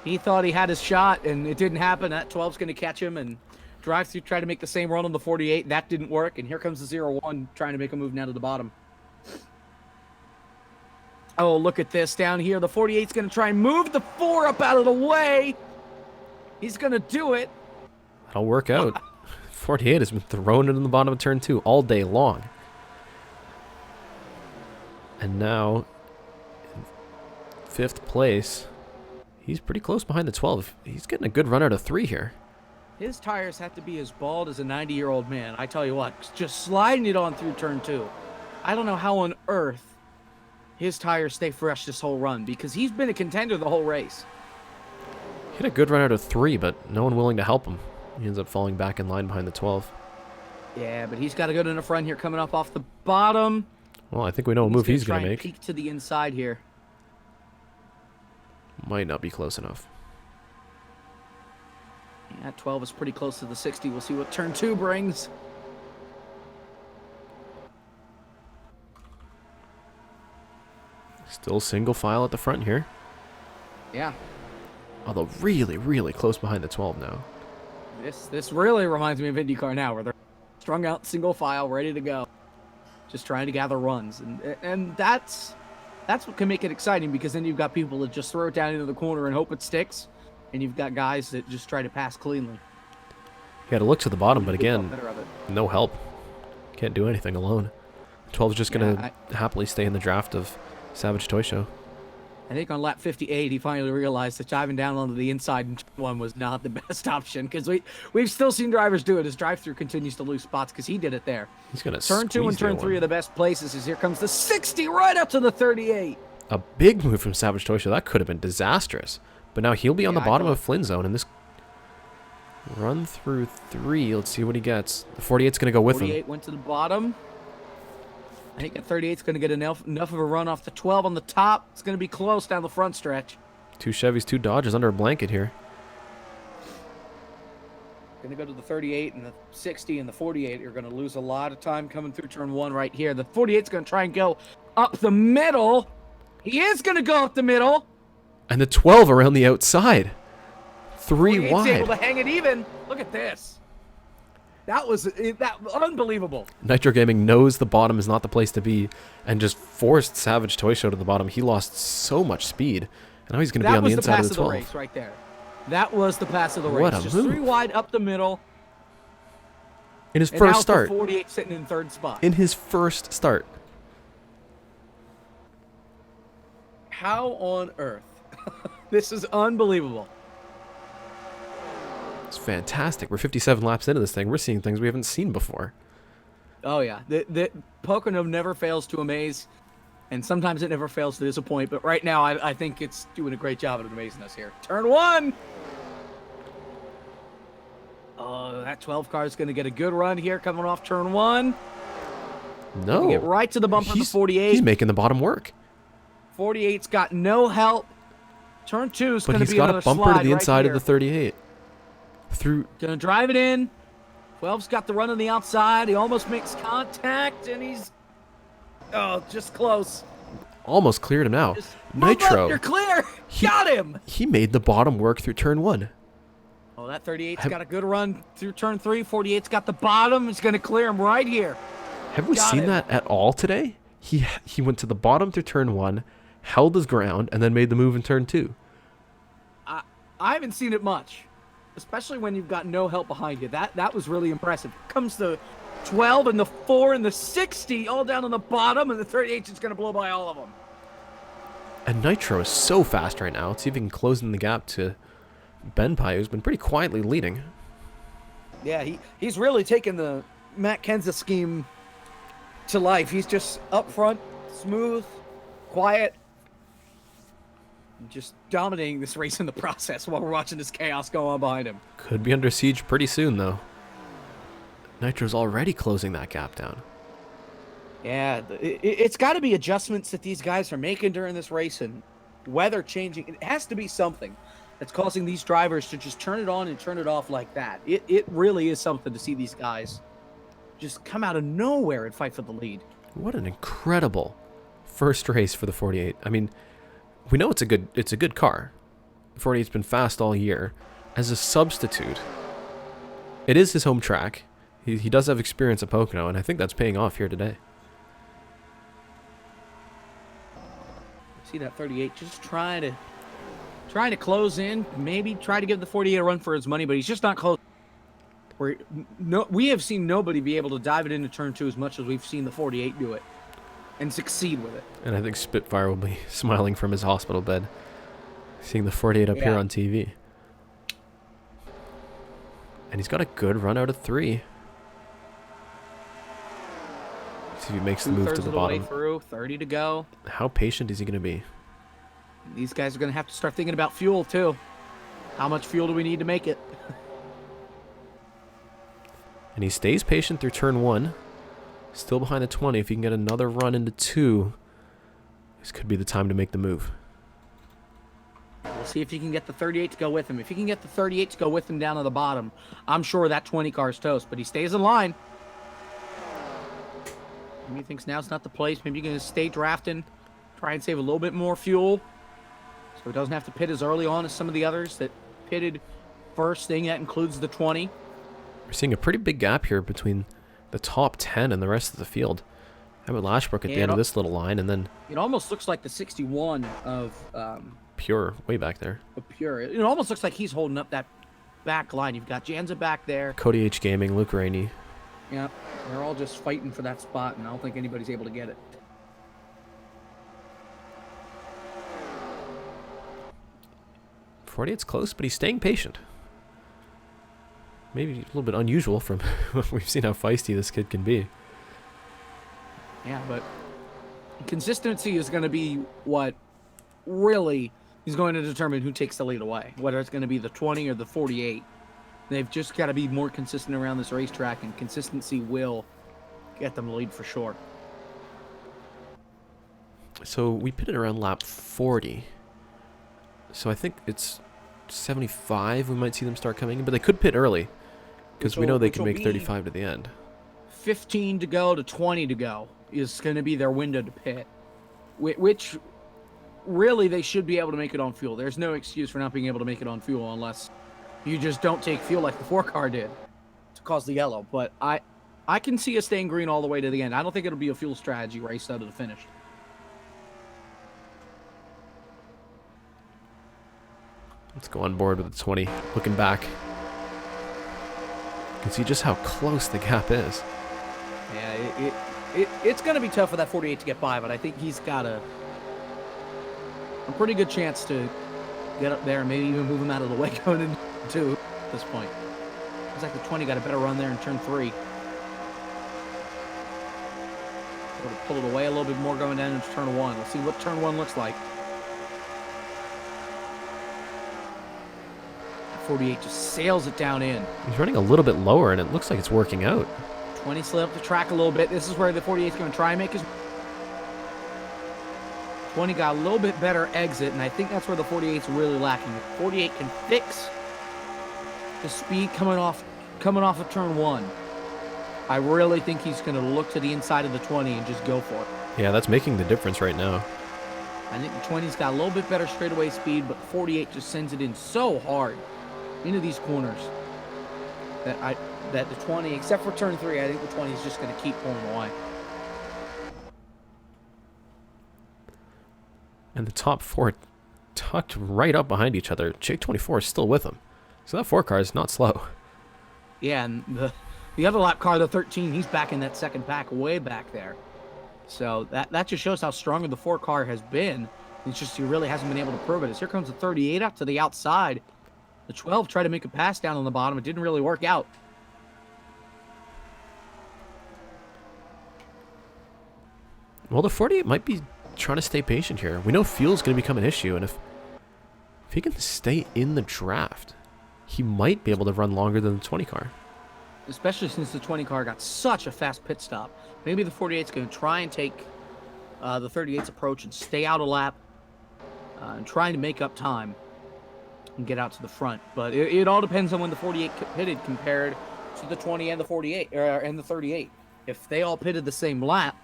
he thought he had his shot, and it didn't happen. That 12's going to catch him, and DriveThrough tried to make the same run on the 48. That didn't work, and here comes the 01 trying to make a move now to the bottom. Oh, look at this down here. The 48's going to try and move the 4 up out of the way. He's going to do it. That'll work out. 48 has been throwing it in the bottom of turn 2 all day long. And now, in 5th place, he's pretty close behind the 12. He's getting a good run out of 3 here. His tires have to be as bald as a 90-year-old man. I tell you what, just sliding it on through turn 2. I don't know how on earth his tires stay fresh this whole run, because he's been a contender the whole race. He had a good run out of 3, but no one willing to help him. He ends up falling back in line behind the 12. Yeah, but he's got a good enough run here coming up off the bottom. Well, I think we know what move he's going to try and make. peek to the inside here. Might not be close enough. Yeah, 12 is pretty close to the 60. We'll see what turn 2 brings. Still single file at the front here. Yeah, Although really, really close behind the 12 now. this really reminds me of IndyCar now, where they're strung out single file, ready to go, just trying to gather runs, and that's what can make it exciting, because then you've got people that just throw it down into the corner and hope it sticks, and you've got guys that just try to pass cleanly. He had to look to the bottom, but again, Better of it. no help. Can't do anything alone. 12 is just going to happily stay in the draft of Savage Toy Show. I think on lap 58, he finally realized that diving down onto the inside in turn 1 was not the best option, because we've still seen drivers do it as DriveThrough continues to lose spots, because he did it there. He's going to Turn 2 and turn 3 are the best places, as here comes the 60 right up to the 38. A big move from Savage Toy Show. That could have been disastrous. But now he'll be on the bottom of Flynn zone in this run through 3. Let's see what he gets. The 48's going to go with him. 48 went to the bottom. I think that 38's going to get enough of a run off the 12 on the top. It's going to be close down the front stretch. 2 Chevys, 2 Dodges under a blanket here. Going to go to the 38, and the 60 and the 48 are going to lose a lot of time coming through turn 1 right here. The 48's going to try and go up the middle. He is going to go up the middle. And the 12 around the outside. 3 He's wide. able to hang it even. Look at this. That was unbelievable. Nitro Gaming knows the bottom is not the place to be and just forced Savage Toy Show to the bottom. He lost so much speed. And now he's going to be on the inside of the 12. That was the pass of the race right there. That was the pass of the race. What a just move. 3 wide up the middle. In his And first now start. the 48 sitting in 3rd spot. In his first start. How on earth? This is unbelievable. It's fantastic. We're 57 laps into this thing. We're seeing things we haven't seen before. Oh, yeah. The Pocono never fails to amaze, and sometimes it never fails to disappoint. But right now, I think it's doing a great job of amazing us here. Turn 1! Oh, that 12 car is going to get a good run here coming off turn 1. No. Get right to the bumper of the 48. He's making the bottom work. 48's got no help. Turn 2 is But going to he's be got another a bumper slide to the right inside here. of the 38. Through. Gonna drive it in. 12's got the run on the outside. He almost makes contact, and he's just close. Almost cleared him now. Just move Nitro. up, you're clear. Got him. He made the bottom work through turn 1. Oh, that 38's got a good run through turn 3. 48's got the bottom. He's gonna clear him right here. Have we Got seen him. that at all today? He went to the bottom through turn 1, held his ground, and then made the move in turn 2. I haven't seen it much, especially when you've got no help behind you. That was really impressive. Comes the 12 and the 4 and the 60 all down on the bottom, and the 38 is gonna blow by all of them. And Nitro is so fast right now. It's even closing the gap to Ben Pye, who's been pretty quietly leading. Yeah, he's really taken the Matt Kenza scheme to life. He's just up front, smooth, quiet, just dominating this race in the process while we're watching this chaos go on behind him. Could be under siege pretty soon, though. Nitro's already closing that gap down. Yeah, it's got to be adjustments that these guys are making during this race and weather changing. It has to be something that's causing these drivers to just turn it on and turn it off like that. It really is something to see these guys just come out of nowhere and fight for the lead. What an incredible first race for the 48. I mean, we know it's a good car. The 48's been fast all year. As a substitute, it is his home track. He does have experience at Pocono, and I think that's paying off here today. See that 38 just trying to close in, maybe try to give the 48 a run for his money, but he's just not close. We have seen nobody be able to dive it into turn 2 as much as we've seen the 48 do it and succeed with it. And I think Spitfire will be smiling from his hospital bed, seeing the 48 up here on TV. And he's got a good run out of 3. See if he makes the move to the bottom. Way through, 30 to go. How patient is he going to be? These guys are going to have to start thinking about fuel too. How much fuel do we need to make it? And he stays patient through turn 1. Still behind the 20. If he can get another run into 2, this could be the time to make the move. We'll see if he can get the 38 to go with him. If he can get the 38 to go with him down to the bottom, I'm sure that 20 car's toast, but he stays in line. Maybe he thinks now's not the place. Maybe you're going to stay drafting, try and save a little bit more fuel so he doesn't have to pit as early on as some of the others that pitted first thing. That includes the 20. We're seeing a pretty big gap here between the top 10 and the rest of the field. How about Lashbrook at the end of this little line, and then it almost looks like the 61 of Pure way back there. Pure. It almost looks like he's holding up that back line. You've got Janza back there. Cody H Gaming, Luke Rainey. Yeah, they're all just fighting for that spot, and I don't think anybody's able to get it. It's close, but he's staying patient. Maybe a little bit unusual from we've seen how feisty this kid can be. Yeah, but consistency is going to be what really is going to determine who takes the lead away, whether it's going to be the 20 or the 48. They've just got to be more consistent around this racetrack, and consistency will get them the lead for sure. So we pitted around lap 40. So I think it's 75 we might see them start coming in, but they could pit early because we know they can make 35 to the end. 15 to go to 20 to go is going to be their window to pit, which really, they should be able to make it on fuel. There's no excuse for not being able to make it on fuel unless you just don't take fuel like the 4 car did to cause the yellow. But I can see us staying green all the way to the end. I don't think it'll be a fuel strategy race out of the finish. Let's go on board with the 20. Looking back, you can see just how close the gap is. Yeah, it's going to be tough for that 48 to get by, but I think he's got a pretty good chance to get up there and maybe even move him out of the way going into 2 at this point. Looks like the 20 got a better run there in turn 3. Sort of pull it away a little bit more going down into turn 1. Let's see what turn 1 looks like. 48 just sails it down in. He's running a little bit lower, and it looks like it's working out. 20 slid up the track a little bit. This is where the 48's going to try and make his... 20 got a little bit better exit, and I think that's where the 48's really lacking. If 48 can fix the speed coming off of turn 1, I really think he's going to look to the inside of the 20 and just go for it. Yeah, that's making the difference right now. I think the 20's got a little bit better straightaway speed, but 48 just sends it in so hard into these corners that the 20, except for turn 3, I think the 20 is just going to keep pulling away. And the top 4 tucked right up behind each other. Jake 24 is still with him. So that 4 car is not slow. Yeah, and the other lap car, the 13, he's back in that second pack, way back there. So that just shows how strong the 4 car has been. It's just he really hasn't been able to prove it. As here comes the 38 up to the outside. The 12 tried to make a pass down on the bottom. It didn't really work out. Well, the 48 might be trying to stay patient here. We know fuel's going to become an issue, and if he can stay in the draft, he might be able to run longer than the 20 car. Especially since the 20 car got such a fast pit stop. Maybe the 48's going to try and take the 38's approach and stay out a lap and trying to make up time and get out to the front. But it all depends on when the 48 pitted compared to the 20 and the 48 and the 38. If they all pitted the same lap,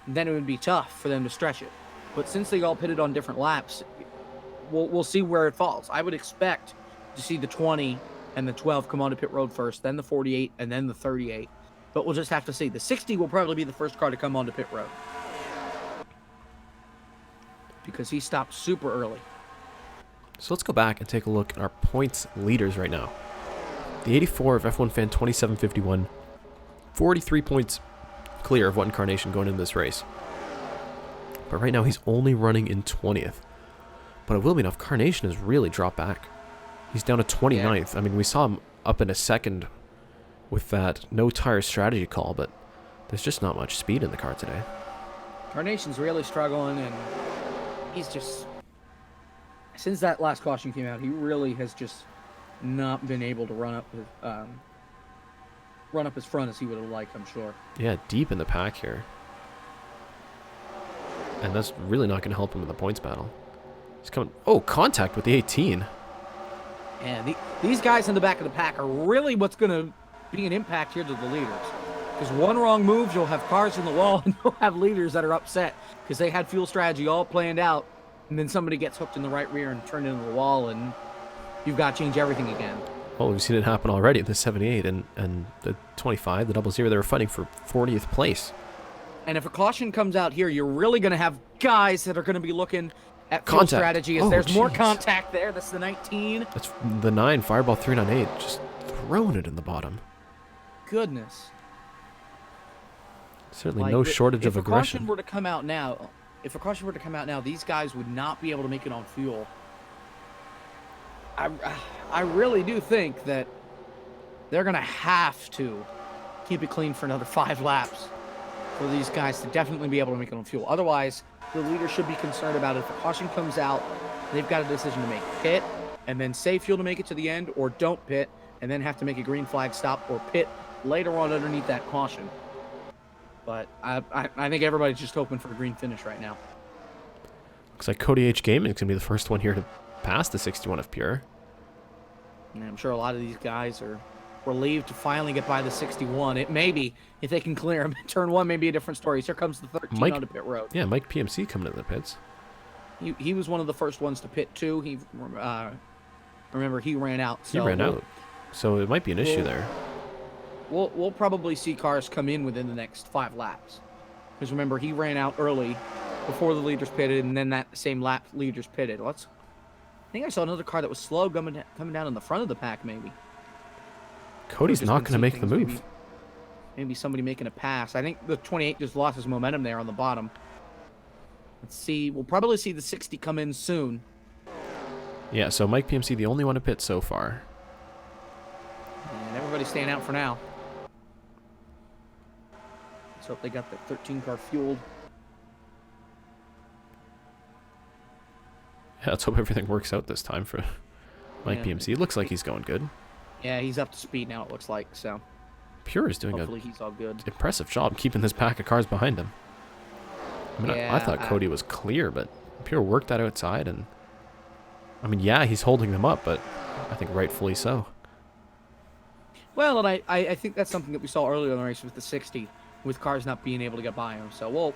then it would be tough for them to stretch it. But since they all pitted on different laps, we'll see where it falls. I would expect to see the 20 and the 12 come onto pit road first, then the 48, and then the 38. But we'll just have to see. The 60 will probably be the first car to come onto pit road, because he stopped super early. So let's go back and take a look at our points leaders right now. The 84 of F1 Fan 2751, 43 points clear of What Incarnation going into this race. But right now he's only running in 20th. But it will be enough. Carnation has really dropped back. He's down to 29th. Yeah. I mean, we saw him up in a second with that no tire strategy call, but there's just not much speed in the car today. Carnation's really struggling, and he's just... Since that last caution came out, he really has just not been able to run up his front as he would have liked, I'm sure. Yeah, deep in the pack here. And that's really not going to help him in the points battle. He's coming... Oh, contact with the 18. And these guys in the back of the pack are really what's going to be an impact here to the leaders. Because one wrong move, you'll have cars in the wall, and you'll have leaders that are upset because they had fuel strategy all planned out, and then somebody gets hooked in the right rear and turned into the wall, and you've got to change everything again. Well, we've seen it happen already in the 78 and the 25, the 00. They were fighting for 40th place. And if a caution comes out here, you're really going to have guys that are going to be looking at fuel strategy. As there's more contact there. That's the 19. That's the 9, Fireball 398, just throwing it in the bottom. Goodness. Certainly no shortage of aggression. If a caution were to come out now, these guys would not be able to make it on fuel. I really do think that they're going to have to keep it clean for another 5 laps for these guys to definitely be able to make it on fuel. Otherwise, the leader should be concerned about it. If a caution comes out, they've got a decision to make. Pit and then save fuel to make it to the end, or don't pit and then have to make a green flag stop, or pit later on underneath that caution. But I think everybody's just hoping for a green finish right now. Looks like Cody H. Gaming is going to be the first one here to pass the 61 of Pure. And I'm sure a lot of these guys are relieved to finally get by the 61. It may be, if they can clear him. Turn 1 may be a different story. So here comes the 13 onto pit road. Yeah, Mike PMC coming to the pits. He was one of the first ones to pit too. He remember he ran out. He So ran out. So it might be an issue there. We'll probably see cars come in within the next 5 laps. Because remember, he ran out early before the leaders pitted, and then that same lap leaders pitted. I think I saw another car that was slow coming down in the front of the pack, maybe. Cody's not going to make the move. Maybe somebody making a pass. I think the 28 just lost his momentum there on the bottom. Let's see. We'll probably see the 60 come in soon. Yeah, so Mike PMC, the only one to pit so far. And everybody's staying out for now. Let's hope they got the 13 car fueled. Yeah, let's hope everything works out this time for Mike PMC. It looks like he's going good. Yeah, he's up to speed now, it looks like. So Pure is doing hopefully he's all good. Impressive job keeping this pack of cars behind him. I mean, Yeah, I thought Cody was clear, but Pure worked that outside, and I mean, yeah, he's holding them up, but I think rightfully so. Well, and I think that's something that we saw earlier in the race with the 60, with cars not being able to get by him. So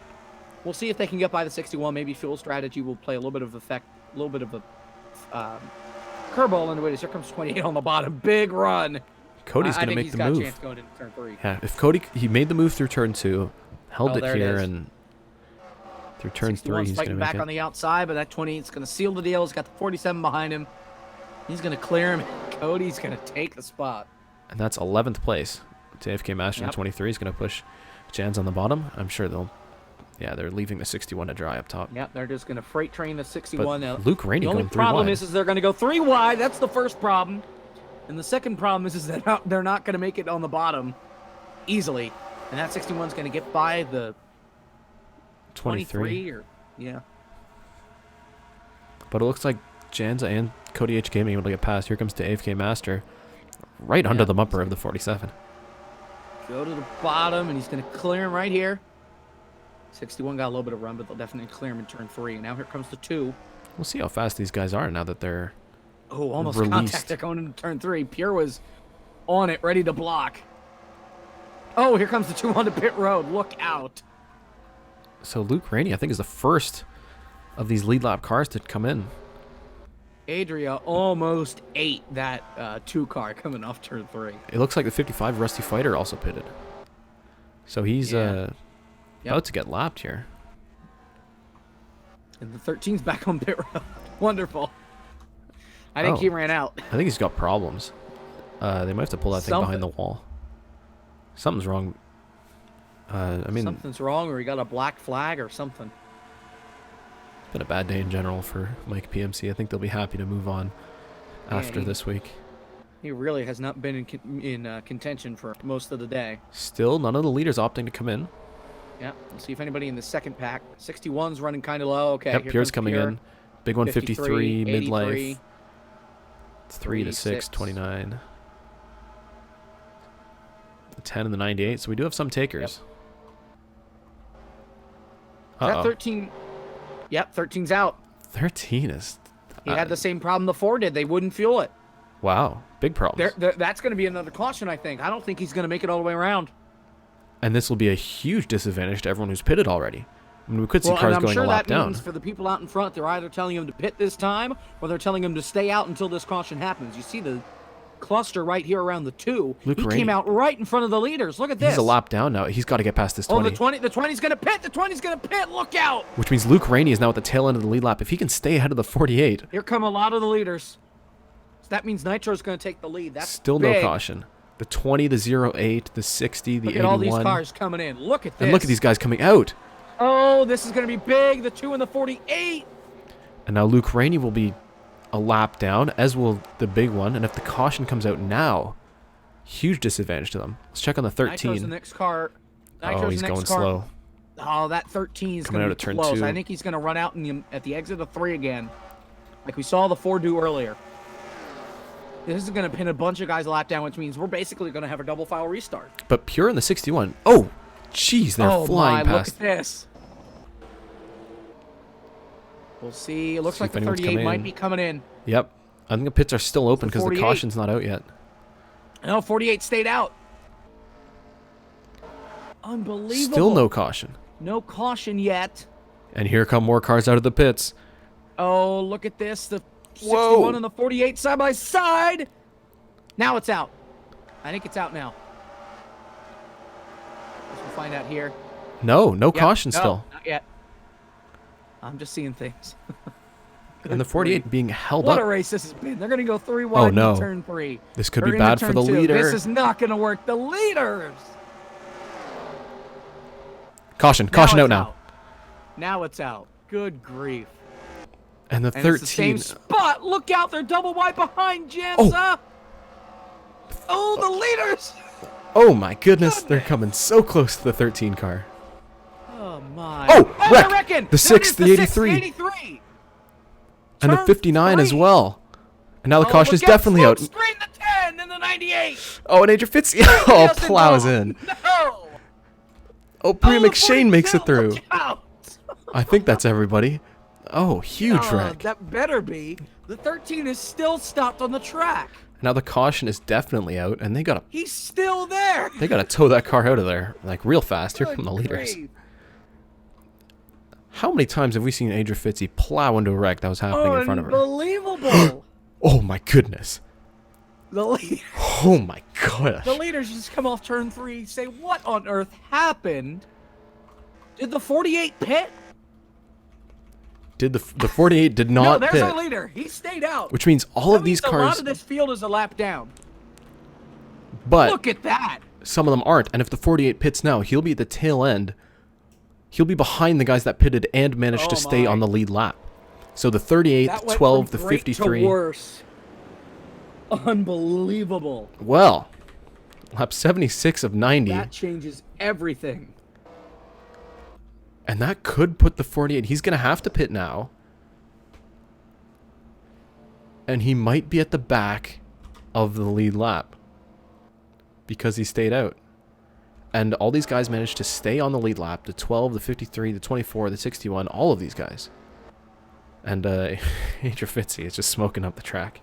we'll see if they can get by the 61. Maybe fuel strategy will play a little bit of effect, a little bit of a curveball into it. Here comes 28 on the bottom, big run. Cody's going to make the move. I think he's got a chance going into turn 3. Yeah, if Cody, he made the move through turn 2, held it there here, it is. and through turn 3, he's going fighting to make back it. on the outside, but that 28's going to seal the deal. He's got the 47 behind him. He's going to clear him. Cody's going to take the spot. And that's 11th place. To AFK Master in 23 is going to push Jans on the bottom. I'm sure they're leaving the 61 to dry up top. Yep, they're just going to freight train the 61. But Luke Rainey the going 3 wide. only problem is they're going to go 3 wide. That's the first problem. And the second problem is that they're not going to make it on the bottom easily. And that 61's going to get by the 23 or yeah. But it looks like Janza and Cody H Gaming able to get past. Here comes the AFK Master, right under the bumper of the 47. Go to the bottom, and he's going to clear him right here. 61 got a little bit of run, but they'll definitely clear him in turn 3. And now here comes the 2. We'll see how fast these guys are now that they're almost released. contact. They're going into turn 3. Pure was on it, ready to block. Oh, here comes the 2 onto pit road. Look out. So Luke Rainey, I think, is the first of these lead lap cars to come in. Adria almost ate that 2 car coming off turn 3. It looks like the 55 Rusty Fighter also pitted. So he's about to get lapped here. And the 13's back on pit road. Wonderful. I think he ran out. I think he's got problems. They might have to pull that thing behind the wall. Something's wrong. I mean, something's wrong, or he got a black flag or something. It's been a bad day in general for Mike PMC. I think they'll be happy to move on after this week. He really has not been in contention for most of the day. Still, none of the leaders opting to come in. Yeah, we'll see if anybody in the second pack. 61's running kind of low. Okay, yep, Pure's coming in. Big one, 53, midlife. 3 to 6, 29. 10 and the 98. So we do have some takers. Yep. That 13. Yep, 13's out. 13 is... He had the same problem the 4 did. They wouldn't fuel it. Wow, big problems. That's going to be another caution, I think. I don't think he's going to make it all the way around. And this will be a huge disadvantage to everyone who's pitted already. I mean, we could see cars going a lap down. Means for the people out in front, they're either telling him to pit this time, or they're telling him to stay out until this caution happens. You see the cluster right here around the 2. He came out right in front of the leaders. Look at this. He's a lap down now. He's got to get past this 20. Oh, the 20's going to pit. The 20's going to pit. Look out. Which means Luke Rainey is now at the tail end of the lead lap. If he can stay ahead of the 48. Here come a lot of the leaders. So that means Nitro's going to take the lead. That's still big. No caution. The 20, the 08, the 60, the 81. Look at all these cars coming in. Look at this. And look at these guys coming out. Oh, this is going to be big. The 2 and the 48. And now Luke Rainey will be a lap down, as will the big one. And if the caution comes out now, huge disadvantage to them. Let's check on the 13. Nitro's the next car. He's going slow. Oh, that 13 is going to be turn close. 2. I think he's going to run out at the exit of 3 again, like we saw the 4 do earlier. This is going to pin a bunch of guys a lap down, which means we're basically going to have a double file restart. But Pure in the 61. Oh, jeez, they're flying past. Look at this. We'll see. It looks like the 38 might be coming in. Yep. I think the pits are still open because the caution's not out yet. No, 48 stayed out. Unbelievable. Still no caution. No caution yet. And here come more cars out of the pits. Oh, look at this. The 61 Whoa. and the 48 side by side. Now it's out. I think it's out now. We'll find out here. No Yep, caution no, still. Not yet. I'm just seeing things. And the 48 being held What up. a race this has been. They're going to go 3 wide no. into turn 3. This could Or be into bad for turn the 2. leader. This is not going to work. The leaders. Caution Now out it's now. Now it's out. Good grief. And the And 13. it's the same spot. Look out. They're double wide behind Jansa. Oh, the leaders. Oh my goodness, they're coming so close to the 13 car. Oh, my. Oh, I wreck. reckon. The That 6, is the the 83. 83. And the Turn 59 as 3. well. And now the caution is look out, definitely out. Screen the 10 and the 98. Oh, and Adrian Fitz plows in. No. Oh, Bria the McShane makes it 42, through. look out. I think that's everybody. Oh, huge Oh, wreck. that better be. The 13 is still stopped on the track. Now the caution is definitely out, and they gotta He's still there. tow that car out of there like real fast. Here Good come the leaders. grief. How many times have we seen Adrian Fitzy plow into a wreck that was happening in front of her? Unbelievable. Oh my goodness. the, lead- Oh my gosh. the leaders just come off turn 3, say, what on earth happened? Did the 48 pit? Did the 48 did No, not there's pit, our leader. He stayed out. which means all That of these means a lot cars, of this field is a lap down. but Look at that. some of them aren't. And if the 48 pits now, he'll be at the tail end. He'll be behind the guys that pitted and managed to Oh stay my. on the lead lap. So the 38, That the went 12, the from great to 53. worse. Unbelievable. Well, lap 76 of 90. That changes everything. And that could put the 48. He's going to have to pit now. And he might be at the back of the lead lap. Because he stayed out. And all these guys managed to stay on the lead lap. The 12, the 53, the 24, the 61. All of these guys. And Adrian Fitzy is just smoking up the track.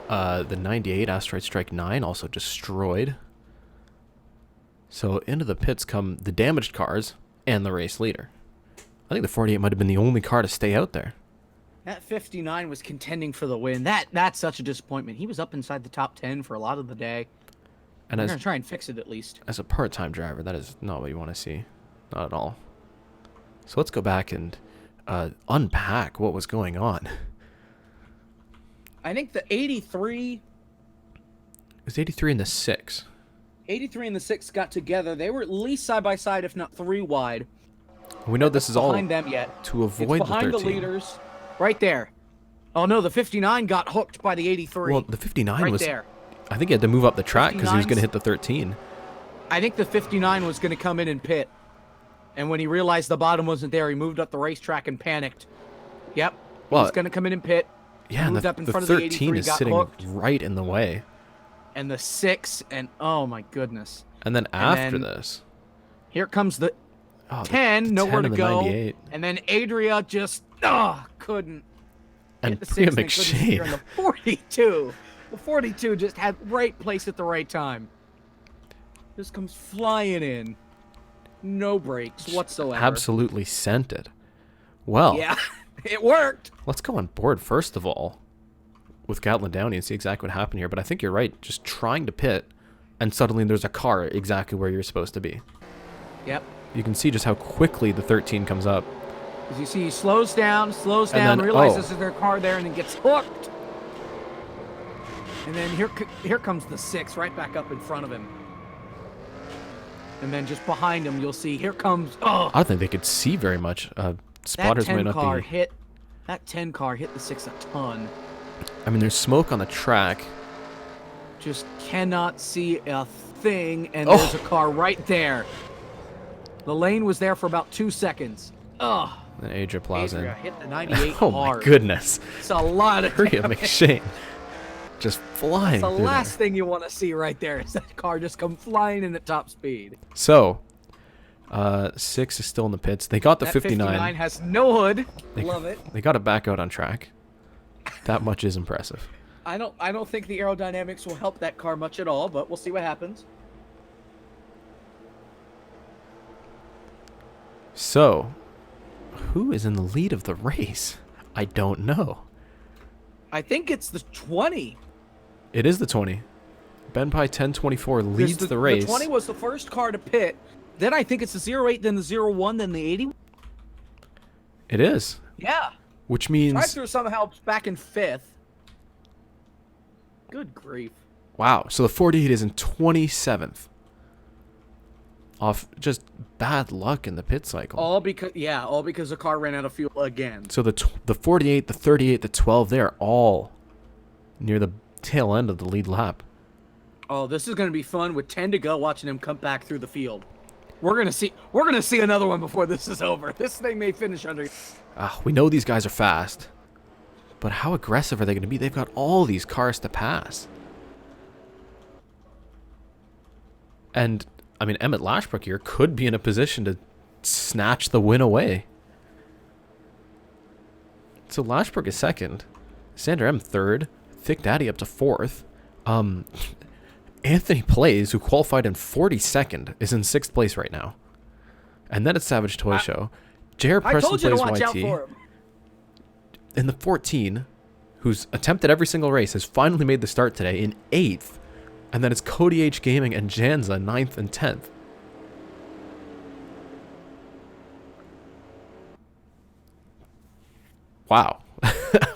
The 98 Asteroid Strike 9 also destroyed. So into the pits come the damaged cars and the race leader. I think the 48 might have been the only car to stay out there. That 59 was contending for the win. That's such a disappointment. He was up inside the top 10 for a lot of the day. And We're as going to try and fix it at least. as a part-time driver, that is not what you want to see. Not at all. So let's go back and unpack what was going on. I think the 83... It was 83 and the 6. 83 and the 6 got together. They were at least side by side, if not 3 wide. We know this is all Behind them yet. to It's avoid behind the the 13. leaders. Right there. Oh no, the 59 got hooked by the 83. Well, the 59 right was... there. I think he had to move up the track because he was 59's going to hit the 13. I think the 59 was going to come in and pit. And when he realized the bottom wasn't there, he moved up the racetrack and panicked. Yep. Well, He's going to come in and pit. Yeah, and moved up in the front of the 13 83, is got sitting hooked. right in the way. And the 6, and oh my goodness. And then And after then- this... Here comes the Oh, the 10, nowhere 10 to and the go. 98. And then Adria just couldn't And hit the Bria 6 and couldn't steer, McShane. and the 42. The 42 just had right place at the right time. Just comes flying in. No brakes whatsoever. Absolutely sent it. Well, Yeah, it worked. let's go on board first of all with Gatlin Downey and see exactly what happened here. But I think you're right. Just trying to pit, and suddenly there's a car exactly where you're supposed to be. Yep. You can see just how quickly the 13 comes up. As you see, he slows down, And then- realizes oh. there's their car there, and then gets hooked. And then here comes the 6 right back up in front of him. And then just behind him, you'll see, here comes, I don't think they could see very much. that Spotters 10 might not car be... hit, that 10 car hit the 6 a ton. I mean, there's smoke on the track. Just cannot see a thing, and Oh. there's a car right there. The lane was there for about 2 seconds. Ugh. And Adria plows Adria in. hit the 98 Oh hard. my goodness. It's a lot of Bria damage. McShane. Just flying It's the through last there. thing you want to see right there is that car just come flying in at top speed. So, 6 is still in the pits. They got the That 59. has no hood. They, Love it. They got it back out on track. That much is impressive. I don't think the aerodynamics will help that car much at all, but we'll see what happens. So, who is in the lead of the race? I don't know. I think it's the 20. It is the 20. Benpai 1024 leads the race. The 20 was the first car to pit. Then I think it's the 08, then the 01, then the 80. It is. Yeah. Which means... DriveThrough somehow back in 5th. Good grief. Wow. So the 48 is in 27th. Off just bad luck in the pit cycle. All because the car ran out of fuel again. So the 48, the 38, the 12, they are all near the tail end of the lead lap. Oh, this is going to be fun with 10 to go, watching him come back through the field. We're gonna see another one before this is over. This thing may finish under. We know these guys are fast, but how aggressive are they going to be? They've got all these cars to pass. And I mean, Emmett Lashbrook here could be in a position to snatch the win away. So Lashbrook is second, Sander M third, Thick Daddy up to fourth. Anthony Plays, who qualified in 42nd, is in 6th place right now. And then it's Savage Toy Show. J.R. Preston plays YT. In the 14, who's attempted every single race, has finally made the start today in 8th. And then it's Cody H Gaming and Janza 9th and 10th. Wow.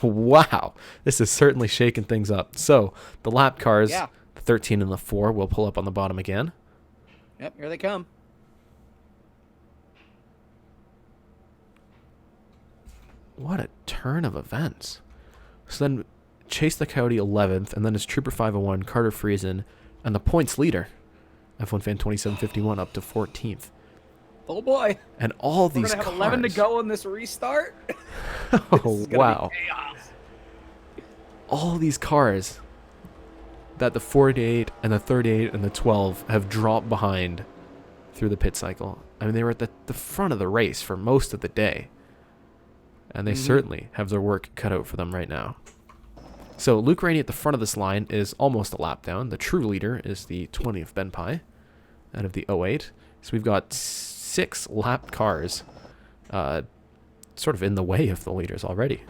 Wow. This is certainly shaking things up. So, the lap cars... Yeah. 13 and the 4 will pull up on the bottom again. Yep, here they come. What a turn of events. So then Chase the Coyote 11th, and then it's Trooper 501, Carter Friesen, and the points leader, F1 Fan 2751, up to 14th. Oh boy. And all these We're cars. gonna have 11 to go in this restart. Oh, wow. All these cars that the 48 and the 38 and the 12 have dropped behind through the pit cycle. I mean, they were at the front of the race for most of the day. And they certainly have their work cut out for them right now. So Luke Rainey at the front of this line is almost a lap down. The true leader is the 20th Benpai out of the 08. So we've got 6 lap cars sort of in the way of the leaders already.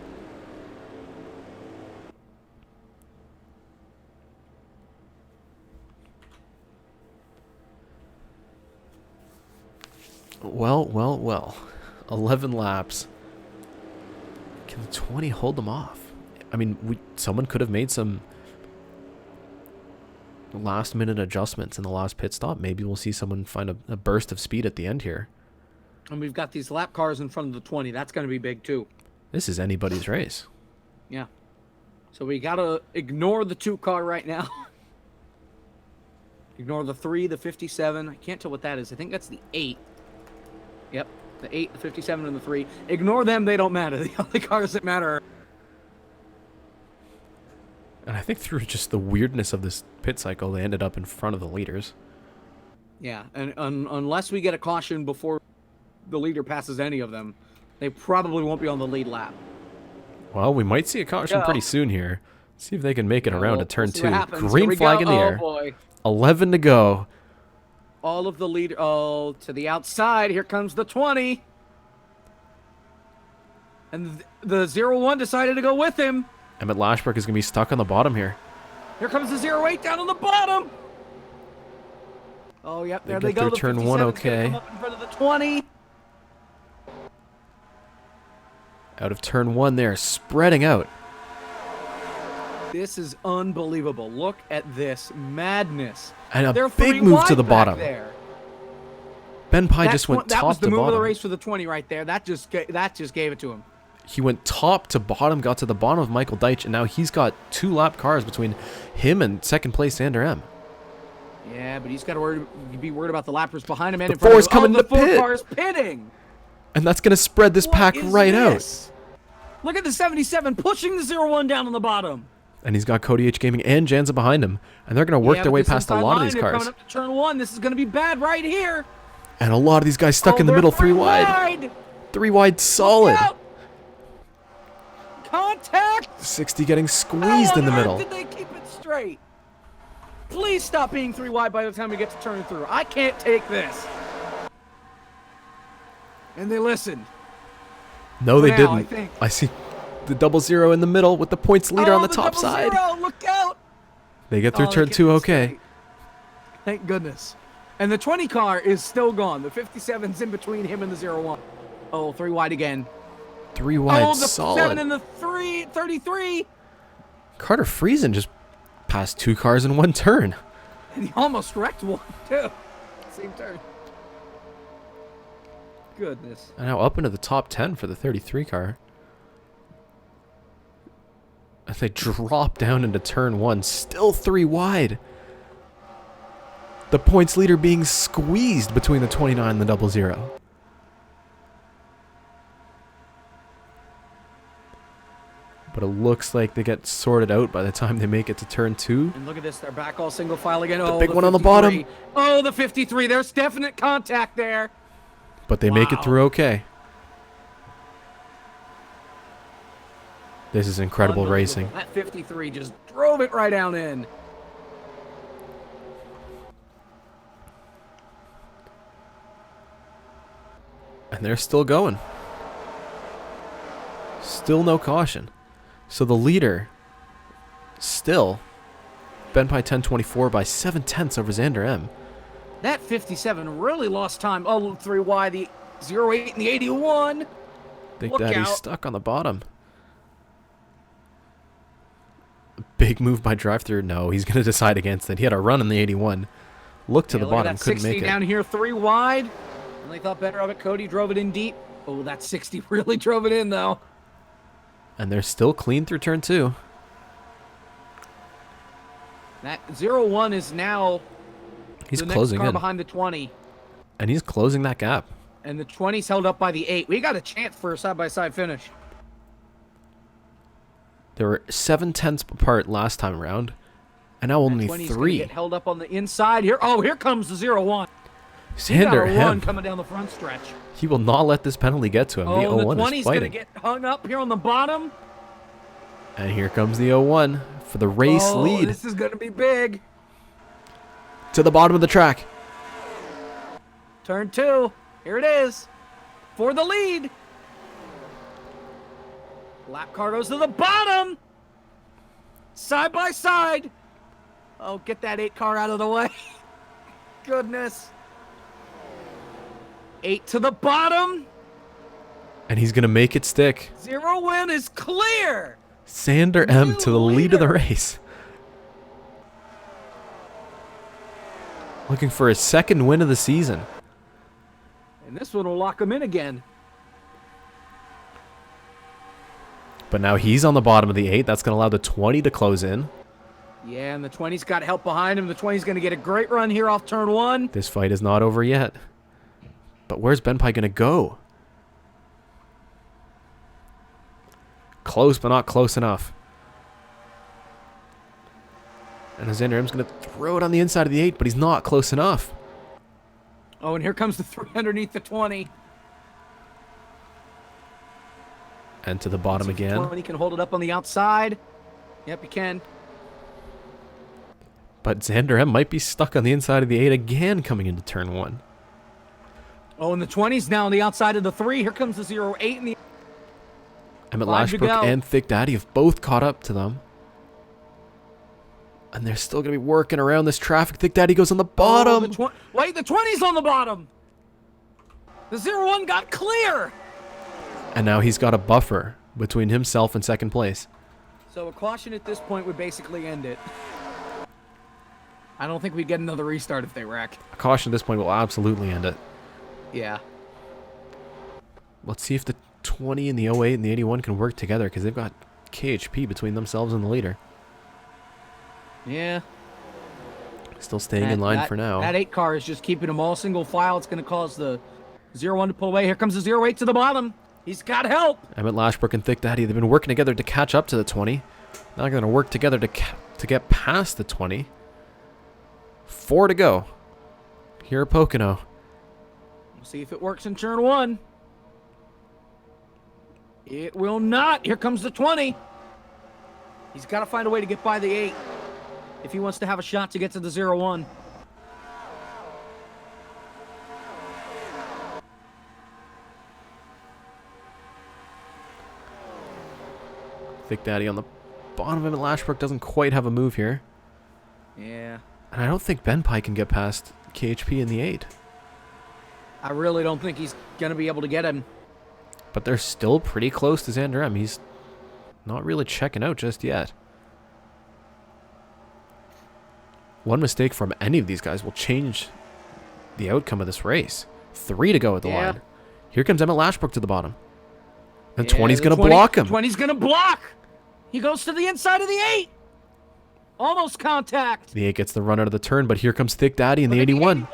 Well. 11 laps. Can the 20 hold them off? I mean, someone could have made some last-minute adjustments in the last pit stop. Maybe we'll see someone find a burst of speed at the end here. And we've got these lap cars in front of the 20. That's going to be big, too. This is anybody's race. Yeah. So we got to ignore the 2 car right now. Ignore the 3, the 57. I can't tell what that is. I think that's the 8. Yep. The 8, the 57, and the 3. Ignore them. They don't matter. The only cars that matter. And I think through just the weirdness of this pit cycle, they ended up in front of the leaders. Yeah. And unless we get a caution before the leader passes any of them, they probably won't be on the lead lap. Well, we might see a caution pretty soon here. See if they can make it around to turn 2. Green flag in the air. Boy. 11 to go. All of the leader. Oh, to the outside. Here comes the 20. And the 01 decided to go with him. Emmett Lashbrook is going to be stuck on the bottom here. Here comes the 08 down on the bottom. Oh, yep. There they go. The turn 1 okay. Come up in front of the 20. Out of turn 1 there, spreading out. This is unbelievable. Look at this madness. And a big move to the bottom. There. Benpai just went top to bottom. That was the move of the race for the 20 right there. That just gave it to him. He went top to bottom, got to the bottom of Michael Deitch, and now he's got 2 lap cars between him and second place Sander M. Yeah, but he's got to be worried about the lappers behind him and the in front of him. coming to the 4 pit. cars pitting. And that's going to spread this pack right out. Look at the 77 pushing the 01 down on the bottom. And he's got Cody H Gaming and Janza behind him. And they're going to work their way past a lot of these cars. Coming up to turn 1. This is going to be bad right here. And a lot of these guys stuck in the middle, 3 wide. 3 wide solid. Contact. 60 getting squeezed in the middle. Did they keep it straight? Please stop being 3 wide by the time we get to turn through. I can't take this. And they listened. No, they now, didn't. I think. I see the 00 in the middle with the points leader on the top double side. zero, look out! They get through Oh, turn they 2 get okay. straight. Thank goodness. And the 20 car is still gone. The 57's in between him and the 01. Oh, 3 wide again. 3 wide, Oh, the solid. 7 and the 33. Carter Friesen just passed 2 cars in 1 turn. And he almost wrecked one, too. Same turn. Goodness. And now up into the top 10 for the 33 car. As they drop down into turn 1, still 3 wide. The points leader being squeezed between the 29 and the 00. But it looks like they get sorted out by the time they make it to turn 2. And look at this. They're back all single file again. Oh, big the one on the 53. bottom. Oh, the 53. There's definite contact there. But they make it Wow. through okay. This is incredible racing. That 53 just drove it right down in. And they're still going. Still no caution. So the leader, still, Ben Pye 1024 by 7/10 over Xander M. That 57 really lost time. Oh, 3 wide, the 08 and the 81. Big Look Daddy out. stuck on the bottom. Big move by DriveThrough. No, he's going to decide against it. He had a run in the 81. Looked to the Look at bottom, that couldn't 60 make it. down here, 3 wide. And they thought better of it. Cody drove it in deep. Oh, that 60 really drove it in, though. And they're still clean through turn 2. That 01 is now He's the next closing car in. behind the 20. And he's closing that gap. And the 20's held up by the 8. We got a chance for a side-by-side finish. They were 7/10 apart last time around. And now only 20's gonna 3. get held up on the inside here. Oh, here comes the 01. He got Xander a run M. coming down the front stretch. He will not let this penalty get to him. Oh, The and the 01 20's is going to fighting. get hung up here on the bottom. And here comes the 01 for the race Oh, lead this is going to be big. to the bottom of the track. Turn 2. Here it is. For the lead. Lap car goes to the bottom. Side by side. Oh, get that 8 car out of the way. Goodness. 8 to the bottom. And he's going to make it stick. 0 win is clear. Xander M to the lead of the leader. race. Looking for his 2nd win of the season. And this one will lock him in again. But now he's on the bottom of the 8. That's going to allow the 20 to close in. Yeah, and the 20's got help behind him. The 20's going to get a great run here off turn 1. This fight is not over yet. But where's Ben Pye going to go? Close, but not close enough. And Xander M's going to throw it on the inside of the 8, but he's not close enough. Oh, and here comes the 3 underneath the 20. And to the bottom again. 20 can hold it up on the outside. Yep, he can. But Xander M might be stuck on the inside of the 8 again coming into turn 1. Oh, and the 20's now on the outside of the 3. Here comes the 08 and the... Emmett 5 to Lashbrook go. and Thick Daddy have both caught up to them. And they're still going to be working around this traffic. Thick Daddy goes on the bottom. Wait, the 20's on the bottom. The 01 got clear. And now he's got a buffer between himself and 2nd place. So a caution at this point would basically end it. I don't think we'd get another restart if they wreck. A caution at this point will absolutely end it. Yeah. Let's see if the 20 and the 08 and the 81 can work together, because they've got KHP between themselves and the leader. Yeah. Still staying in line for now. That 8 car is just keeping them all single file. It's going to cause the 01 to pull away. Here comes the 08 to the bottom. He's got help. Emmett Lashbrook and Thick Daddy, they've been working together to catch up to the 20. Now they're going to work together to get past the 20. 4 to go. Here at Pocono. We'll see if it works in turn 1. It will not. Here comes the 20. He's got to find a way to get by the 8 if he wants to have a shot to get to the 01. Thick Daddy on the bottom of him, and Lashbrook doesn't quite have a move here. Yeah. And I don't think Ben Pike can get past KHP in the 8. I really don't think he's going to be able to get him. But they're still pretty close to Xander M. He's not really checking out just yet. One mistake from any of these guys will change the outcome of this race. 3 to go at the line. Here comes Emmett Lashbrook to the bottom. And 20's going to block him. 20's going to block. He goes to the inside of the 8. Almost contact. The 8 gets the run out of the turn, but here comes Thick Daddy in the 81.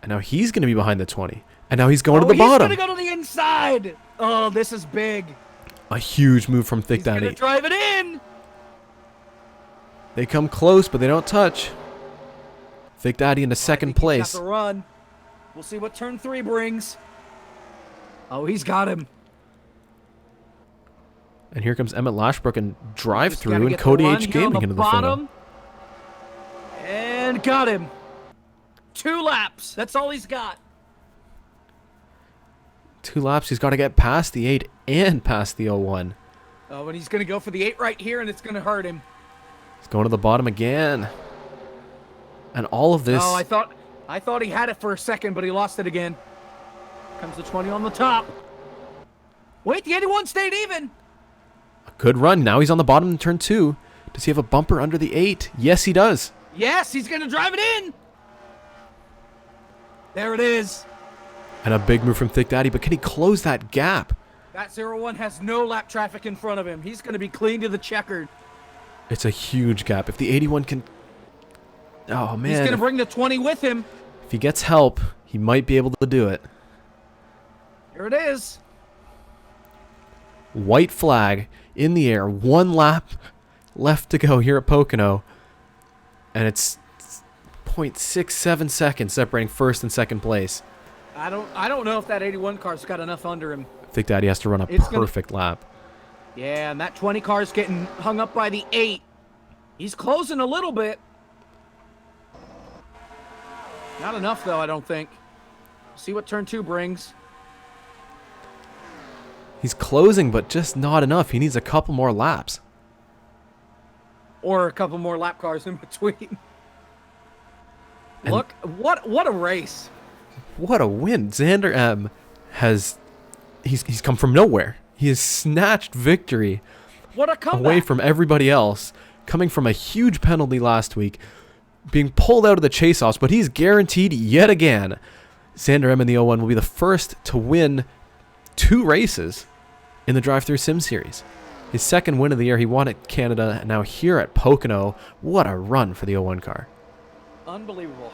And now he's going to be behind the 20. And now he's going to the bottom. He's going to go to the inside. Oh, this is big. A huge move from Thick Daddy. He's going to drive it in. They come close, but they don't touch. Thick Daddy into second place. He's got the run. We'll see what turn 3 brings. Oh, he's got him. And here comes Emmett Lashbrook and DriveThrough and Cody H Gaming into the photo. And got him. 2 laps. That's all he's got. 2 laps. He's got to get past the 8 and past the 01. Oh, and he's going to go for the 8 right here, and it's going to hurt him. He's going to the bottom again. And all of this... Oh, I thought he had it for a second, but he lost it again. Comes the 20 on the top. Wait, the 81 stayed even. A good run. Now he's on the bottom in turn 2. Does he have a bumper under the 8? Yes, he does. Yes, he's going to drive it in. There it is. And a big move from Thick Daddy, but can he close that gap? That 01 has no lap traffic in front of him. He's going to be clean to the checkered. It's a huge gap. If the 81 can... Oh, man. He's going to bring the 20 with him. If he gets help, he might be able to do it. Here it is. White flag in the air. 1 lap left to go here at Pocono. And it's 0.67 seconds separating first and second place. I don't know if that 81 car's got enough under him. Thick Daddy has to run a perfect lap. Yeah, and that 20 car's getting hung up by the 8. He's closing a little bit. Not enough, though, I don't think. See what turn 2 brings. He's closing, but just not enough. He needs a couple more laps. Or a couple more lap cars in between. Look, what a race. What a win. Xander M has... He's come from nowhere. He has snatched victory What a comeback. away from everybody else, coming from a huge penalty last week, being pulled out of the chase-offs, but he's guaranteed yet again. Xander M in the 01 will be the first to win 2 races in the DriveThrough Sim Series. His second win of the year. He won at Canada, and now here at Pocono. What a run for the 01 car. Unbelievable.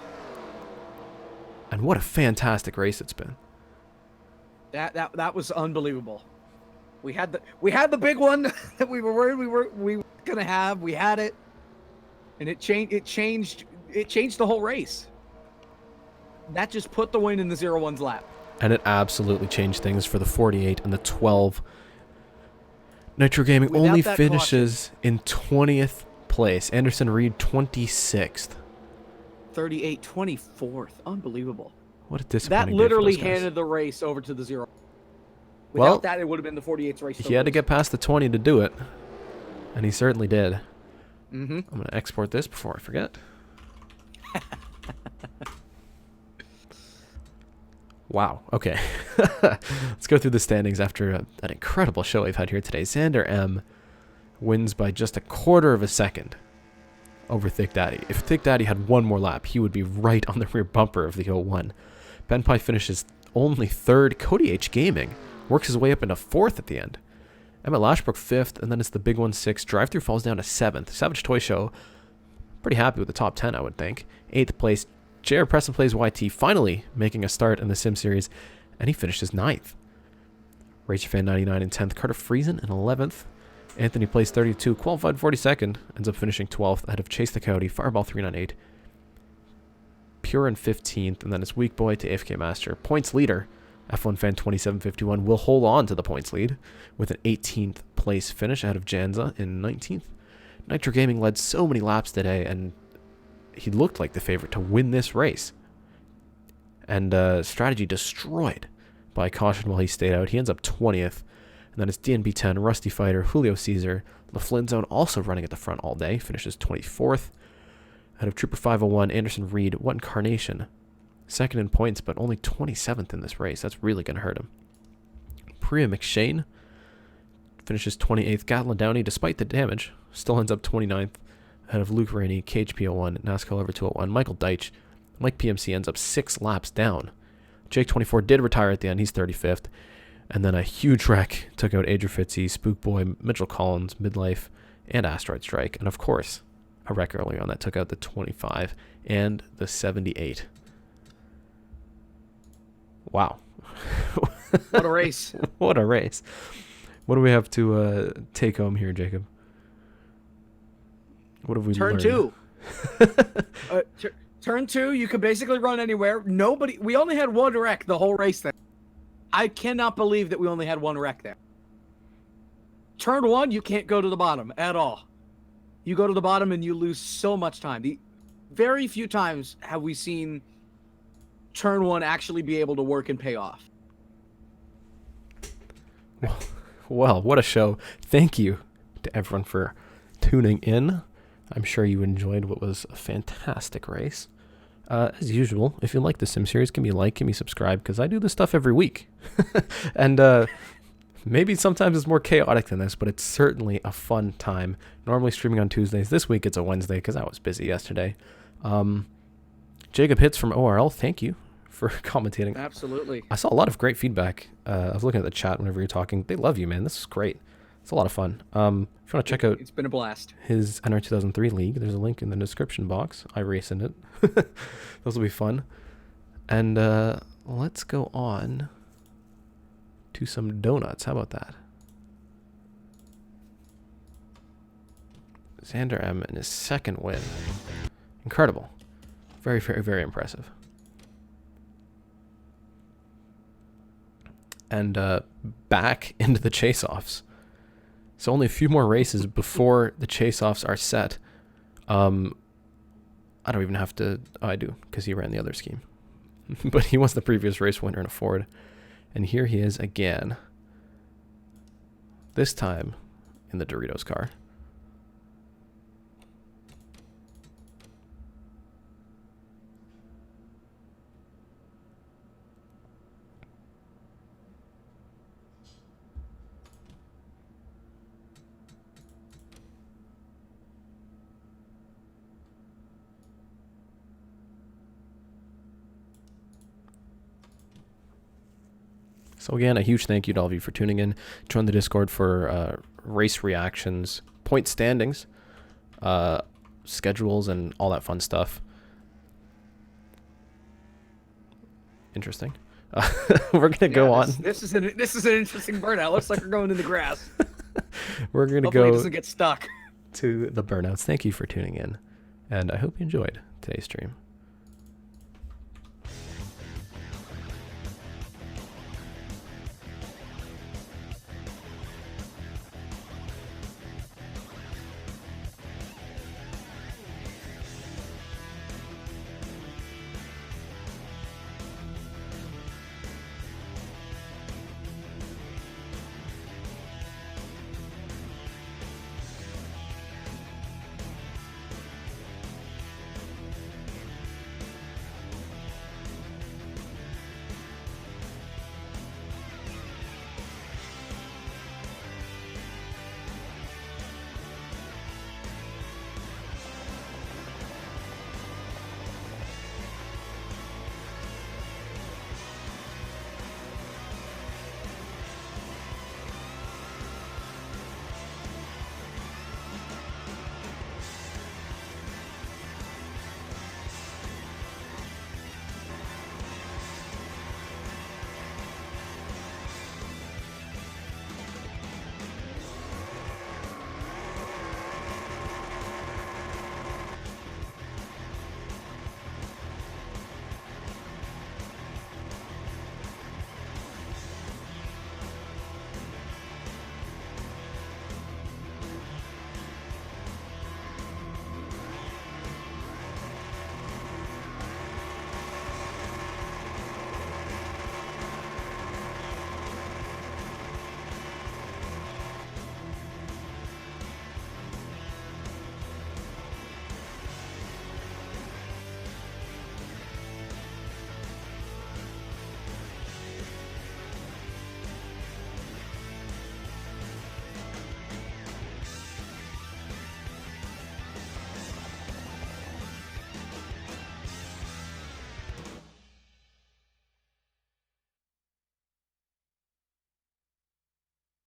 And what a fantastic race it's been. That was unbelievable. We had the big one that we were worried we were gonna have. We had it, and it changed the whole race. That just put the win in the 01's lap. And it absolutely changed things for the 48 and the 12. Nitro Gaming Without only that finishes in 20th place. Anderson Reed 26th. 38, 24th. Unbelievable. What a disappointing That day literally for those guys. handed the race over to the 0. Without Well, that, it would have been the 48's race. He had to get past the 20 to do it. And he certainly did. Mm-hmm. I'm going to export this before I forget. Wow. Okay. Let's go through the standings after an incredible show we've had here today. Xander M wins by just a quarter of a second over Thick Daddy. If Thick Daddy had one more lap, he would be right on the rear bumper of the 01. Ben Pye finishes only 3rd. Cody H Gaming works his way up into 4th at the end. Emmett Lashbrook 5th, and then it's the big one 6th. DriveThrough falls down to 7th. Savage Toy Show, pretty happy with the top 10, I would think. 8th place. JR Preston Plays YT finally making a start in the Sim Series, and he finishes 9th. RacerFan 99 in 10th. Carter Friesen in 11th. Anthony Plays 32, qualified 42nd, ends up finishing 12th ahead of Chase the Coyote, Fireball 398. Pure in 15th, and then it's Weak Boy to AFK Master. Points leader, F1 Fan 2751, will hold on to the points lead with an 18th place finish ahead of Janza in 19th. Nitro Gaming led so many laps today, and he looked like the favorite to win this race. And strategy destroyed by caution while he stayed out. He ends up 20th. And then it's DNB 10, Rusty Fighter, Julio Caesar, LaFlynn Zone also running at the front all day, finishes 24th. Out of Trooper 501, Anderson Reed, What Incarnation, second in points, but only 27th in this race. That's really going to hurt him. Priya McShane finishes 28th. Gatlin Downey, despite the damage, still ends up 29th. Ahead of Luke Rainey, KHP01, NASCAR Over 201. Michael Deitch, Mike PMC ends up 6 laps down. Jake 24 did retire at the end. He's 35th. And then a huge wreck took out Adrian Fitzy, Spook Boy, Mitchell Collins, Midlife, and Asteroid Strike. And of course, a wreck earlier on that took out the 25 and the 78. Wow. What a race. What a race. What do we have to take home here, Jacob? What have we Turn learned? 2. Turn 2, you can basically run anywhere. We only had one wreck the whole race there. I cannot believe that we only had one wreck there. Turn 1, you can't go to the bottom at all. You go to the bottom and you lose so much time. Very few times have we seen turn 1 actually be able to work and pay off. Well, what a show. Thank you to everyone for tuning in. I'm sure you enjoyed what was a fantastic race. As usual, if you like the Sim Series, give me a like, give me a subscribe, because I do this stuff every week. And maybe sometimes it's more chaotic than this, but it's certainly a fun time. Normally streaming on Tuesdays. This week it's a Wednesday because I was busy yesterday. Jacob Hitz from ORL, thank you for commentating. Absolutely. I saw a lot of great feedback. I was looking at the chat whenever you were talking. They love you, man. This is great. It's a lot of fun. If you want to check out It's been a blast. his NR 2003 league, there's a link in the description box. I race in it. Those will be fun. And let's go on to some donuts. How about that? Xander M in his second win. Incredible. Very, very, very impressive. And back into the chase-offs. So only a few more races before the chase-offs are set. I don't even have to... Oh, I do, because he ran the other scheme. But he was the previous race winner in a Ford. And here he is again. This time in the Doritos car. So again, a huge thank you to all of you for tuning in. Join the Discord for race reactions, point standings, schedules, and all that fun stuff. Interesting. We're gonna go on. This is an interesting burnout. Looks like we're going in the grass. We're gonna Hopefully it go doesn't get stuck. to the burnouts. Thank you for tuning in, and I hope you enjoyed today's stream.